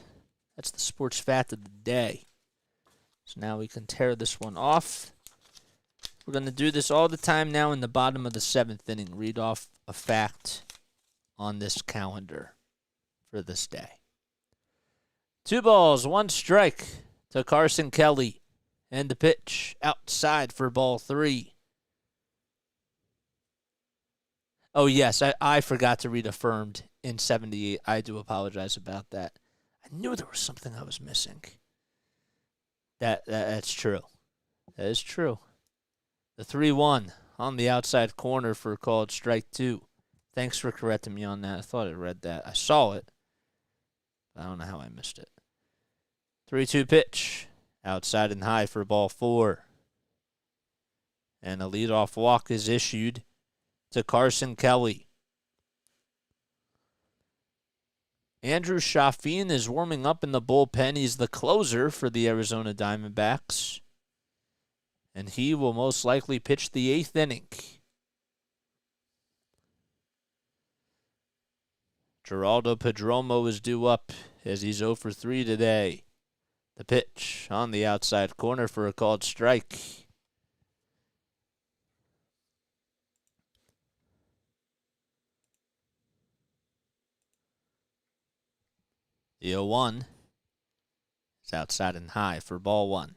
That's the sports fact of the day. So now we can tear this one off. We're going to do this all the time now in the bottom of the 7th inning. Read off a fact on this calendar for this day. 2 balls, 1 strike to Carson Kelly. And the pitch outside for ball 3. Oh, yes, I forgot to read affirmed in 78. I do apologize about that. I knew there was something I was missing. That's true. That is true. The 3-1 on the outside corner for called strike 2. Thanks for correcting me on that. I thought I read that. I saw it. I don't know how I missed it. 3-2 pitch. Outside and high for ball 4. And a leadoff walk is issued to Carson Kelly. Andrew Chaffin is warming up in the bullpen. He's the closer for the Arizona Diamondbacks. And he will most likely pitch the 8th inning. Geraldo Perdomo is due up as he's 0 for 3 today. The pitch on the outside corner for a called strike. The 0-1 is outside and high for ball 1.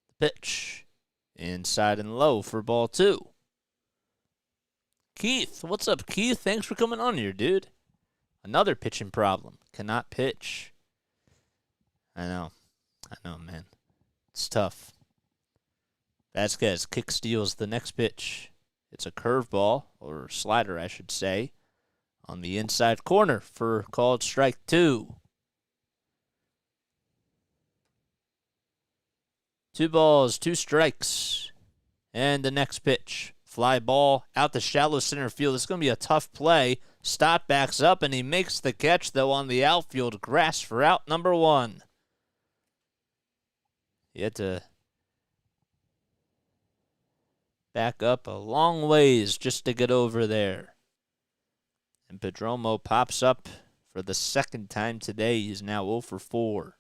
The pitch inside and low for ball 2. Keith, what's up, Keith? Thanks for coming on here, dude. Another pitching problem. Cannot pitch. I know, man. It's tough. Vasquez kick steals the next pitch. It's a curveball, or slider, I should say, on the inside corner for called strike 2. 2 balls, 2 strikes. And the next pitch. Fly ball out the shallow center field. It's going to be a tough play. Stott backs up, and he makes the catch, though, on the outfield grass for out number 1. He had to back up a long ways just to get over there. And Perdomo pops up for the second time today. He's now 0 for 4.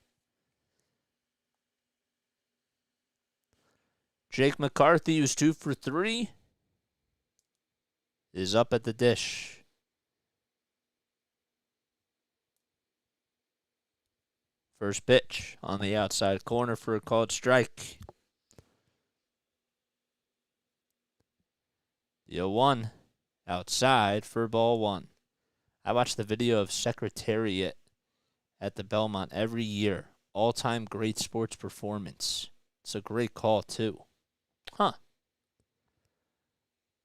Jake McCarthy, who's 2 for 3, is up at the dish. First pitch on the outside corner for a called strike. The 0-1 outside for ball 1. I watch the video of Secretariat at the Belmont every year. All-time great sports performance. It's a great call, too.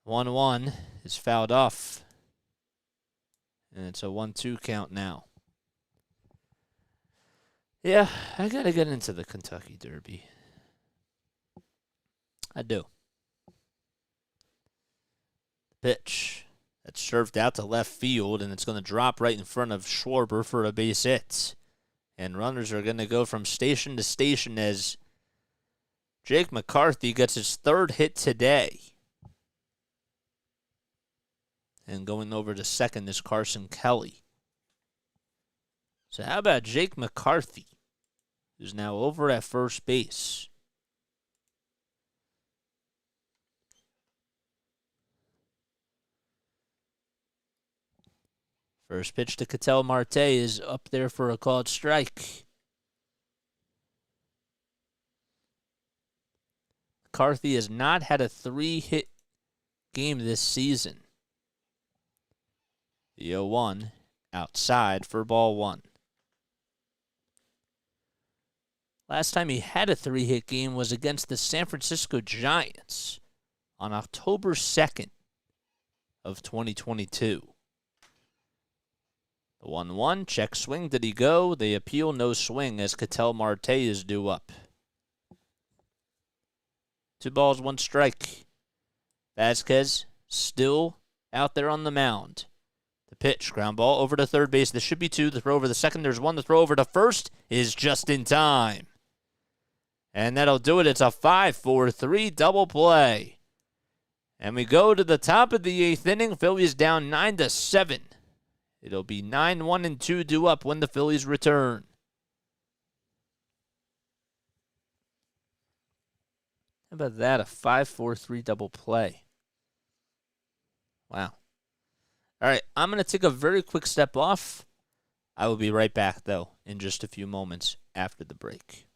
1-1 is fouled off. And it's a 1-2 count now. Yeah, I got to get into the Kentucky Derby. I do. Pitch. That's served out to left field, and it's going to drop right in front of Schwarber for a base hit. And runners are going to go from station to station as Jake McCarthy gets his 3rd hit today. And going over to second is Carson Kelly. So how about Jake McCarthy, who's now over at first base? First pitch to Ketel Marte is up there for a called strike. McCarthy has not had a 3-hit game this season. The 0-1 outside for ball 1. Last time he had a 3-hit game was against the San Francisco Giants on October 2nd of 2022. The 1-1, check swing, did he go? They appeal, no swing, as Ketel Marte is due up. 2 balls, 1 strike. Vasquez still out there on the mound. The pitch, ground ball over to third base. There should be 2. The throw over the second. There's 1. The throw over to first is just in time. And that'll do it. It's a 5-4-3 double play. And we go to the top of the 8th inning. Phillies down 9-7. It'll be 9-1-2 due up when the Phillies return. How about that? A 5-4-3 double play. Wow. All right, I'm going to take a very quick step off. I will be right back, though, in just a few moments after the break.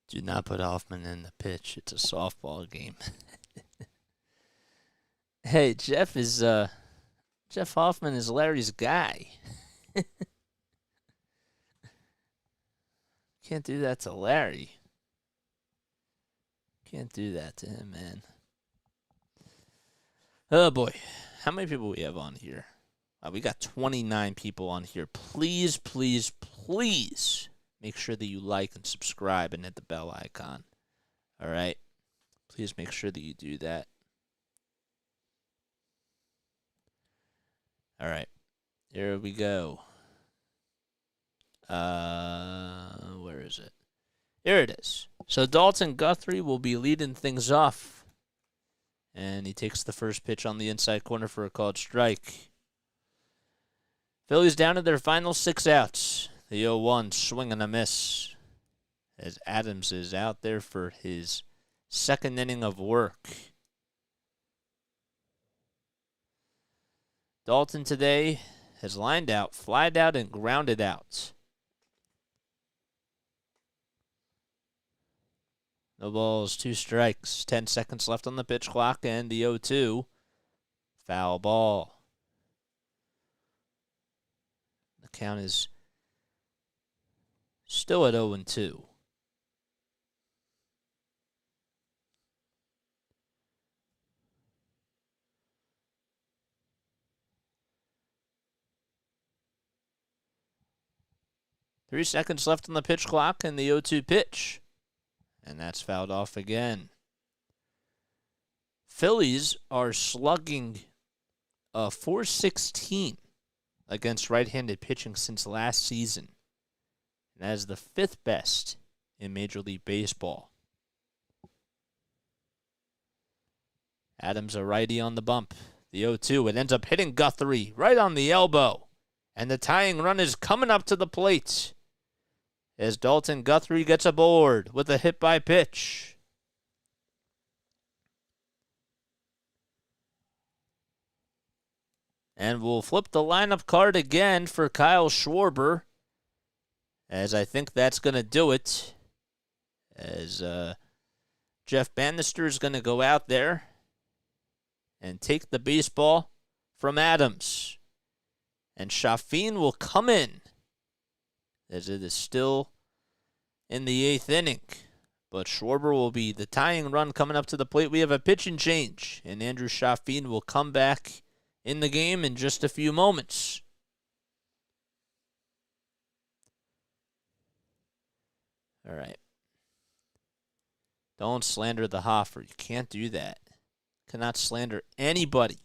Do not put Hoffman in the pitch. It's a softball game. Hey, Jeff Hoffman is Larry's guy. Can't do that to Larry. Can't do that to him, man. Oh, boy. How many people we have on here? We got 29 people on here. Please, please, please make sure that you like and subscribe and hit the bell icon. All right? Please make sure that you do that. All right. Here we go. Where is it? Here it is. So Dalton Guthrie will be leading things off. And he takes the first pitch on the inside corner for a called strike. Phillies down to their final 6 outs. The 0-1 swing and a miss as Adams is out there for his second inning of work. Dalton today has lined out, flied out, and grounded out. No balls, 2 strikes, 10 seconds left on the pitch clock, and the 0-2. Foul ball. The count is still at 0-2. Three seconds left on the pitch clock and the 0-2 pitch. And that's fouled off again. Phillies are slugging a .416 against right-handed pitching since last season. And that is the 5th best in Major League Baseball. Adams a righty on the bump. The 0-2. It ends up hitting Guthrie right on the elbow. And the tying run is coming up to the plate as Dalton Guthrie gets aboard with a hit by pitch. And we'll flip the lineup card again for Kyle Schwarber, as I think that's going to do it. As Jeff Bannister is going to go out there and take the baseball from Adams. And Chafin will come in, as it is still in the 8th inning. But Schwarber will be the tying run coming up to the plate. We have a pitching change, and Andrew Chafin will come back in the game in just a few moments. All right. Don't slander the Hoffer. You can't do that. Cannot slander anybody.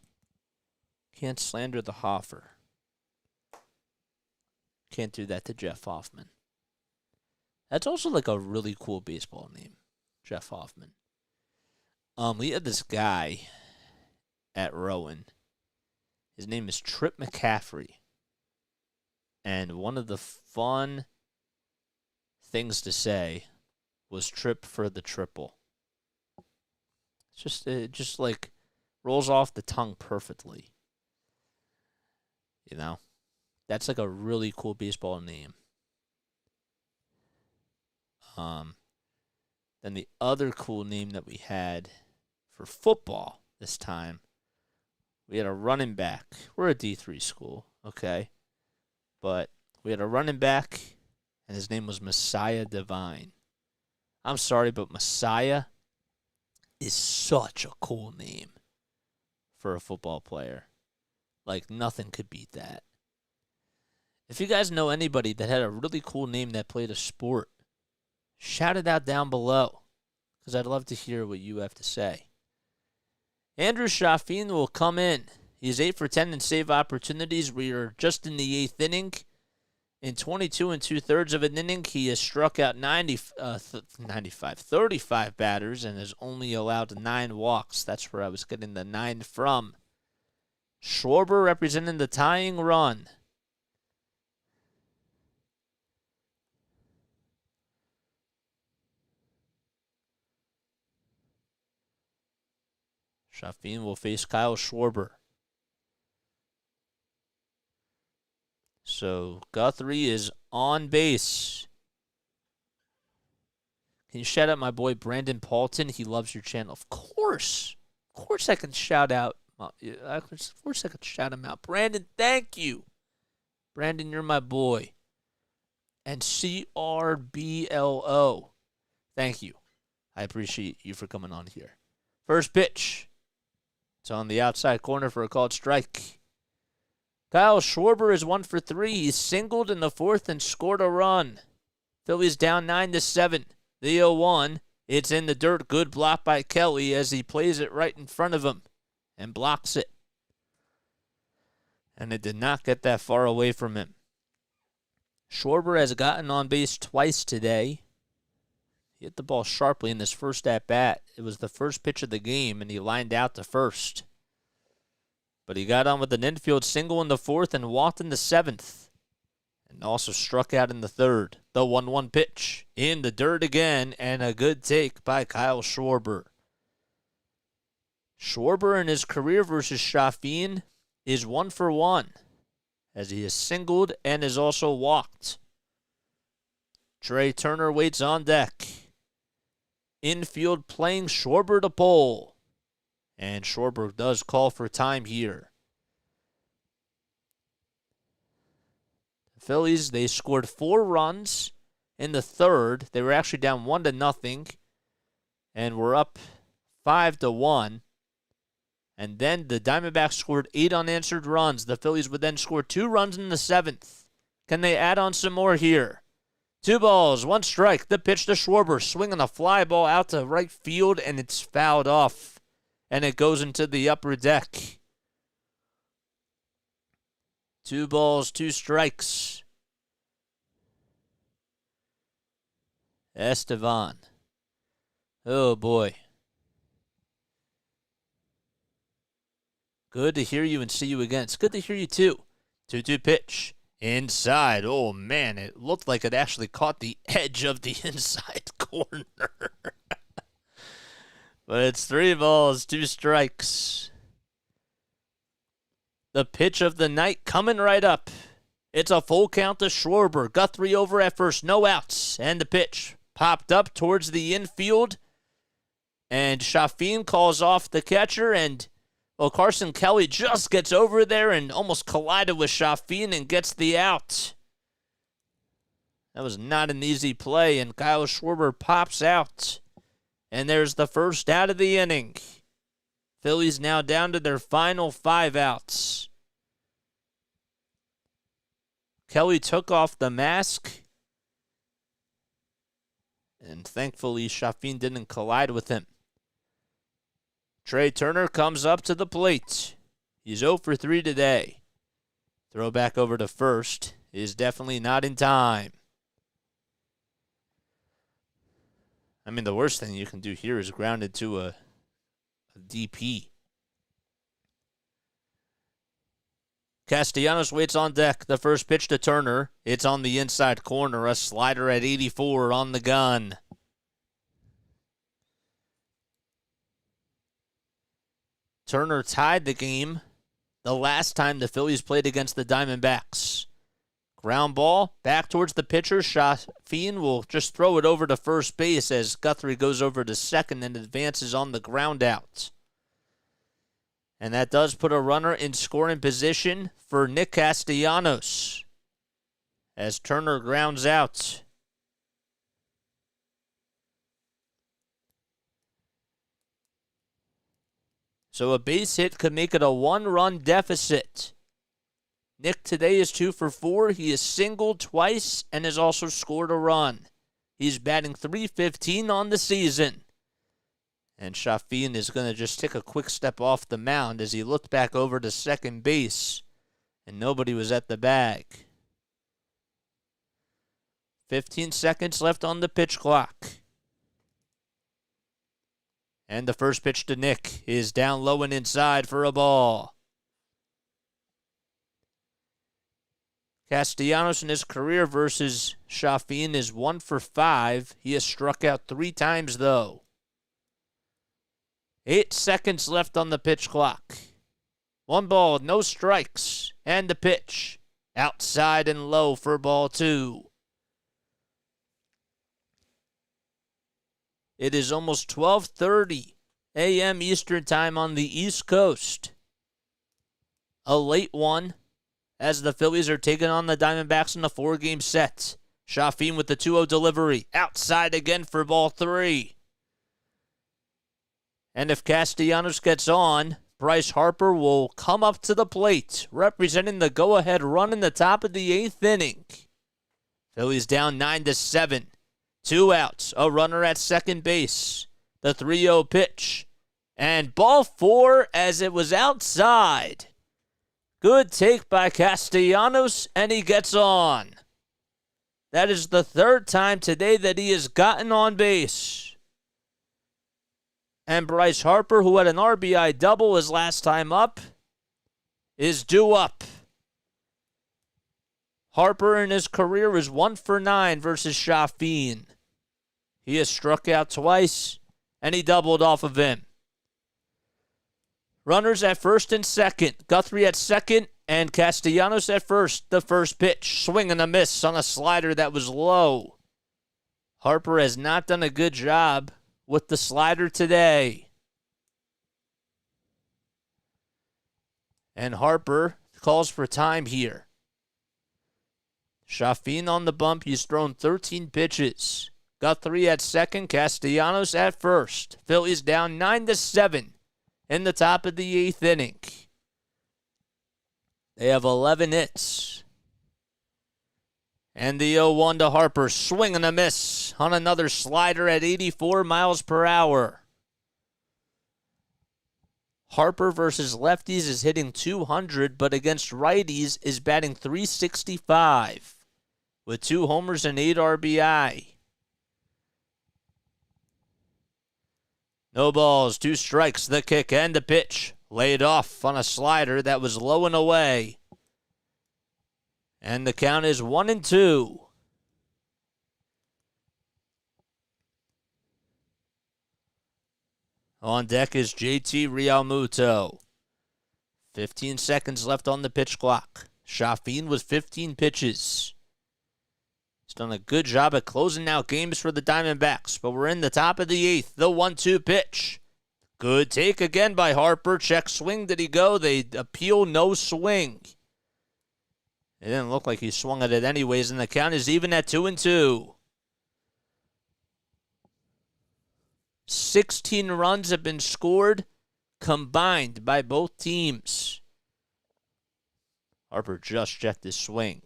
Can't slander the Hoffer. Can't do that to Jeff Hoffman. That's also like a really cool baseball name, Jeff Hoffman. We had this guy at Rowan. His name is Trip McCaffrey. And one of the fun things to say was Trip for the triple. It just like rolls off the tongue perfectly. You know? That's like a really cool baseball name. Then the other cool name that we had for football this time, we had a running back. We're a D3 school, okay? But we had a running back, and his name was Messiah Divine. I'm sorry, but Messiah is such a cool name for a football player. Like, nothing could beat that. If you guys know anybody that had a really cool name that played a sport, shout it out down below, because I'd love to hear what you have to say. Andrew Chafin will come in. He's 8 for 10 in save opportunities. We are just in the 8th inning. In 22 and 2/3 of an inning, he has struck out 35 batters and has only allowed 9 walks. That's where I was getting the 9 from. Schwarber representing the tying run. Chafin will face Kyle Schwarber. So Guthrie is on base. Can you shout out my boy Brandon Paulton? He loves your channel. Of course I can shout out. Of course I can shout him out. Brandon, thank you. Brandon, you're my boy. And CRBLO, thank you. I appreciate you for coming on here. First pitch. It's on the outside corner for a called strike. Kyle Schwarber is 1 for 3. He singled in the 4th and scored a run. Phillies down 9-7. The 0-1. It's in the dirt. Good block by Kelly as he plays it right in front of him and blocks it. And it did not get that far away from him. Schwarber has gotten on base twice today. He hit the ball sharply in his first at-bat. It was the first pitch of the game, and he lined out to first. But he got on with an infield single in the 4th and walked in the 7th. And also struck out in the 3rd. The 1-1 pitch. In the dirt again, and a good take by Kyle Schwarber. Schwarber in his career versus Chafin is 1 for 1. As he has singled and has also walked. Trea Turner waits on deck. Infield playing Schwarber to pole. And Schwarber does call for time here. The Phillies, they scored 4 runs in the 3rd. They were actually down 1-0. And were up 5-1. And then the Diamondbacks scored 8 unanswered runs. The Phillies would then score 2 runs in the 7th. Can they add on some more here? 2 balls, 1 strike. The pitch to Schwarber, swinging a fly ball out to right field, and it's fouled off. And it goes into the upper deck. 2 balls, 2 strikes. Estevan. Oh, boy. Good to hear you and see you again. It's good to hear you, too. 2-2 pitch. Inside. Oh, man. It looked like it actually caught the edge of the inside corner. But it's 3 balls, 2 strikes. The pitch of the night coming right up. It's a full count to Schwarber. Guthrie over at first, no outs. And the pitch popped up towards the infield. And Chafin calls off the catcher. And, well, Carson Kelly just gets over there and almost collided with Chafin and gets the out. That was not an easy play. And Kyle Schwarber pops out. And there's the first out of the inning. Phillies now down to their final 5 outs. Kelly took off the mask. And thankfully, Chafin didn't collide with him. Trea Turner comes up to the plate. He's 0 for 3 today. Throw back over to first is definitely not in time. I mean, the worst thing you can do here is ground it to a DP. Castellanos waits on deck. The first pitch to Turner. It's on the inside corner. A slider at 84 on the gun. Turner tied the game the last time the Phillies played against the Diamondbacks. Ground ball back towards the pitcher. Chafin will just throw it over to first base as Guthrie goes over to second and advances on the ground out. And that does put a runner in scoring position for Nick Castellanos as Turner grounds out. So a base hit could make it a 1-run deficit. Nick today is 2 for 4. He has singled twice and has also scored a run. He's batting .315 on the season. And Chafin is going to just take a quick step off the mound as he looked back over to second base. And nobody was at the bag. 15 seconds left on the pitch clock. And the first pitch to Nick is down low and inside for a ball. Castellanos in his career versus Chafin is 1 for 5. He has struck out 3 times, though. 8 seconds left on the pitch clock. 1 ball, no strikes. And the pitch. Outside and low for ball 2. It is almost 12:30 a.m. Eastern Time on the East Coast. A late one as the Phillies are taking on the Diamondbacks in a 4-game set. Chafin with the 2-0 delivery. Outside again for ball 3. And if Castellanos gets on, Bryce Harper will come up to the plate, representing the go-ahead run in the top of the 8th inning. Phillies down 9-7. 2 outs, a runner at second base. The 3-0 pitch. And ball 4 as it was outside. Good take by Castellanos, and he gets on. That is the 3rd time today that he has gotten on base. And Bryce Harper, who had an RBI double his last time up, is due up. Harper in his career is 1 for 9 versus Chafin. He has struck out twice, and he doubled off of him. Runners at first and second. Guthrie at second and Castellanos at first. The first pitch. Swing and a miss on a slider that was low. Harper has not done a good job with the slider today. And Harper calls for time here. Chafin on the bump. He's thrown 13 pitches. Guthrie at second. Castellanos at first. Phillies down 9-7. In the top of the 8th inning. They have 11 hits. And the 0-1 to Harper. Swing and a miss on another slider at 84 miles per hour. Harper versus lefties is hitting .200, but against righties is batting .365 with 2 homers and 8 RBI. No balls, 2 strikes, the kick and the pitch. Laid off on a slider that was low and away. And the count is 1-2. On deck is JT Realmuto. 15 seconds left on the pitch clock. Shafin with 15 pitches. He's done a good job at closing out games for the Diamondbacks, but we're in the top of the 8th. The 1-2 pitch. Good take again by Harper. Check swing. Did he go? They appeal no swing. It didn't look like he swung at it anyways, and the count is even at 2-2. 16 runs have been scored combined by both teams. Harper just checked his swing.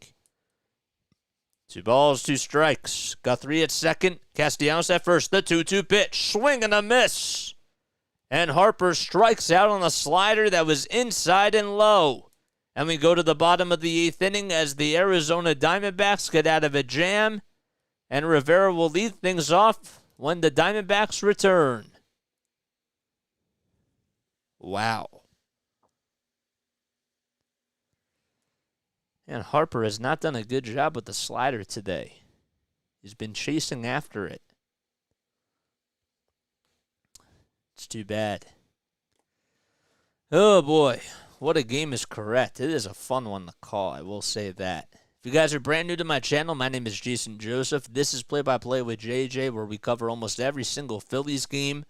2 balls, 2 strikes. Guthrie at second. Castellanos at first. The 2-2 pitch. Swing and a miss. And Harper strikes out on a slider that was inside and low. And we go to the bottom of the 8th inning as the Arizona Diamondbacks get out of a jam. And Rivera will lead things off when the Diamondbacks return. Wow. And Harper has not done a good job with the slider today. He's been chasing after it. It's too bad. Oh, boy. What a game is correct. It is a fun one to call, I will say that. If you guys are brand new to my channel, my name is Jason Joseph. This is Play-by-Play with JJ, where we cover almost every single Phillies game.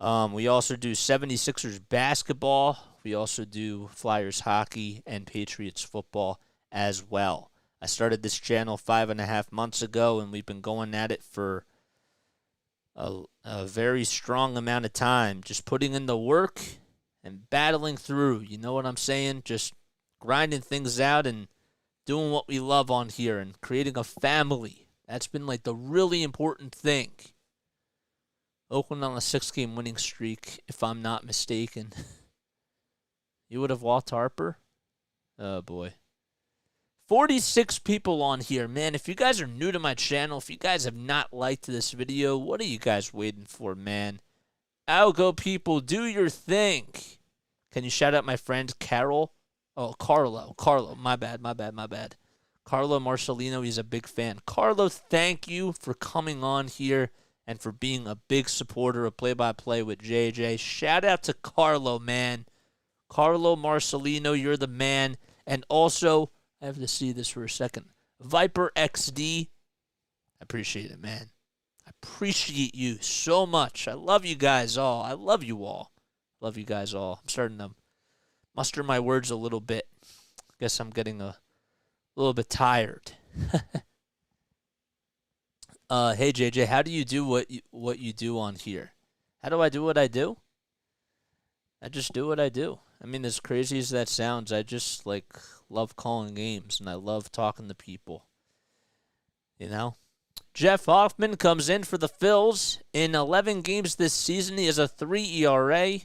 We also do 76ers basketball. We also do Flyers hockey and Patriots football as well. I started this channel 5.5 months ago, and we've been going at it for a very strong amount of time. Just putting in the work and battling through. You know what I'm saying? Just grinding things out and doing what we love on here and creating a family. That's been like the really important thing. Oakland on a 6-game winning streak, if I'm not mistaken. You would have walked Harper? Oh, boy. 46 people on here. Man, if you guys are new to my channel, if you guys have not liked this video, what are you guys waiting for, man? Algo people, do your thing. Can you shout out my friend Carol? Oh, Carlo, my bad. Carlo Marcelino, he's a big fan. Carlo, thank you for coming on here and for being a big supporter of Play-by-Play with JJ. Shout out to Carlo, man. Carlo Marcelino, you're the man. And also, I have to see this for a second. Viper XD, I appreciate it, man. I appreciate you so much. I love you guys all. I love you all. Love you guys all. I'm starting to muster my words a little bit. Guess I'm getting a little bit tired. Hey JJ, how do you do what you do on here? How do I do what I do? I just do what I do. I mean, as crazy as that sounds, I just love calling games and I love talking to people. You know? Jeff Hoffman comes in for the Phils. In 11 games this season, he has a 3 ERA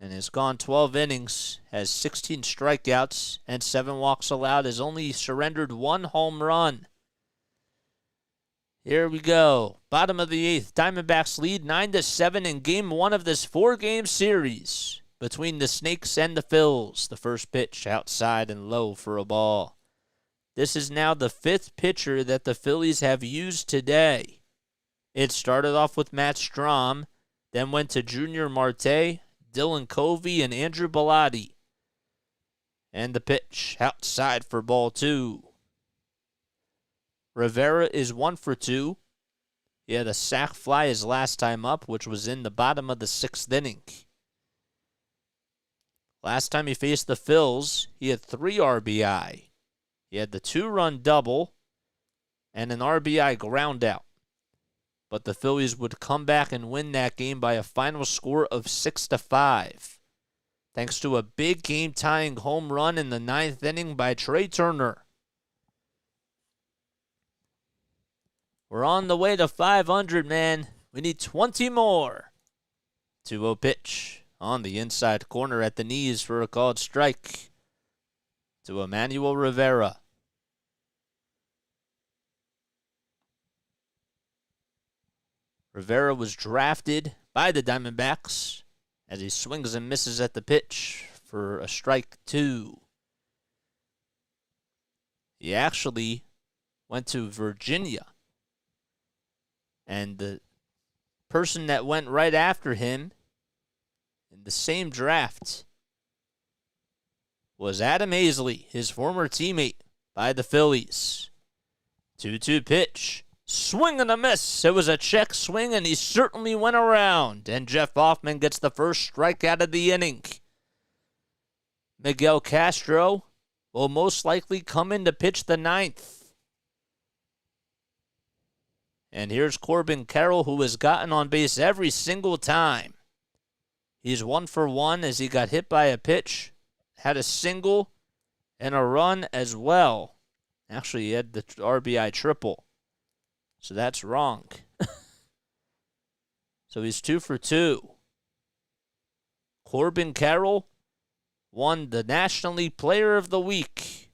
and has gone 12 innings, has 16 strikeouts, and 7 walks allowed, has only surrendered 1 home run. Here we go. Bottom of the 8th. Diamondbacks lead 9-7 in Game 1 of this 4-game series between the Snakes and the Phils. The first pitch outside and low for a ball. This is now the 5th pitcher that the Phillies have used today. It started off with Matt Strahm, then went to Junior Marte, Dylan Covey, and Andrew Bellotti. And the pitch outside for ball 2. Rivera is 1 for 2. He had a sac fly his last time up, which was in the bottom of the 6th inning. Last time he faced the Phils, he had 3 RBI. He had the 2-run double and an RBI ground out. But the Phillies would come back and win that game by a final score of 6-5. Thanks to a big game-tying home run in the 9th inning by Trea Turner. We're on the way to 500, man. We need 20 more. 2-0 pitch on the inside corner at the knees for a called strike to Emmanuel Rivera. Rivera was drafted by the Diamondbacks as he swings and misses at the pitch for a strike 2. He actually went to Virginia. And the person that went right after him in the same draft was Adam Hazley, his former teammate by the Phillies. 2-2 pitch. Swing and a miss. It was a check swing, and he certainly went around. And Jeff Hoffman gets the first strikeout of the inning. Miguel Castro will most likely come in to pitch the ninth. And here's Corbin Carroll, who has gotten on base every single time. He's 1 for 1 as he got hit by a pitch, had a single, and a run as well. Actually, he had the RBI triple. So that's wrong. So he's 2 for 2. Corbin Carroll won the National League Player of the Week.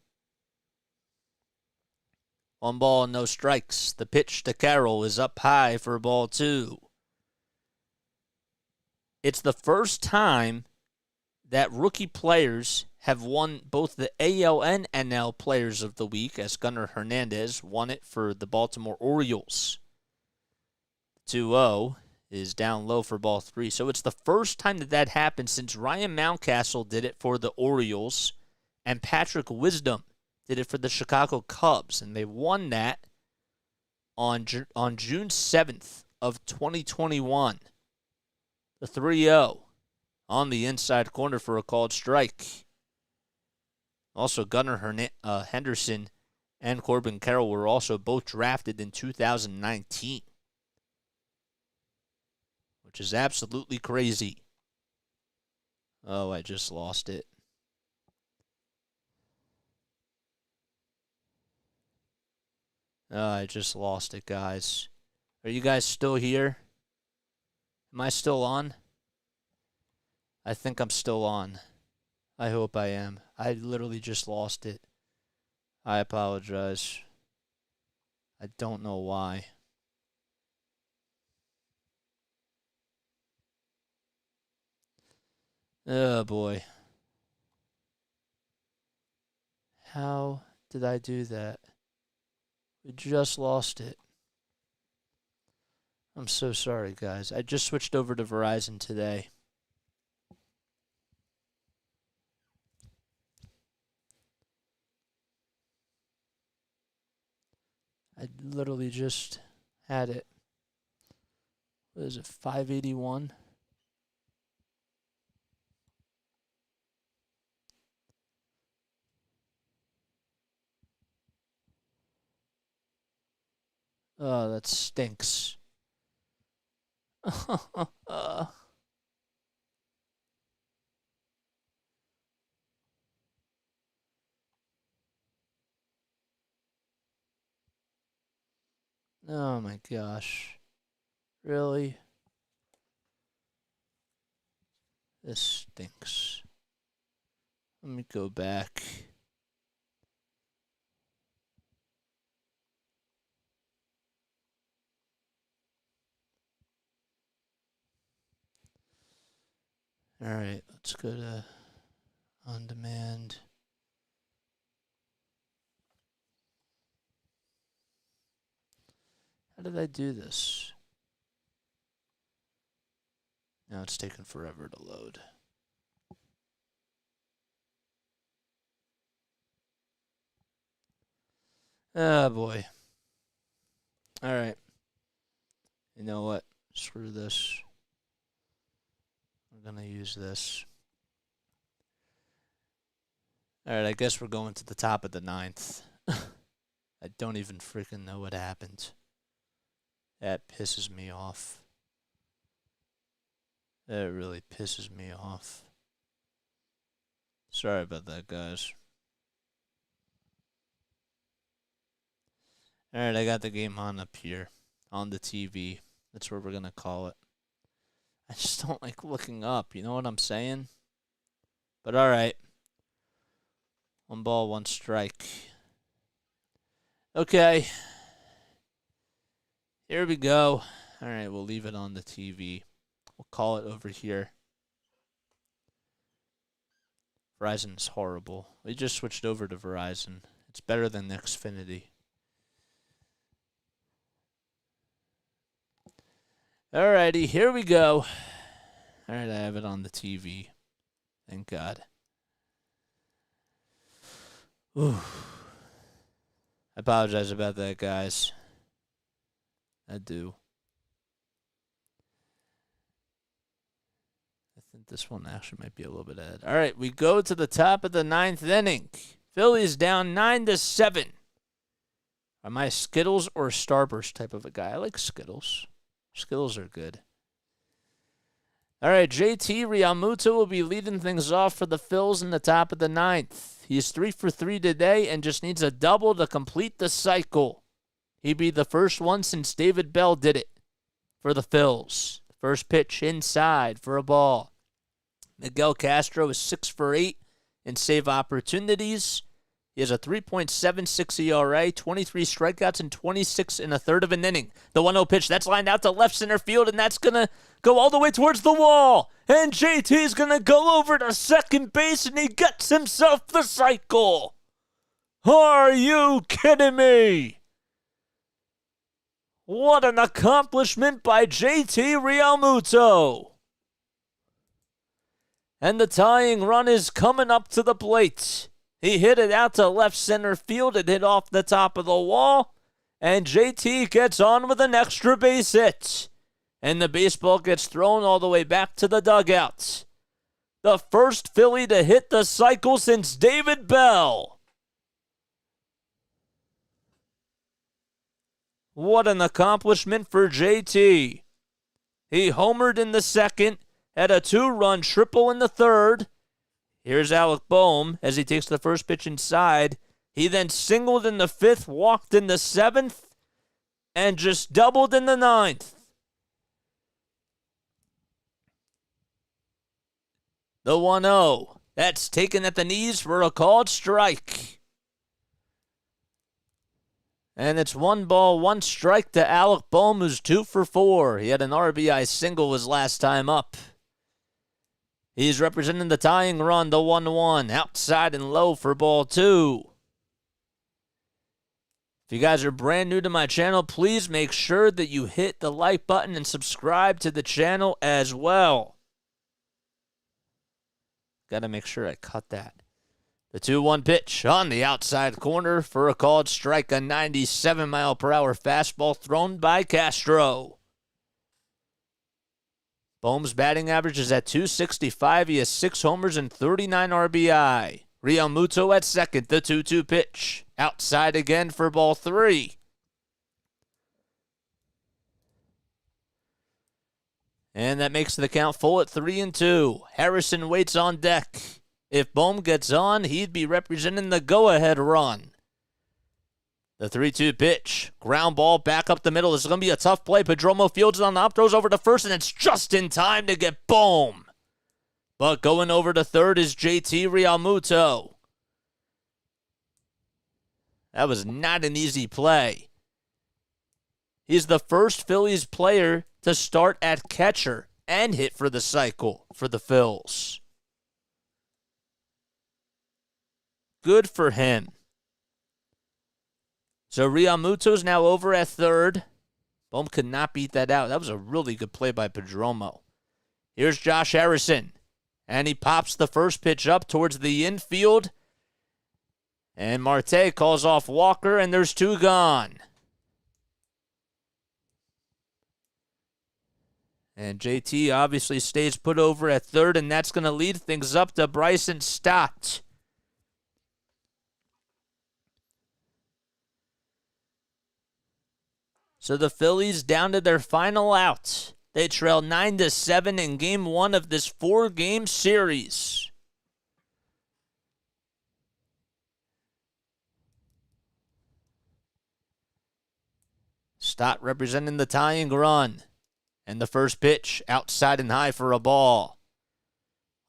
1 ball and no strikes. The pitch to Carroll is up high for ball 2. It's the first time that rookie players have won both the AL and NL Players of the Week, as Gunnar Hernandez won it for the Baltimore Orioles. 2-0 is down low for ball 3. So it's the first time that happened since Ryan Mountcastle did it for the Orioles and Patrick Wisdom did it for the Chicago Cubs. And they won that on June 7th of 2021. The 3-0 on the inside corner for a called strike. Also, Gunnar Henderson and Corbin Carroll were also both drafted in 2019, which is absolutely crazy. Oh, I just lost it. Oh, I just lost it, guys. Are you guys still here? Am I still on? I think I'm still on. I hope I am. I literally just lost it. I apologize. I don't know why. Oh, boy. How did I do that? We just lost it. I'm so sorry, guys. I just switched over to Verizon today. I literally just had it. What is it, 581? Oh, that stinks. Oh my gosh. Really? This stinks. Let me go back. Alright, let's go to on demand. How did I do this? Now it's taking forever to load. Oh boy. Alright. You know what? Screw this. I'm gonna use this. Alright, I guess we're going to the top of the 9th. I don't even freaking know what happened. That pisses me off. That really pisses me off. Sorry about that, guys. Alright, I got the game on up here. On the TV. That's what we're going to call it. I just don't like looking up. You know what I'm saying? But alright. 1 ball, 1 strike. Okay. Here we go. Alright, we'll leave it on the TV. We'll call it over here. Verizon is horrible. We just switched over to Verizon. It's better than Xfinity. Alrighty, here we go. Alright, I have it on the TV. Thank God. Ooh. I apologize about that, guys. I do. I think this one actually might be a little bit ahead. All right, we go to the top of the 9th inning. Phillies down 9-7. Am I a Skittles or Starburst type of a guy? I like Skittles. Skittles are good. All right, JT Realmuto will be leading things off for the Phils in the top of the 9th. He's 3 for 3 today and just needs a double to complete the cycle. He'd be the first one since David Bell did it for the Phils. First pitch inside for a ball. Miguel Castro is 6 for 8 in save opportunities. He has a 3.76 ERA, 23 strikeouts, and 26 in a third of an inning. The 1-0 pitch, that's lined out to left center field, and that's going to go all the way towards the wall. And JT's going to go over to second base, and he gets himself the cycle. Are you kidding me? What an accomplishment by JT Realmuto. And the tying run is coming up to the plate. He hit it out to left center field. It hit off the top of the wall. And JT gets on with an extra base hit. And the baseball gets thrown all the way back to the dugout. The first Philly to hit the cycle since David Bell. What an accomplishment for JT. He homered in the second, had a 2-run triple in the third. Here's Alec Boehm as he takes the first pitch inside. He then singled in the 5th, walked in the 7th, and just doubled in the 9th. The 1-0. That's taken at the knees for a called strike. And it's 1 ball, 1 strike to Alec Boehm, who's 2 for 4. He had an RBI single his last time up. He's representing the tying run, the 1-1, outside and low for ball 2. If you guys are brand new to my channel, please make sure that you hit the like button and subscribe to the channel as well. Got to make sure I cut that. The 2-1 pitch on the outside corner for a called strike, a 97-mile-per-hour fastball thrown by Castro. Boehm's batting average is at .265. He has 6 homers and 39 RBI. Realmuto at second, the 2-2 pitch. Outside again for ball 3. And that makes the count full at 3-2. Harrison waits on deck. If Boehm gets on, he'd be representing the go-ahead run. The 3-2 pitch. Ground ball back up the middle. This is going to be a tough play. Pedromo fields it on the up, throws over to first, and it's just in time to get Boehm. But going over to third is JT Realmuto. That was not an easy play. He's the first Phillies player to start at catcher and hit for the cycle for the Phils. Good for him. So Realmuto's now over at third. Boehm could not beat that out. That was a really good play by Pedromo. Here's Josh Harrison. And he pops the first pitch up towards the infield. And Marte calls off Walker, and there's 2 gone. And JT obviously stays put over at third, and that's going to lead things up to Bryson Stott. So the Phillies down to their final out. They trail 9-7 in game 1 of this 4-game series. Stott representing the tying run. And the first pitch, outside and high for a ball.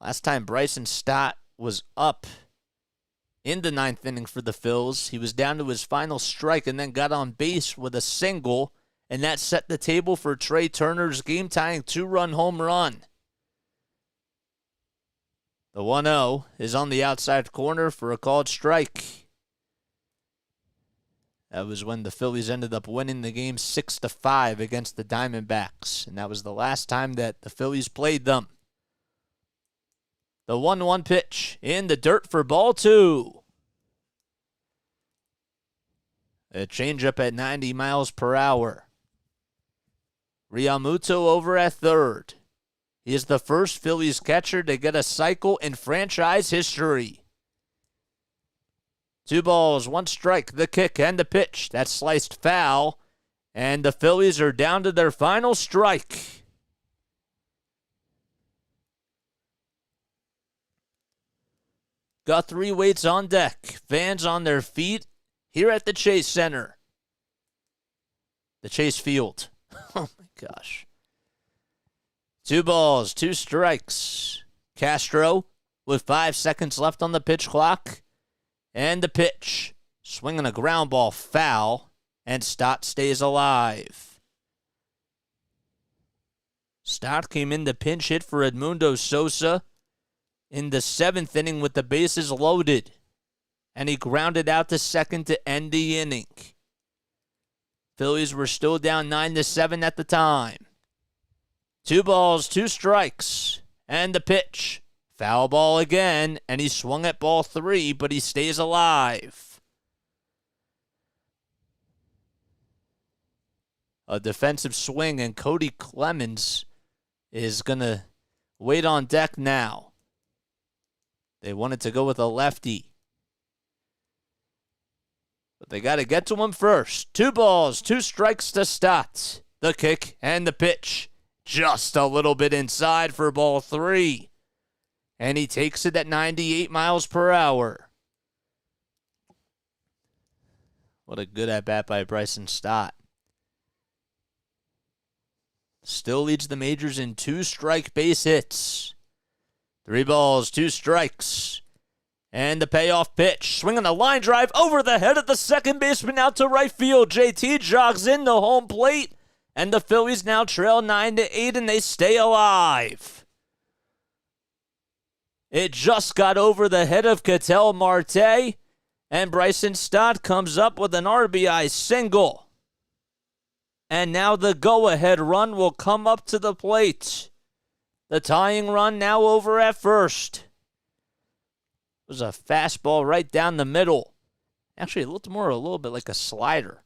Last time Bryson Stott was up in the 9th inning for the Phils, he was down to his final strike and then got on base with a single, and that set the table for Trea Turner's game-tying 2-run home run. The 1-0 is on the outside corner for a called strike. That was when the Phillies ended up winning the game 6-5 against the Diamondbacks, and that was the last time that the Phillies played them. The 1-1 pitch in the dirt for ball 2. A changeup at 90 miles per hour. Realmuto over at third. He is the first Phillies catcher to get a cycle in franchise history. 2 balls, 1 strike, the kick and the pitch. That's sliced foul. And the Phillies are down to their final strike. Guthrie waits on deck. Fans on their feet here at the Chase Center. The Chase Field. Oh my gosh. 2 balls, 2 strikes. Castro with 5 seconds left on the pitch clock. And the pitch. Swinging a ground ball foul. And Stott stays alive. Stott came in to pinch hit for Edmundo Sosa in the 7th inning with the bases loaded. And he grounded out to second to end the inning. Phillies were still down 9-7 at the time. 2 balls, 2 strikes. And the pitch. Foul ball again, and he swung at ball 3, but he stays alive. A defensive swing, and Cody Clemens is going to wait on deck now. They wanted to go with a lefty. But they got to get to him first. 2 balls, 2 strikes to Stott. The kick and the pitch. Just a little bit inside for ball 3. And he takes it at 98 miles per hour. What a good at-bat by Bryson Stott. Still leads the majors in 2 strike base hits. 3 balls, 2 strikes. And the payoff pitch. Swinging a line drive over the head of the second baseman out to right field. JT jogs in the home plate. And the Phillies now trail 9-8, and they stay alive. It just got over the head of Ketel Marte. And Bryson Stott comes up with an RBI single. And now the go-ahead run will come up to the plate. The tying run now over at first. It was a fastball right down the middle. Actually, it looked more a little bit like a slider.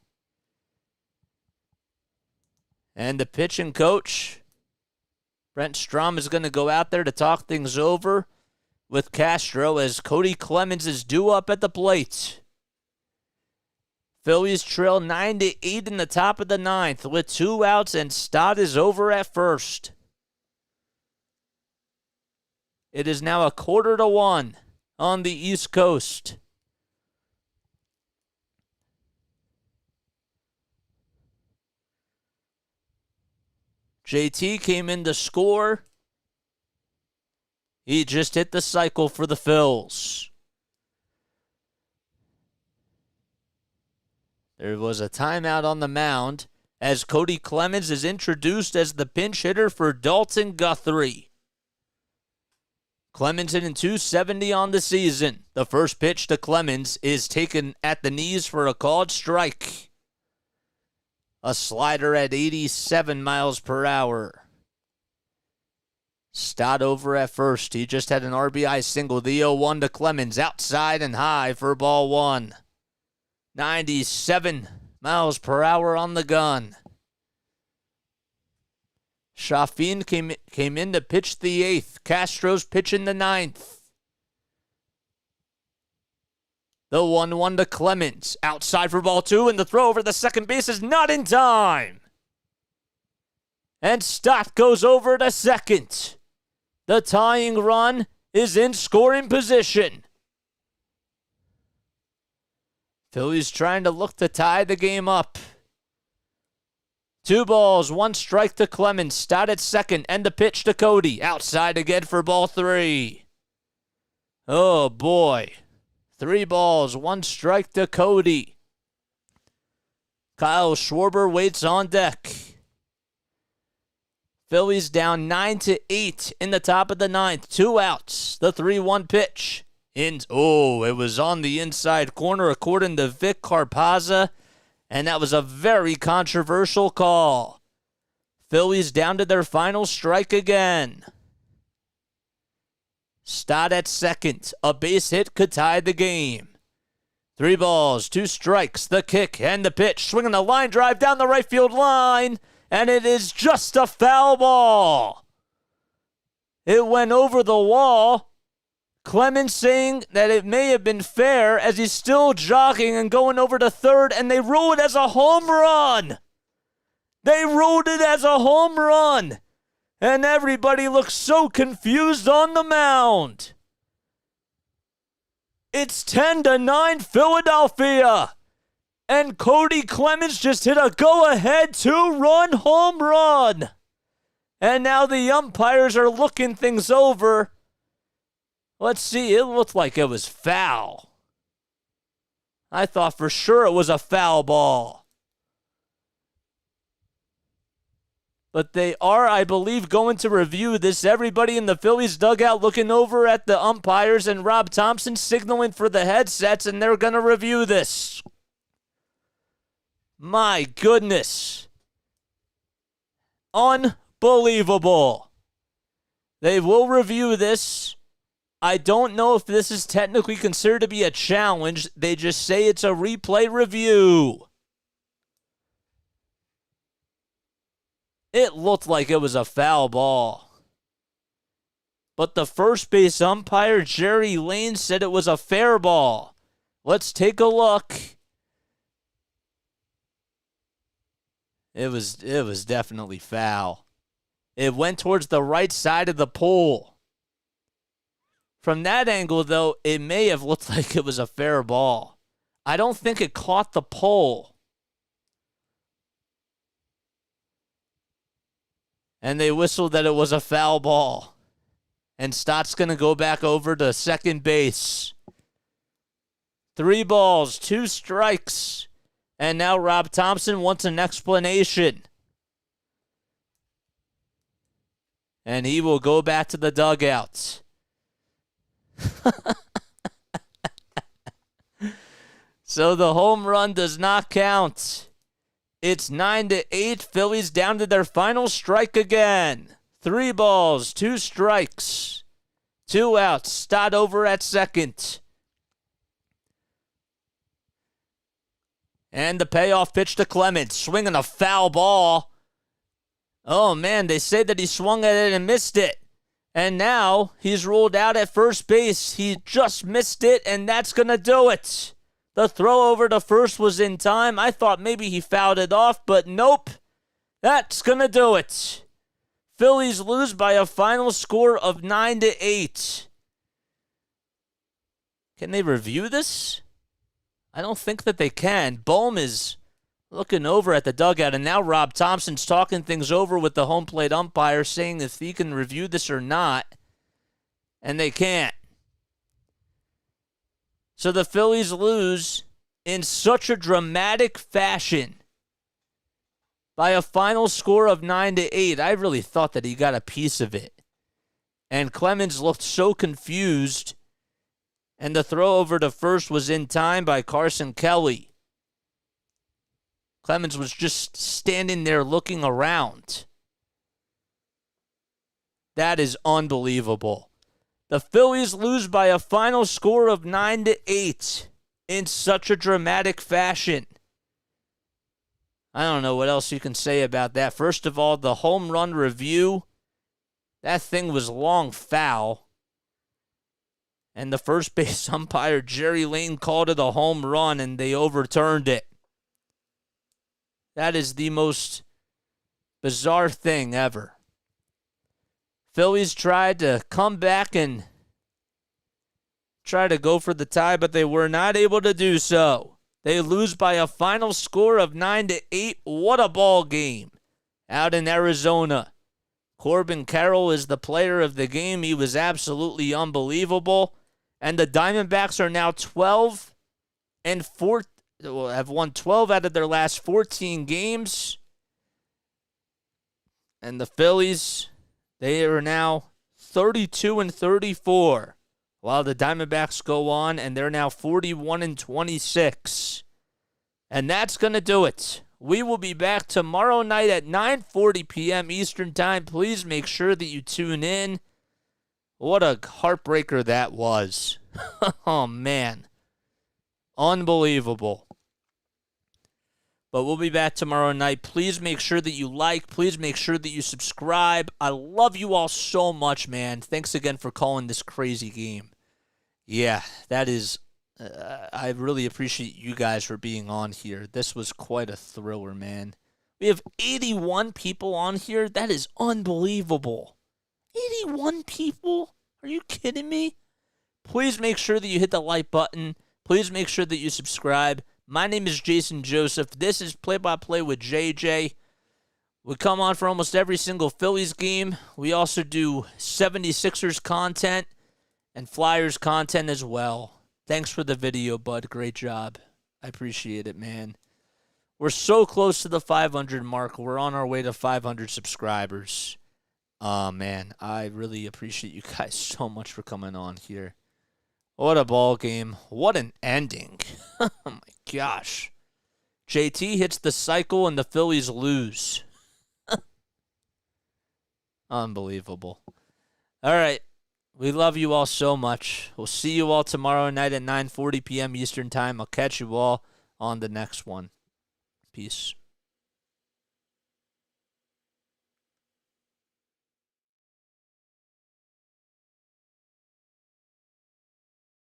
And the pitching coach, Brent Strahm, is going to go out there to talk things over with Castro as Cody Clemens is due up at the plate. Phillies trail 9-8 in the top of the 9th with 2 outs, and Stott is over at first. It is now 1:45 on the East Coast. JT came in to score. He just hit the cycle for the Phils. There was a timeout on the mound as Cody Clemens is introduced as the pinch hitter for Dalton Guthrie. Clemens hitting .270 on the season. The first pitch to Clemens is taken at the knees for a called strike. A slider at 87 miles per hour. Stott over at first. He just had an RBI single. The 0-1 to Clemens. Outside and high for ball 1. 97 miles per hour on the gun. Chaffin came in to pitch the 8th. Castro's pitching the 9th. The 1-1 to Clemens. Outside for ball 2, and the throw over the second base is not in time. And Stott goes over to second. The tying run is in scoring position. Phillies trying to look to tie the game up. 2 balls, 1 strike to Clemens. Stott at second, and the pitch to Cody. Outside again for ball 3. Oh boy. 3 balls, 1 strike to Cody. Kyle Schwarber waits on deck. Phillies down 9-8 in the top of the 9th. 2 outs. The 3-1 pitch. It was on the inside corner according to Vic Carpazza, and that was a very controversial call. Phillies down to their final strike again. Stott at second. A base hit could tie the game. 3 balls, 2 strikes, the kick and the pitch. Swinging a line drive down the right field line, and it is just a foul ball. It went over the wall. Clemens saying that it may have been fair as he's still jogging and going over to third, and they rule it as a home run. They ruled it as a home run. And everybody looks so confused on the mound. It's 10-9 Philadelphia. And Cody Clemens just hit a go-ahead 2-run home run. And now the umpires are looking things over. Let's see, it looked like it was foul. I thought for sure it was a foul ball. But they are, I believe, going to review this. Everybody in the Phillies dugout looking over at the umpires and Rob Thompson signaling for the headsets, and they're going to review this. My goodness. Unbelievable. They will review this. I don't know if this is technically considered to be a challenge. They just say it's a replay review. It looked like it was a foul ball. But the first base umpire, Jerry Lane, said it was a fair ball. Let's take a look. It was definitely foul. It went towards the right side of the pole. From that angle, though, it may have looked like it was a fair ball. I don't think it caught the pole. And they whistled that it was a foul ball. And Stott's going to go back over to second base. 3 balls, 2 strikes. And now Rob Thompson wants an explanation. And he will go back to the dugout. So the home run does not count. It's 9-8. Phillies down to their final strike again. 3 balls, 2 strikes, 2 outs. Stott over at second. And the payoff pitch to Clemens. Swinging a foul ball. Oh, man, they say that he swung at it and missed it. And now he's ruled out at first base. He just missed it, and that's going to do it. The throw over to first was in time. I thought maybe he fouled it off, but nope. That's going to do it. Phillies lose by a final score of 9-8. Can they review this? I don't think that they can. Bohm is looking over at the dugout, and now Rob Thompson's talking things over with the home plate umpire, saying if he can review this or not, and they can't. So the Phillies lose in such a dramatic fashion by a final score of 9-8. I really thought that he got a piece of it. And Clemens looked so confused, and the throw over to first was in time by Carson Kelly. Clemens was just standing there looking around. That is unbelievable. The Phillies lose by a final score of 9-8 in such a dramatic fashion. I don't know what else you can say about that. First of all, the home run review, that thing was long foul. And the first base umpire, Jerry Lane, called it a home run, and they overturned it. That is the most bizarre thing ever. Phillies tried to come back and try to go for the tie, but they were not able to do so. They lose by a final score of 9-8. What a ball game out in Arizona. Corbin Carroll is the player of the game. He was absolutely unbelievable. And the Diamondbacks are now 12-4. Have won 12 out of their last 14 games. And the Phillies, they are now 32-34. While the Diamondbacks go on, and they're now 41-26. And that's going to do it. We will be back tomorrow night at 9:40 p.m. Eastern Time. Please make sure that you tune in. What a heartbreaker that was. Oh, man. Unbelievable. But we'll be back tomorrow night. Please make sure that you like. Please make sure that you subscribe. I love you all so much, man. Thanks again for calling this crazy game. Yeah, that is... I really appreciate you guys for being on here. This was quite a thriller, man. We have 81 people on here. That is unbelievable. 81 people? Are you kidding me? Please make sure that you hit the like button. Please make sure that you subscribe. My name is Jason Joseph. This is Play-by-Play with JJ. We come on for almost every single Phillies game. We also do 76ers content and Flyers content as well. Thanks for the video, bud. Great job. I appreciate it, man. We're so close to the 500 mark. We're on our way to 500 subscribers. Oh, man. I really appreciate you guys so much for coming on here. What a ball game. What an ending. Oh, my gosh. JT hits the cycle and the Phillies lose. Unbelievable. All right. We love you all so much. We'll see you all tomorrow night at 9:40 p.m. Eastern Time. I'll catch you all on the next one. Peace.